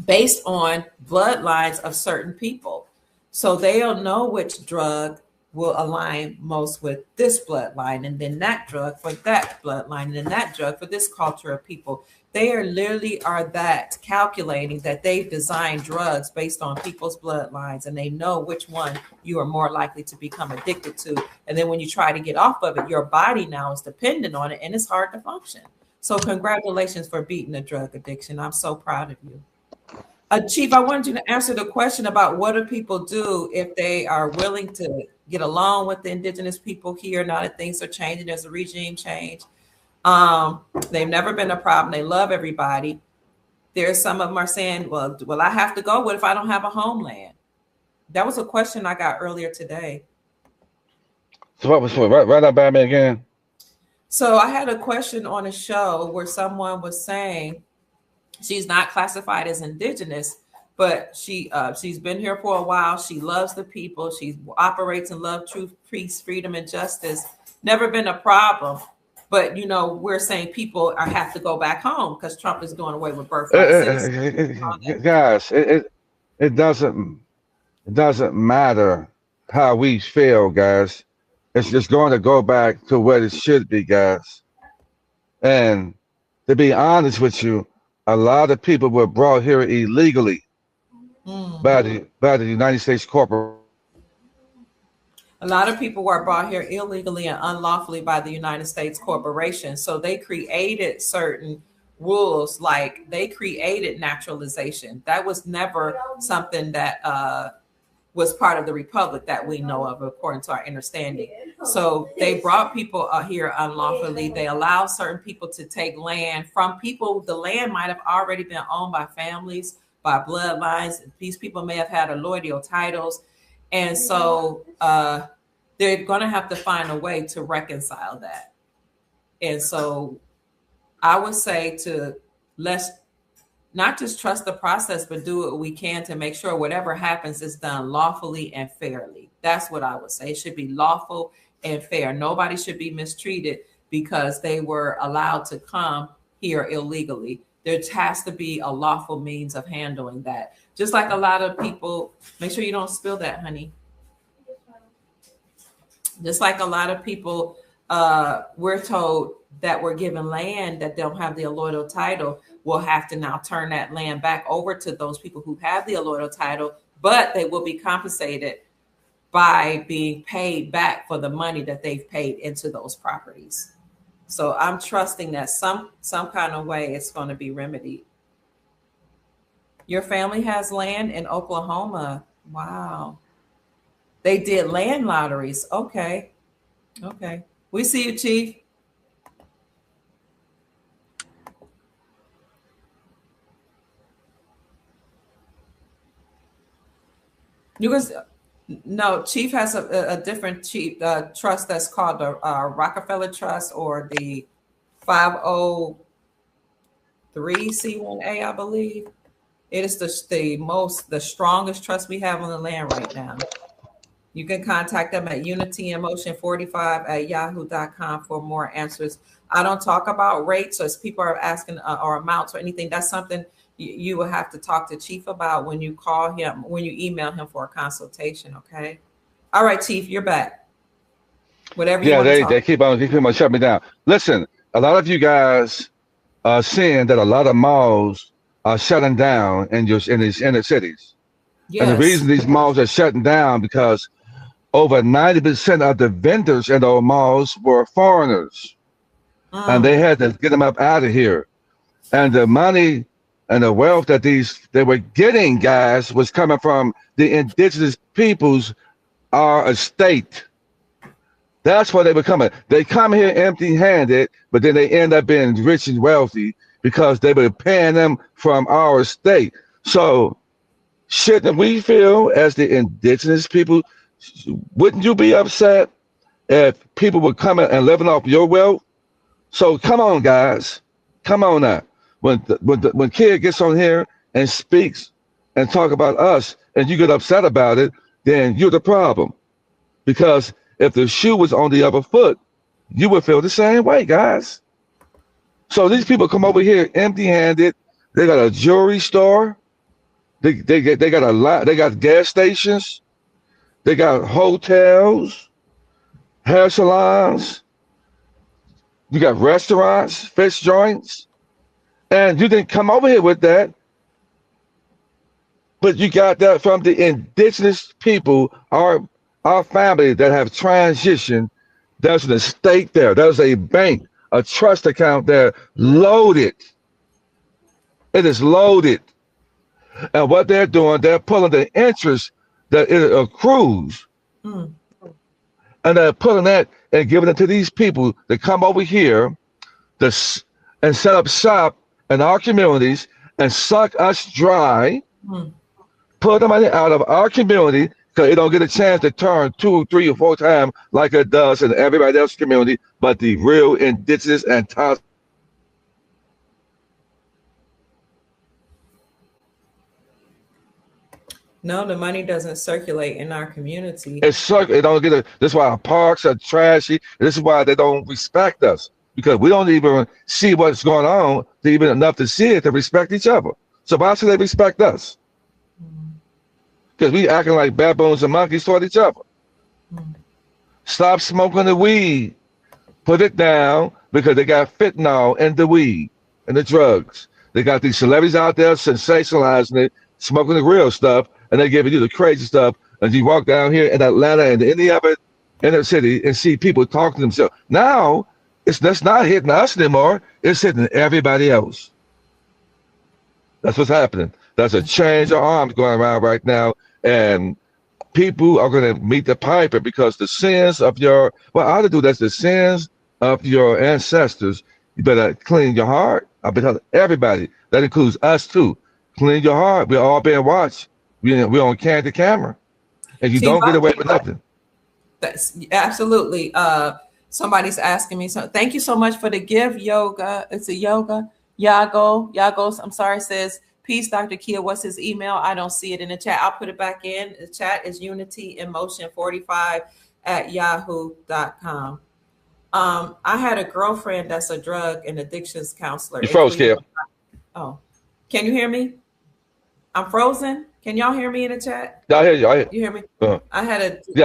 Speaker 2: based on bloodlines of certain people. So they'll know which drug will align most with this bloodline, and then that drug for that bloodline, and then that drug for this culture of people. They are that calculating that they've designed drugs based on people's bloodlines, and they know which one you are more likely to become addicted to. And then when you try to get off of it, your body now is dependent on it, and it's hard to function. So congratulations for beating the drug addiction. I'm so proud of you. Chief, I wanted you to answer the question about what do people do if they are willing to get along with the indigenous people here now that things are changing. There's a regime change. They've never been a problem. They love everybody. There's some of them are saying, well, I have to go? What if I don't have a homeland? That was a question I got earlier today.
Speaker 4: So what was right up by me again?
Speaker 2: So I had a question on a show where someone was saying, she's not classified as indigenous, but she's been here for a while. She loves the people. She operates in love, truth, peace, freedom, and justice. Never been a problem. But, we're saying people have to go back home because Trump is doing away with birthright citizenship.
Speaker 4: Guys, it doesn't matter how we feel, guys. It's just going to go back to what it should be, guys. And to be honest with you, a lot of people were brought here illegally by the United States corporation.
Speaker 2: A lot of people were brought here illegally and unlawfully by the United States corporation. So they created certain rules, like they created naturalization. That was never something that was part of the republic that we know of, according to our understanding. So they brought people here unlawfully. They allowed certain people to take land from people. The land might have already been owned by families, by bloodlines. These people may have had allodial titles. And so they're going to have to find a way to reconcile that. And so I would say let's not just trust the process, but do what we can to make sure whatever happens is done lawfully and fairly. That's what I would say. It should be lawful and fair. Nobody should be mistreated because they were allowed to come here illegally. There has to be a lawful means of handling that. Just like a lot of people, make sure you don't spill that, honey. Just like a lot of people, we're told that we're given land that don't have the allodial title, will have to now turn that land back over to those people who have the allodial title, but they will be compensated by being paid back for the money that they've paid into those properties. So I'm trusting that some kind of way it's going to be remedied. Your family has land in Oklahoma. Wow. They did land lotteries. Okay. We see you, Chief. You was no Chief has a different chief trust that's called the Rockefeller Trust or the 503c1a, I believe. It is the strongest trust we have on the land right now. You can contact them at unityiinmotion45@yahoo.com for more answers. I don't talk about rates, so as people are asking or amounts or anything, that's something you will have to talk to Chief about when you call him, when you email him for a consultation. Okay. All right, Chief, you're back. Whatever you want to talk.
Speaker 4: They keep on shutting me down. Listen, a lot of you guys are seeing that a lot of malls are shutting down in these inner cities. Yes. And the reason these malls are shutting down because over 90% of the vendors in those malls were foreigners. And they had to get them up out of here. And the money and the wealth that they were getting, guys, was coming from the indigenous peoples, our estate. That's where they were coming. They come here empty-handed, but then they end up being rich and wealthy because they were paying them from our estate. So shouldn't we feel as the indigenous people, wouldn't you be upset if people were coming and living off your wealth? So come on, guys. Come on now. When kid gets on here and speaks and talk about us and you get upset about it, then you're the problem. Because if the shoe was on the other foot, you would feel the same way, guys. So these people come over here empty-handed. They got a jewelry store. They got a lot. They got gas stations. They got hotels, hair salons. You got restaurants, fish joints. And you didn't come over here with that. But you got that from the indigenous people, our family that have transitioned. There's an estate there. There's a bank, a trust account there, loaded. It is loaded. And what they're doing, they're pulling the interest that it accrues. And they're pulling that and giving it to these people that come over here and set up shop in our communities and suck us dry, pull the money out of our community because it don't get a chance to turn 2, 3, or 4 times like it does in everybody else's community, but the real indigenous and
Speaker 2: No, the money doesn't circulate in our community.
Speaker 4: It don't get this is why our parks are trashy. This is why they don't respect us. Because we don't even see what's going on to even enough to see it to respect each other. So why should they respect us? Because we acting like baboons and monkeys toward each other. Stop smoking the weed. Put it down because they got fentanyl in the weed and the drugs. They got these celebrities out there sensationalizing it, smoking the real stuff, and they're giving you the crazy stuff. And you walk down here in Atlanta and any other inner city and see people talking to themselves. Now, that's not hitting us anymore. It's hitting everybody else. That's what's happening. There's a change of arms going around right now, and people are going to meet the piper because the sins of the sins of your ancestors. You better clean your heart. I've been telling everybody. That includes us too. Clean your heart. We're all being watched. We're on candid camera, and you don't get away with nothing.
Speaker 2: That's absolutely. Somebody's asking me. So thank you so much for the gift, yoga. It's a yoga. Yago. I'm sorry. Says peace, Dr. Kia. What's his email? I don't see it in the chat. I'll put it back in. The chat is unityiinmotion45@yahoo.com. I had a girlfriend that's a drug and addictions counselor.
Speaker 4: You froze, Kia.
Speaker 2: Oh, can you hear me? I'm frozen. Can y'all hear me in the chat?
Speaker 4: Yeah, I hear you.
Speaker 2: You hear me?
Speaker 4: Yeah,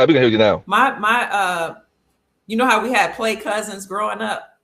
Speaker 4: we can hear you now.
Speaker 2: My you know how we had play cousins growing up?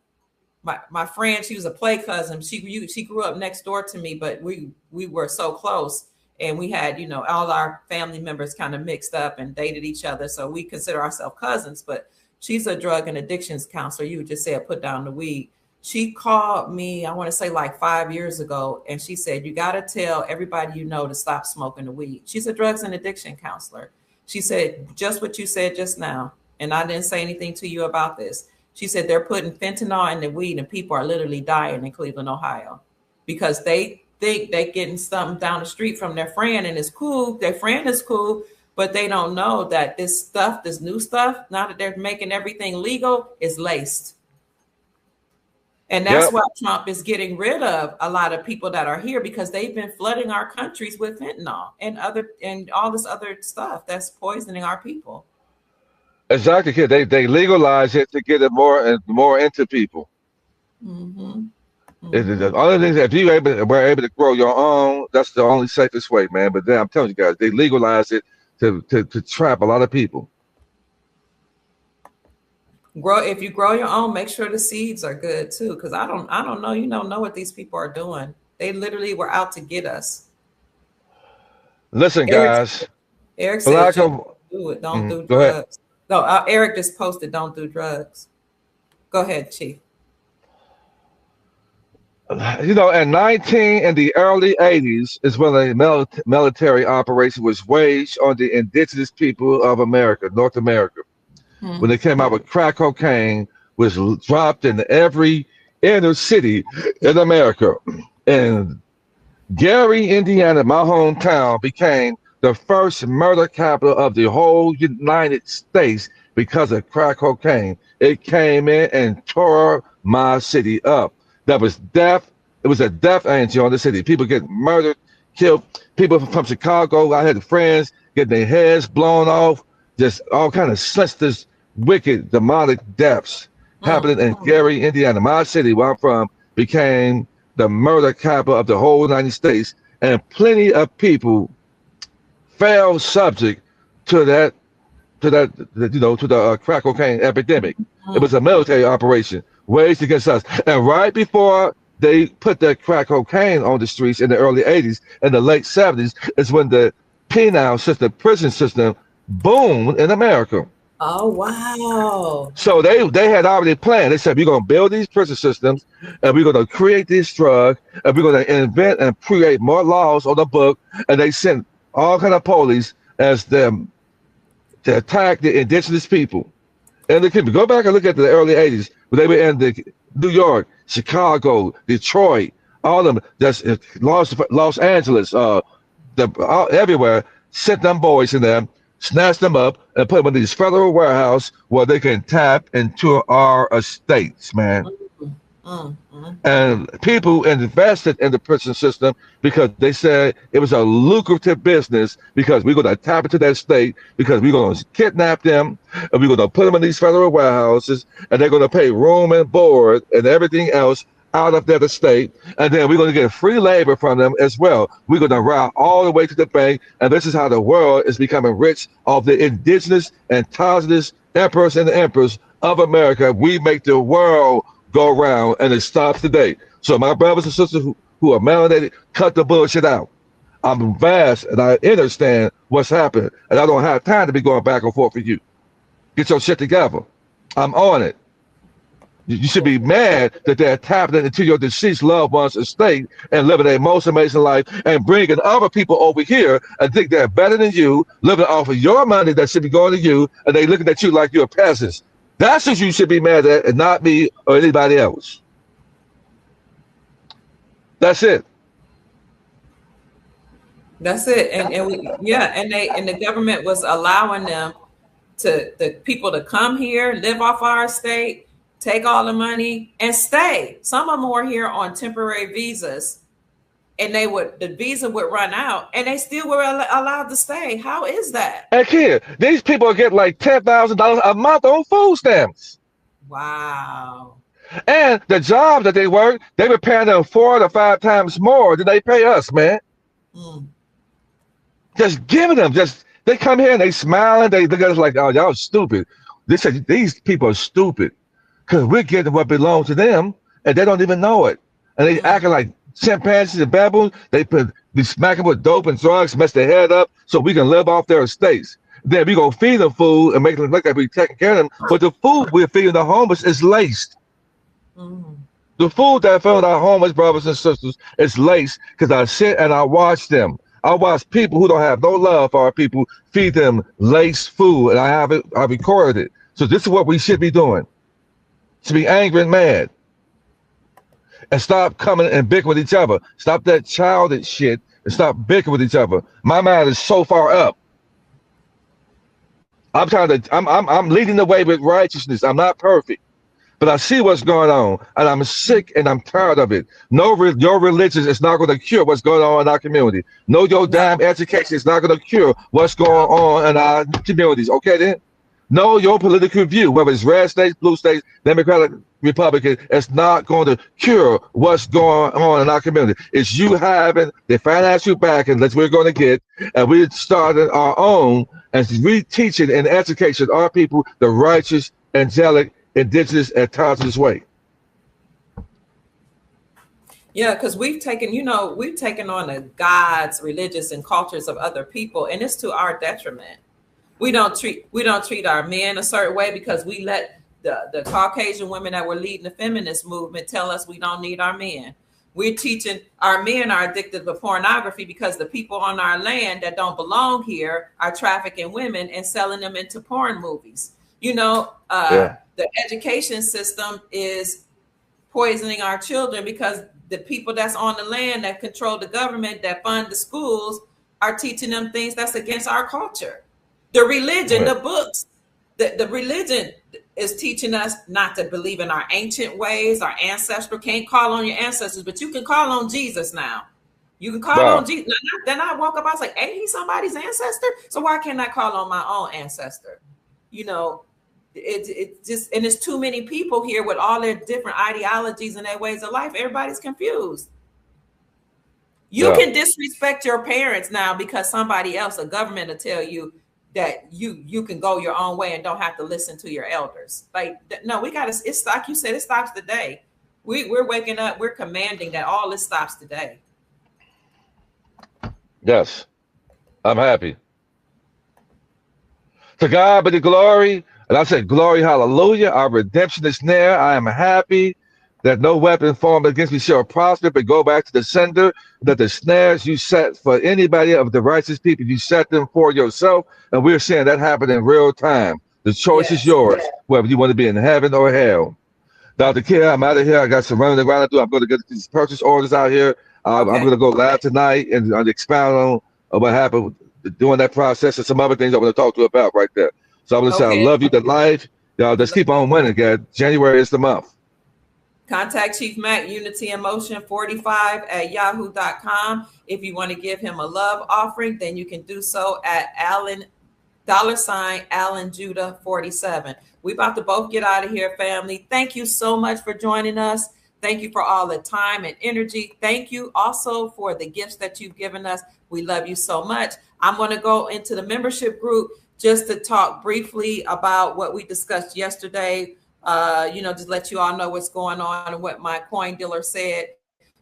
Speaker 2: My friend, she was a play cousin. She grew up next door to me, but we were so close, and we had, all our family members kind of mixed up and dated each other. So we consider ourselves cousins, but she's a drug and addictions counselor. You would just say, put down the weed. She called me, I want to say like 5 years ago, and she said, you got to tell everybody you know to stop smoking the weed. She's a drugs and addiction counselor. She said, just what you said just now, and I didn't say anything to you about this. She said they're putting fentanyl in the weed and people are literally dying in Cleveland, Ohio, because they think they're getting something down the street from their friend and it's cool. Their friend is cool, but they don't know that this stuff, this new stuff, now that they're making everything legal, is laced. And that's
Speaker 4: Yep.
Speaker 2: why Trump is getting rid of a lot of people that are here, because they've been flooding our countries with fentanyl and all this other stuff that's poisoning our people.
Speaker 4: Exactly, kid. They legalize it to get it more and more into people.
Speaker 2: Mm-hmm.
Speaker 4: The only thing is, if we're able to grow your own, that's the only safest way, man. But then I'm telling you guys, they legalize it to trap a lot of people.
Speaker 2: If you grow your own, make sure the seeds are good too, because I don't know. You don't know what these people are doing. They literally were out to get us.
Speaker 4: Listen,
Speaker 2: Eric,
Speaker 4: guys.
Speaker 2: Eric said,
Speaker 4: Black
Speaker 2: do it. Don't do
Speaker 4: Go ahead.
Speaker 2: drugs. No, Eric just posted, don't do drugs. Go ahead, Chief.
Speaker 4: You know, in the early 80s is when a military operation was waged on the indigenous people of America, North America. When they came out with crack cocaine, was dropped in every inner city in America. And Gary, Indiana, my hometown, became the first murder capital of the whole United States because of crack cocaine. It came in and tore my city up. That was death. It was a death angel on the city. People getting murdered, killed. People from Chicago, I had friends getting their heads blown off. Just all kind of senseless, wicked, demonic deaths happening in Gary, Indiana. My city, where I'm from, became the murder capital of the whole United States. And plenty of people fell subject to the crack cocaine epidemic. It was a military operation waged against us. And right before they put that crack cocaine on the streets in the early 80s and the late 70s is when the penal system, prison system, boomed in America.
Speaker 2: Oh, wow.
Speaker 4: So they had already planned. They said, we're going to build these prison systems, and we're going to create this drug, and we're going to invent and create more laws on the book. And they sent all kind of police as them to attack the indigenous people. And go back and look at the early 80s, when they were in New York, Chicago, Detroit, all of them, that's Los Angeles, everywhere, sent them boys in there, snatched them up, and put them in these federal warehouse where they can tap into our estates, man. And people invested in the prison system because they said it was a lucrative business, because we're going to tap into that state, because we're going to kidnap them, and we're going to put them in these federal warehouses, and they're going to pay room and board and everything else out of that estate, and then we're going to get free labor from them as well. We're going to route all the way to the bank, and this is how the world is becoming rich off the indigenous and indigenous emperors and emperors of America. We make the world go around, and it stops today. So my brothers and sisters who are melanated, cut the bullshit out. I'm vast, and I understand what's happening, and I don't have time to be going back and forth with you. Get your shit together. I'm on it. You should be mad that they're tapping into your deceased loved one's estate and living a most amazing life and bringing other people over here and think they're better than you, living off of your money that should be going to you, and they looking at you like you're peasants. That's what you should be mad at, and not me or anybody else. That's it.
Speaker 2: That's it. And the government was allowing the people to come here, live off our estate, take all the money, and stay. Some of them were here on temporary visas, and the visa would run out, and they still were allowed to stay. How is that?
Speaker 4: And kid, these people get like $10,000 a month on food stamps.
Speaker 2: Wow.
Speaker 4: And the jobs that they work, they were paying them 4 to 5 times more than they pay us, man. Just giving them, they come here and they smile and they look at us like, oh, y'all stupid. They said these people are stupid because we're getting what belongs to them, and they don't even know it. And they acting like chimpanzees and baboons. They be smacking with dope and drugs, mess their head up so we can live off their estates. Then we gonna feed them food and make them look like we taking care of them. But the food we're feeding the homeless is laced. The food that I fed our homeless brothers and sisters is laced because I sit and I watch them. I watch people who don't have no love for our people feed them laced food, and I recorded it. So this is what we should be doing. To be angry and mad. And stop coming and bickering with each other. Stop that childish shit and stop bickering with each other. My mind is so far up. I'm leading the way with righteousness. I'm not perfect, but I see what's going on, and I'm sick and I'm tired of it. Your religion is not going to cure what's going on in our community. No, your
Speaker 2: No,
Speaker 4: damn education is not going to cure what's going
Speaker 2: no.
Speaker 4: on in our communities. Okay, then? No, your political view, whether it's red states, blue states, Democratic, Republican, it's not going to cure what's going on in our community. It's you having the financial backing that we're going to get, and we started our own and reteaching and education our people the righteous, angelic, indigenous, and conscious way.
Speaker 2: Yeah, because we've taken on the gods, religious, and cultures of other people, and it's to our detriment. We don't treat our men a certain way because we let the Caucasian women that were leading the feminist movement tell us we don't need our men. We're teaching our men are addicted to pornography because the people on our land that don't belong here are trafficking women and selling them into porn movies. The education system is poisoning our children because the people that's on the land that control the government that fund the schools are teaching them things that's against our culture. The religion, the books, the religion is teaching us not to believe in our ancient ways, our ancestral. Can't call on your ancestors, but you can call on Jesus now. You can call on Jesus. Then I woke up, I was like, ain't he somebody's ancestor? So why can't I call on my own ancestor? It just, and there's too many people here with all their different ideologies and their ways of life. Everybody's confused. You can disrespect your parents now because somebody else, a government, will tell you that you can go your own way and don't have to listen to your elders. Like, no, we got to, it's like you said, it stops today. We're waking up, we're commanding that all this stops today.
Speaker 4: Yes, I'm happy. To God be the glory. And I said, glory, hallelujah. Our redemption is near. I am happy that no weapon formed against me shall prosper, but go back to the sender, that the snares you set for anybody of the righteous people, you set them for yourself. And we're seeing that happen in real time. The choice is yours, whether you want to be in heaven or hell. Dr. Kidd, I'm out of here. I got some running around to do. I'm going to get these purchase orders out here. I'm going to go live tonight and expound on what happened during that process and some other things I want to talk to you about right there. So I'm going to say, I love you to life. Y'all just keep on winning, guys. January is the month.
Speaker 2: Contact Chief Mack, unityiinmotion45 at yahoo.com. If you want to give him a love offering, then you can do so at Alan Judah 47. We about to both get out of here, family. Thank you so much for joining us. Thank you for all the time and energy. Thank you also for the gifts that you've given us. We love you so much. I'm going to go into the membership group just to talk briefly about what we discussed yesterday. Just let you all know what's going on and what my coin dealer said.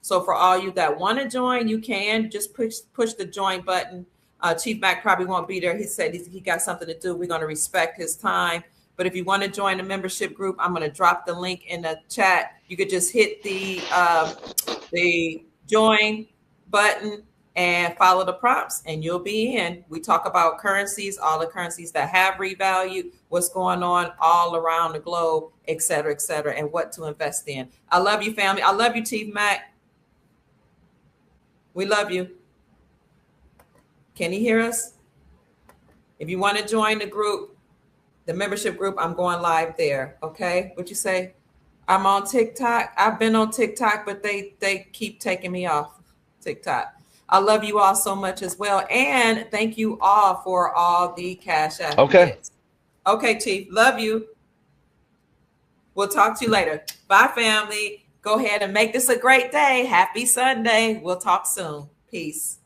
Speaker 2: So for all you that want to join, you can just push the join button. Chief Mack probably won't be there. He said he got something to do. We're going to respect his time. But if you want to join the membership group, I'm going to drop the link in the chat. You could just hit the join button and follow the prompts and you'll be in. We talk about currencies, all the currencies that have revalued, what's going on all around the globe, et cetera, and what to invest in. I love you, family. I love you, Chief Mack. We love you. Can you hear us? If you want to join the group, the membership group, I'm going live there. Okay. What you say? I'm on TikTok. I've been on TikTok, but they keep taking me off TikTok. I love you all so much as well. And thank you all for all the cash app.
Speaker 4: Okay.
Speaker 2: Okay, Chief. Love you. We'll talk to you later. Bye, family. Go ahead and make this a great day. Happy Sunday. We'll talk soon. Peace.